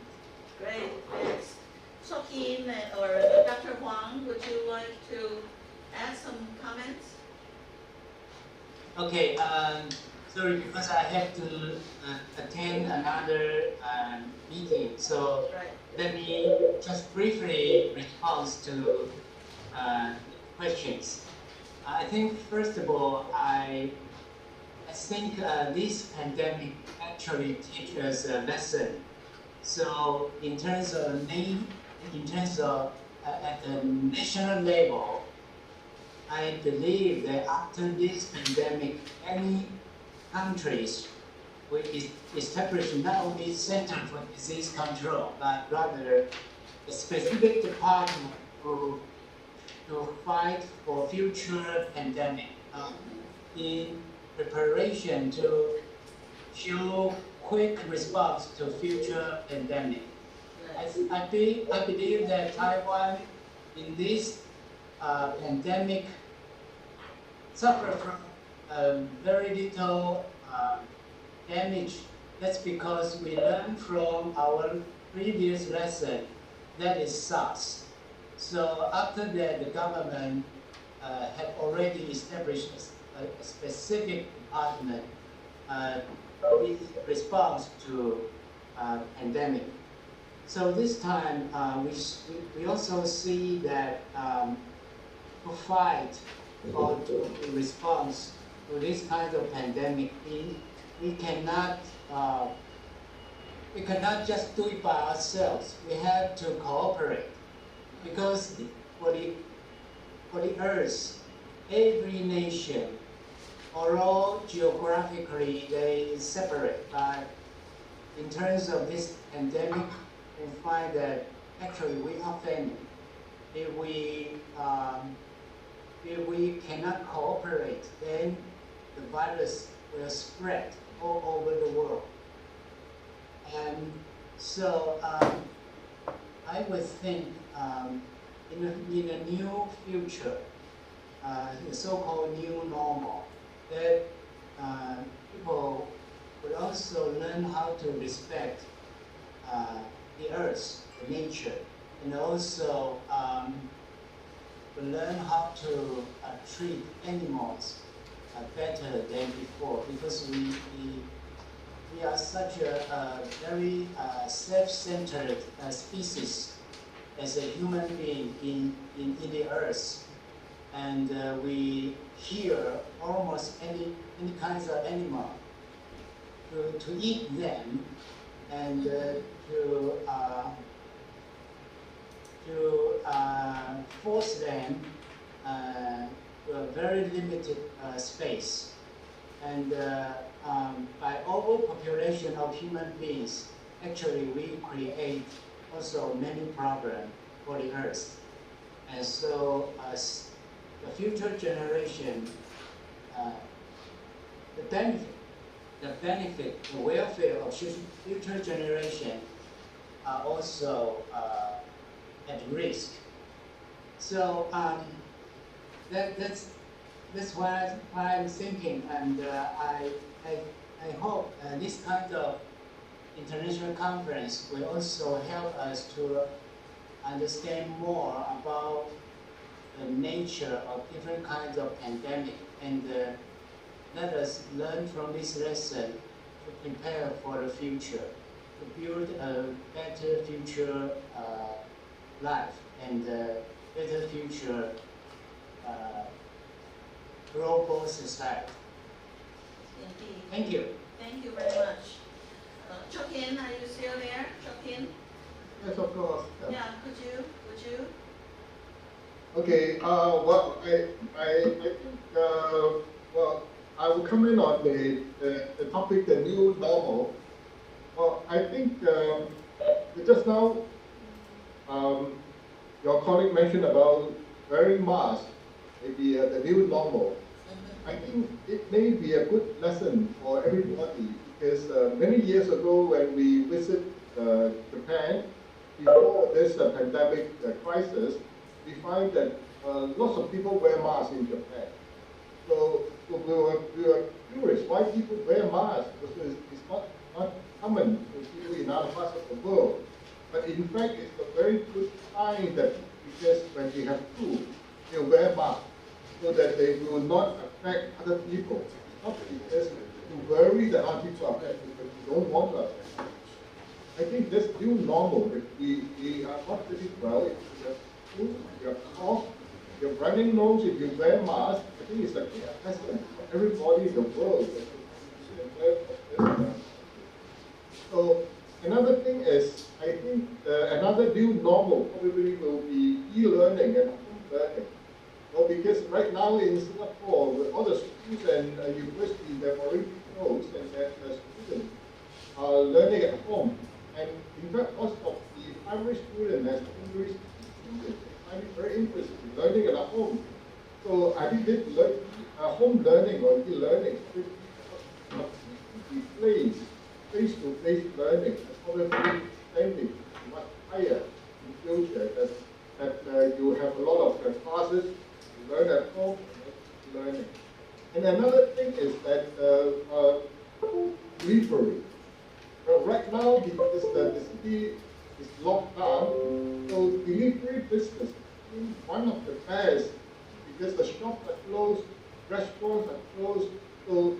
Great, thanks. So Kim or Dr. Huang, would you like to add some comments? Okay, sorry, because I have to attend another meeting, so let me just briefly respond to questions. I think, first of all, I think this pandemic actually teaches us a lesson. So in terms of at the national level, I believe that after this pandemic, any countries will establish not only Center for Disease Control, but rather a specific department who to fight for future pandemic in preparation to show quick response to future pandemic. I believe that Taiwan in this pandemic suffer from very little damage. That's because we learned from our previous lesson, that is SARS. So after that, the government had already established a specific department in response to pandemic. So this time, we also see that to fight or to response to this kind of pandemic, we cannot just do it by ourselves. We have to cooperate, because for the Earth, every nation, although geographically they separate, but in terms of this pandemic, we find that actually we are family. If we cannot cooperate, then the virus will spread all over the world. And so I would think in a new future, the so-called new normal, that people would also learn how to respect the earth, the nature, and also learn how to treat animals better than before, because we are such a very self-centered species as a human being in the earth, and we hear almost any kinds of animal to eat them, and to force them to a very limited space. And by overpopulation of human beings, actually we create also many problems for the earth. And so the future generation, the benefit, the welfare of future generation are also at risk. So that's why I'm thinking, and I hope this kind of international conference will also help us to understand more about the nature of different kinds of pandemic, and let us learn from this lesson to prepare for the future, to build a better future life and better future global society. Indeed. Thank you. Thank you very much. Chokin, are you still there? Chokin? Yes, of course. Yeah, would you? Okay, well, I think, well, I will comment on the topic, the new normal. Well, I think just now, your colleague mentioned about wearing masks, maybe the new normal. I think it may be a good lesson for everybody, because many years ago when we visited Japan, before this pandemic crisis, we find that lots of people wear masks in Japan. So we were curious why people wear masks, because it's not common to people in other parts of the world. But in fact, it's a very good sign that because when we have flu, they wear masks so that they will not affect other people. Not because you worry that other people are affected, but you don't want to affect them. I think this new normal, if we are not pretty well, if you have flu, you have cough, you have running nose, if you wear masks, I think it's a good lesson for everybody in the world. So another thing is, I think another new normal probably will be e-learning and home learning. Well, because right now in Singapore, with all the schools and universities, they've already closed, and the students are learning at home. And in fact, most of the primary students and secondary students, they find it very interesting, learning at home. So I think this home learning or e-learning replace face-to-face learning and probably extending much higher in future that you have a lot of classes, you learn at home, and learning. And another thing is that delivery. Right now, because the city is locked down, so delivery business is one of the best because the shops are closed, restaurants are closed, so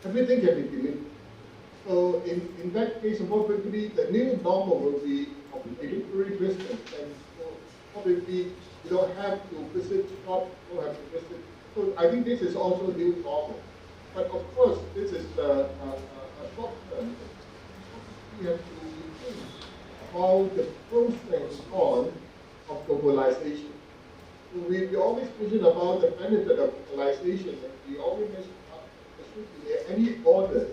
everything can be delivered. So in that case, probably the new normal will be of delivery business, and so probably you don't have to visit shops, you don't have to visit. So I think this is also new normal. But of course, this is a short term. We have to think about the pros and cons of globalization. So we always mention about the benefit of globalization, and we always mention about there should be any border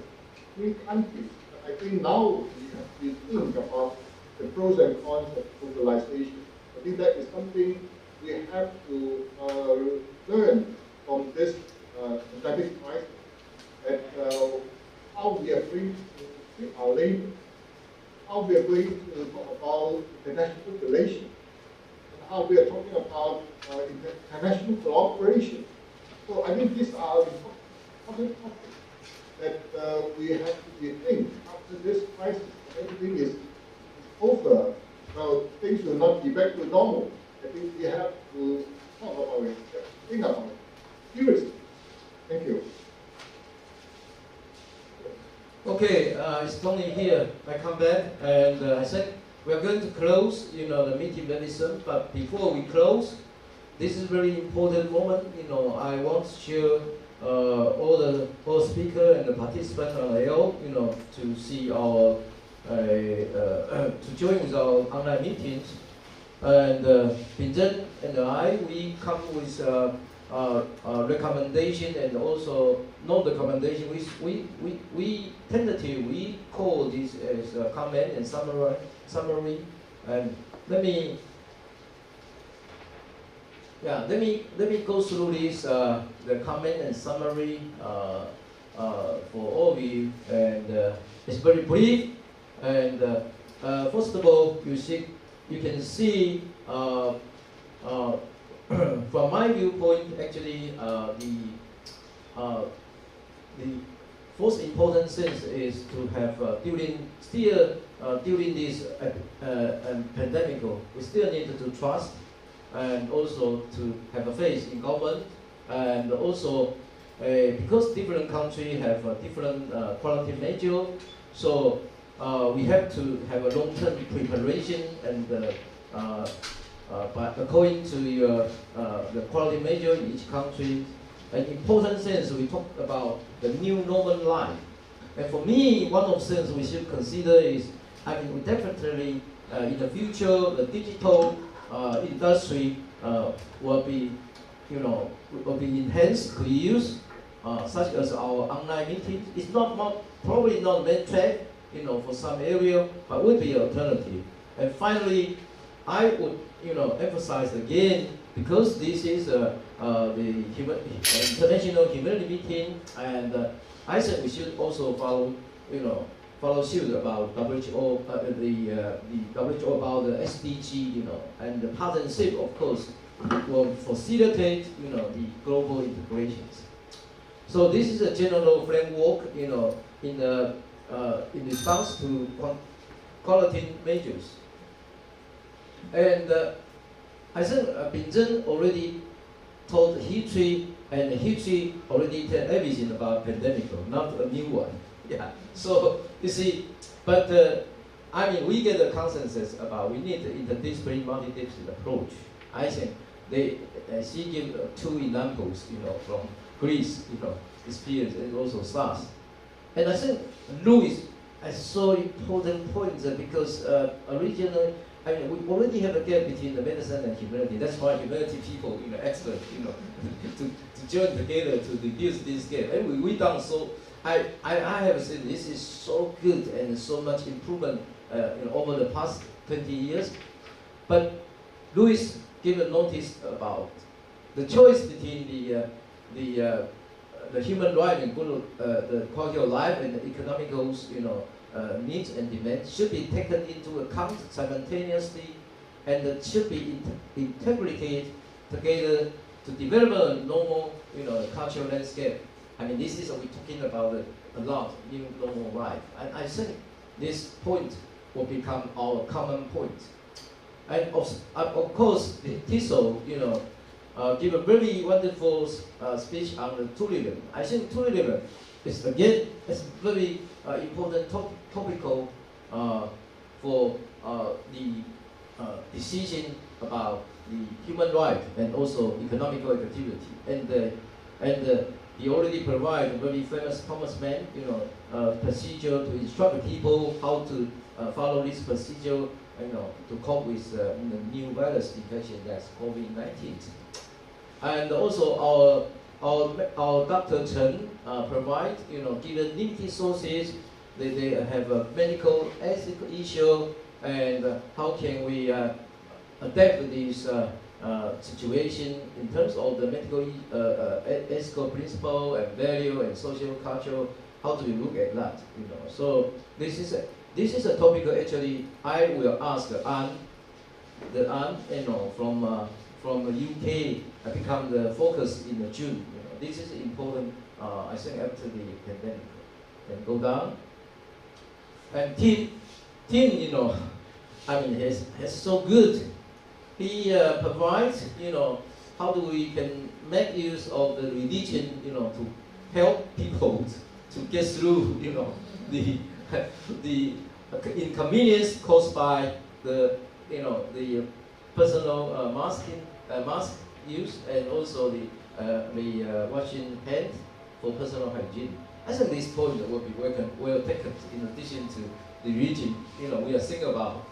between countries. But I think now we have to think about the pros and cons of globalization. I think that is something we have to learn from this pandemic crisis, that how we are going to treat our labor, how we are going to talk about international relations, and how we are talking about international cooperation. So I think these are important topics that we have to think after this crisis. Everything is over. Things will not be back to normal. I think we have to talk about it, think about it seriously. Thank you. Okay, it's Tony here. I come back and I said we are going to close, the meeting very soon. But before we close, this is a very important moment. I want to share all speakers and the participants on AO, to see our to join with our online meetings. And Binzhen and I, we come with recommendation and also no recommendation. We tentatively call this as a comment and summary. And let me go through this the comment and summary for all of you, and it's very brief. And first of all, you can see from my viewpoint, actually, the most important thing is to have during this pandemic, we still need to trust and also to have a faith in government, and also because different countries have different quarantine measures, so we have to have a long-term preparation and. But according to the quality measure in each country, an important sense we talk about the new normal life. And for me, one of the things we should consider is, we definitely in the future the digital industry will be enhanced to use, such as our online meetings. It's probably not main track, for some area, but would be an alternative. And finally, I would emphasize again, because this is the international humanity meeting, and I think we should also follow suit about WHO, the WHO about the SDG, and the partnership, of course, will facilitate, the global integrations. So this is a general framework, in response to quarantine measures. And I think Binzhen already told history, and history already tell everything about pandemic, not a new one. Yeah. So you see, but we get a consensus about we need an interdisciplinary, multidisciplinary approach. I think she gave two examples, from Greece, experience, and also SARS. And I think Louis has so important points because originally. We already have a gap between the medicine and humanity. That's why humanity people, experts, to join together to reduce this gap. And we done so. I have seen this is so good and so much improvement over the past 20 years. But Louis give a notice about the choice between the human right and good, the quality of life and the economical, needs and demands should be taken into account simultaneously, and that should be integrated together to develop a normal, cultural landscape. I mean, this is what we're talking about a lot, new normal life. And I think this point will become our common point. And of course, Tissot, give a very wonderful speech on the tourism. I think tourism is again very important topical for the decision about the human right and also economical activity. And he already provided a very famous Thomas Mann, procedure to instruct people how to follow this procedure, to cope with the new virus infection that's COVID-19. And also our Dr. Chen provide, given limited sources, they have a medical ethical issue, and how can we adapt to this situation in terms of the medical ethical principle and value and social culture. How do we look at that? So this is a topic actually I will ask Anne, from the UK become the focus in June. This is important. I think after the pandemic can go down. And Tim, I mean, he's so good. He provides, how do we can make use of the religion, to help people to get through, the inconvenience caused by the personal mask use, and also the washing hands for personal hygiene. I think this point will be well taken in addition to the religion. We are thinking about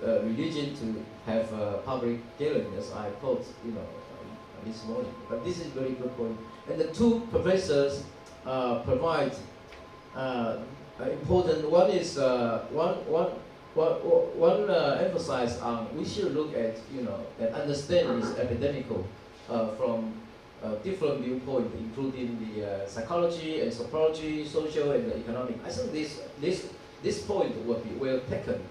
religion to have public gathering, as I thought, this morning. But this is a very good point. And the two professors provide important. One is one emphasize on we should look at and understand this epidemic from different viewpoints, including the psychology and sociology, social and economic. I think this point will be well taken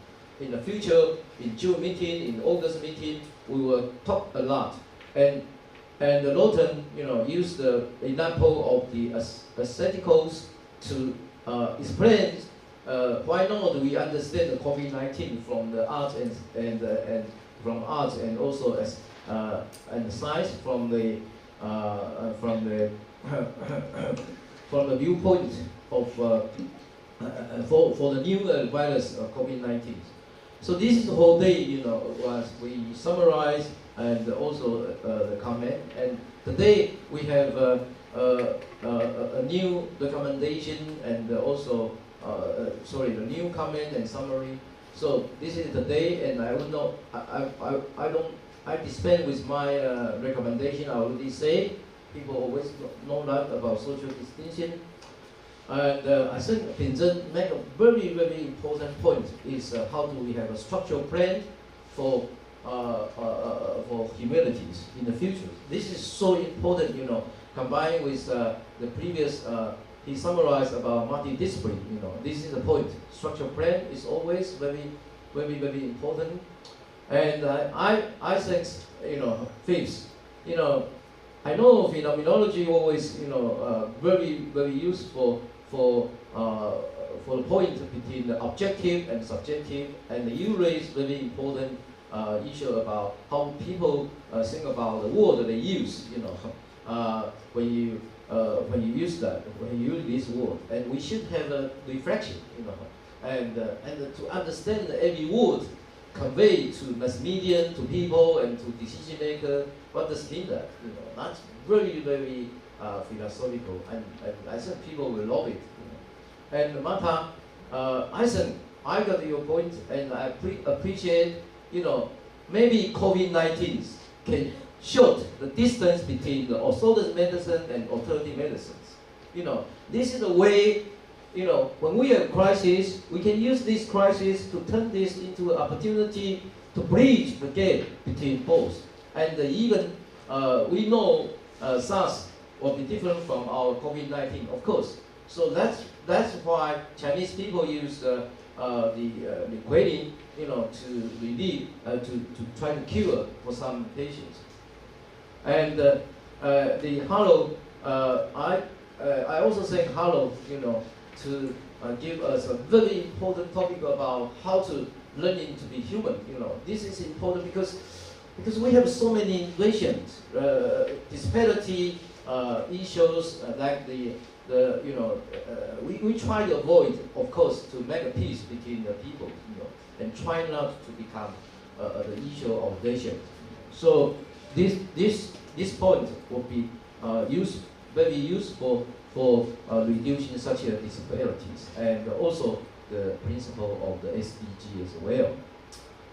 in the future. In June meeting, in August meeting, we will talk a lot. And Lawton, used the example of the aestheticals to explain why not we understand the COVID-19 from the art and from art, and also as and science from the from the viewpoint of for the new virus COVID-19. So this is the whole day, was we summarize and also the comment. And today we have a new recommendation and also the new comment and summary. So this is the day, and I will not. I dispense with my recommendation. I already say people always know that about social distinction. And I think Pinzhen made a very, very important point is how do we have a structural plan for humanities in the future. This is so important, combined with the previous, he summarized about multidiscipline, this is the point. Structural plan is always very, very, very important. And I think, fifth, I know phenomenology always, very, very useful for the point between the objective and subjective, and you raise very important issue about how people think about the word they use, when you use that, when you use this word, and we should have a reflection, and to understand every word conveyed to mass media, to people, and to decision maker. What does it mean that? That's very, very philosophical, and I think people will love it. And Martha, I think I got your point, and I appreciate, maybe COVID-19 can short the distance between the orthodox medicine and alternative medicines. This is a way, when we have crisis, we can use this crisis to turn this into an opportunity to bridge the gap between both. And even we know SARS will be different from our COVID-19, of course. So that's why Chinese people use the quotation, to relieve, to try to cure for some patients. And the Hello, I also think Hello, to give us a very important topic about how to learning to be human. This is important because we have so many invasions, disparity issues like we try to avoid, of course, to make a peace between the people, and try not to become the issue of nation. So this point will be very useful for reducing such disparities, and also the principle of the SDG as well.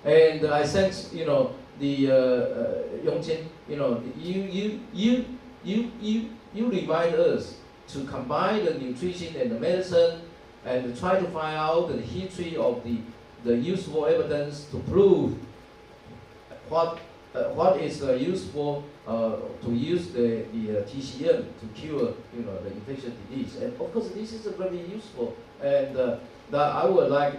And I sense, the Yongqing, you remind us to combine the nutrition and the medicine, and try to find out the history of the useful evidence to prove what is useful to use the TCM to cure the infectious disease. And of course this is very useful, and that I would like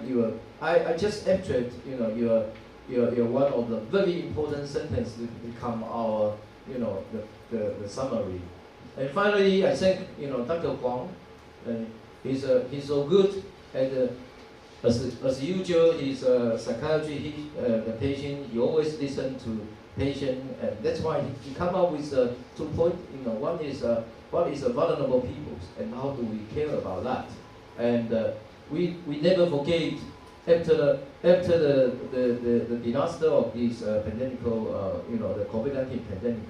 I just abstract your one of the very important sentences to become our the summary. And finally, I think Dr. Huang, he's so good, and as usual, he's a psychiatry. The patient, he always listen to patient, and that's why he come up with 2 points. One is what is vulnerable peoples, and how do we care about that? And we never forget after the disaster of this pandemic, the COVID-19 pandemic,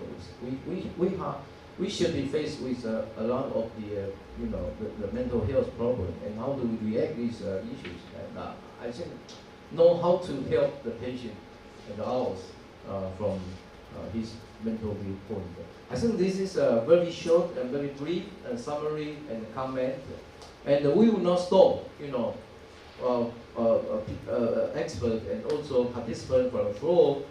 we should be faced with a lot of the mental health problem, and how do we react these issues? And I think know how to help the patient and ours from his mental viewpoint. I think this is a very short and very brief summary and comment, and we will not stop. Expert and also participant from the floor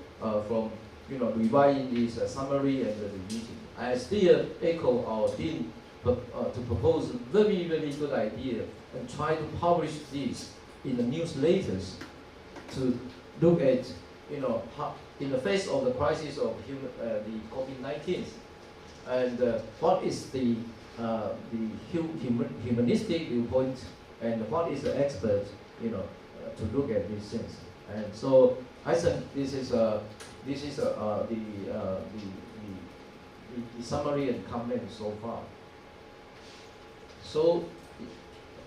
from revising this summary and the meeting. I still echo our dean to propose a very, very good idea and try to publish this in the newsletters to look at, how, in the face of the crisis of the COVID-19, and what is the humanistic viewpoint, and what is the expert, to look at these things. And so I think this is the summary and comment so far. So,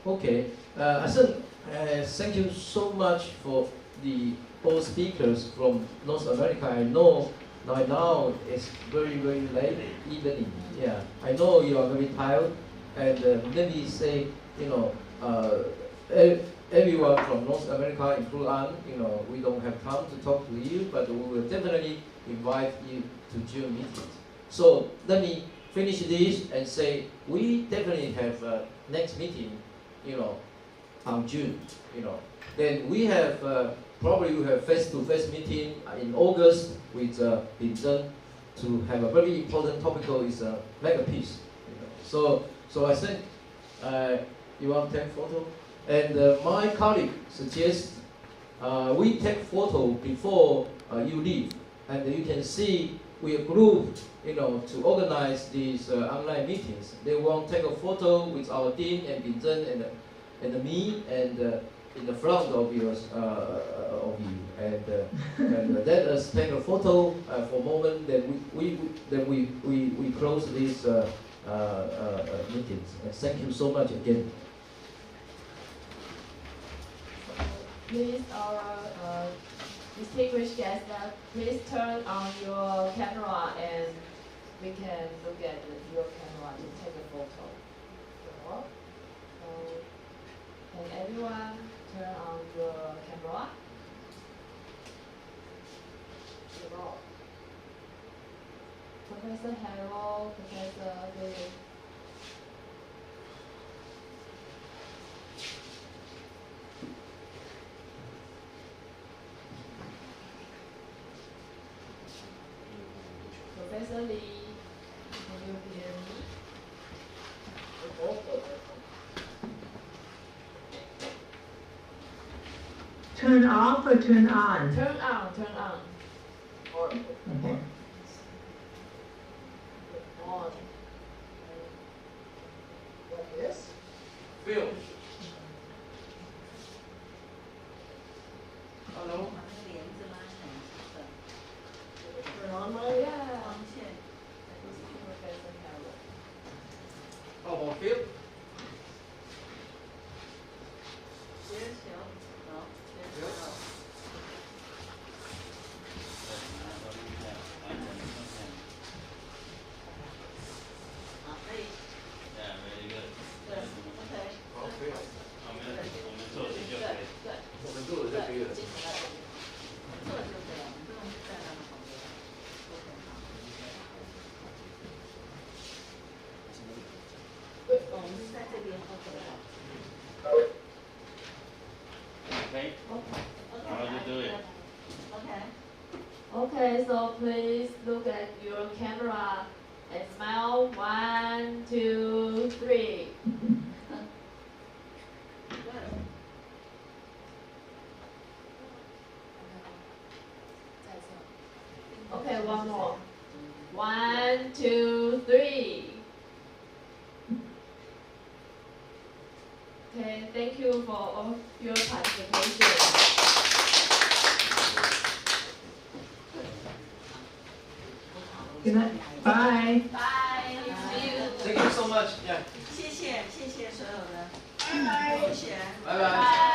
okay, I think thank you so much for all speakers from North America. I know now it's very, very late evening. Yeah, I know you are very tired, and let me say, everyone from North America, including Anne, we don't have time to talk to you, but we will definitely invite you to June meetings. So let me finish this and say we definitely have next meeting, on June. Then we have probably we have face-to-face meeting in August with Binzhen to have a very important topical is mega peace. So I think you want to take photo, and my colleague suggests we take photo before you leave, and you can see we are grouped, to organize these online meetings. They want to take a photo with our dean and Binzhen and me, and in the front of yours, of you, and let us take a photo for a moment. Then we close these meetings. And thank you so much again. Please, our distinguished guests, please turn on your camera, and we can look at your camera to take a photo. So, can everyone turn on your camera? Professor Harold, Professor David. Professor Lee, can you hear me? Turn off or turn on? Turn on, turn on. Okay. On. Like this? Phil. Hello. 把那个帘子拉起来，是的。 Turn on my. Yeah. 光线， This is Professor Carol. How about Phil? 接球，好，接球。好，可以。 Yeah, very good. 对，OK。好，可以了。我们做题就可以。对。我们做了就可以了。做就可以了，你不用在那个旁边。OK，好。我们是在这边 OK 的。 Okay. How do you do it? Okay. Okay, so please look at your camera and smile. 1, 2, 3. Good. Okay, one more. 1, 2, 3. Okay, thank you for all your participation. Good night. Bye. Bye. See you. Thank you so much. Yeah. 谢谢所有的，拜拜。谢谢。拜拜。Bye.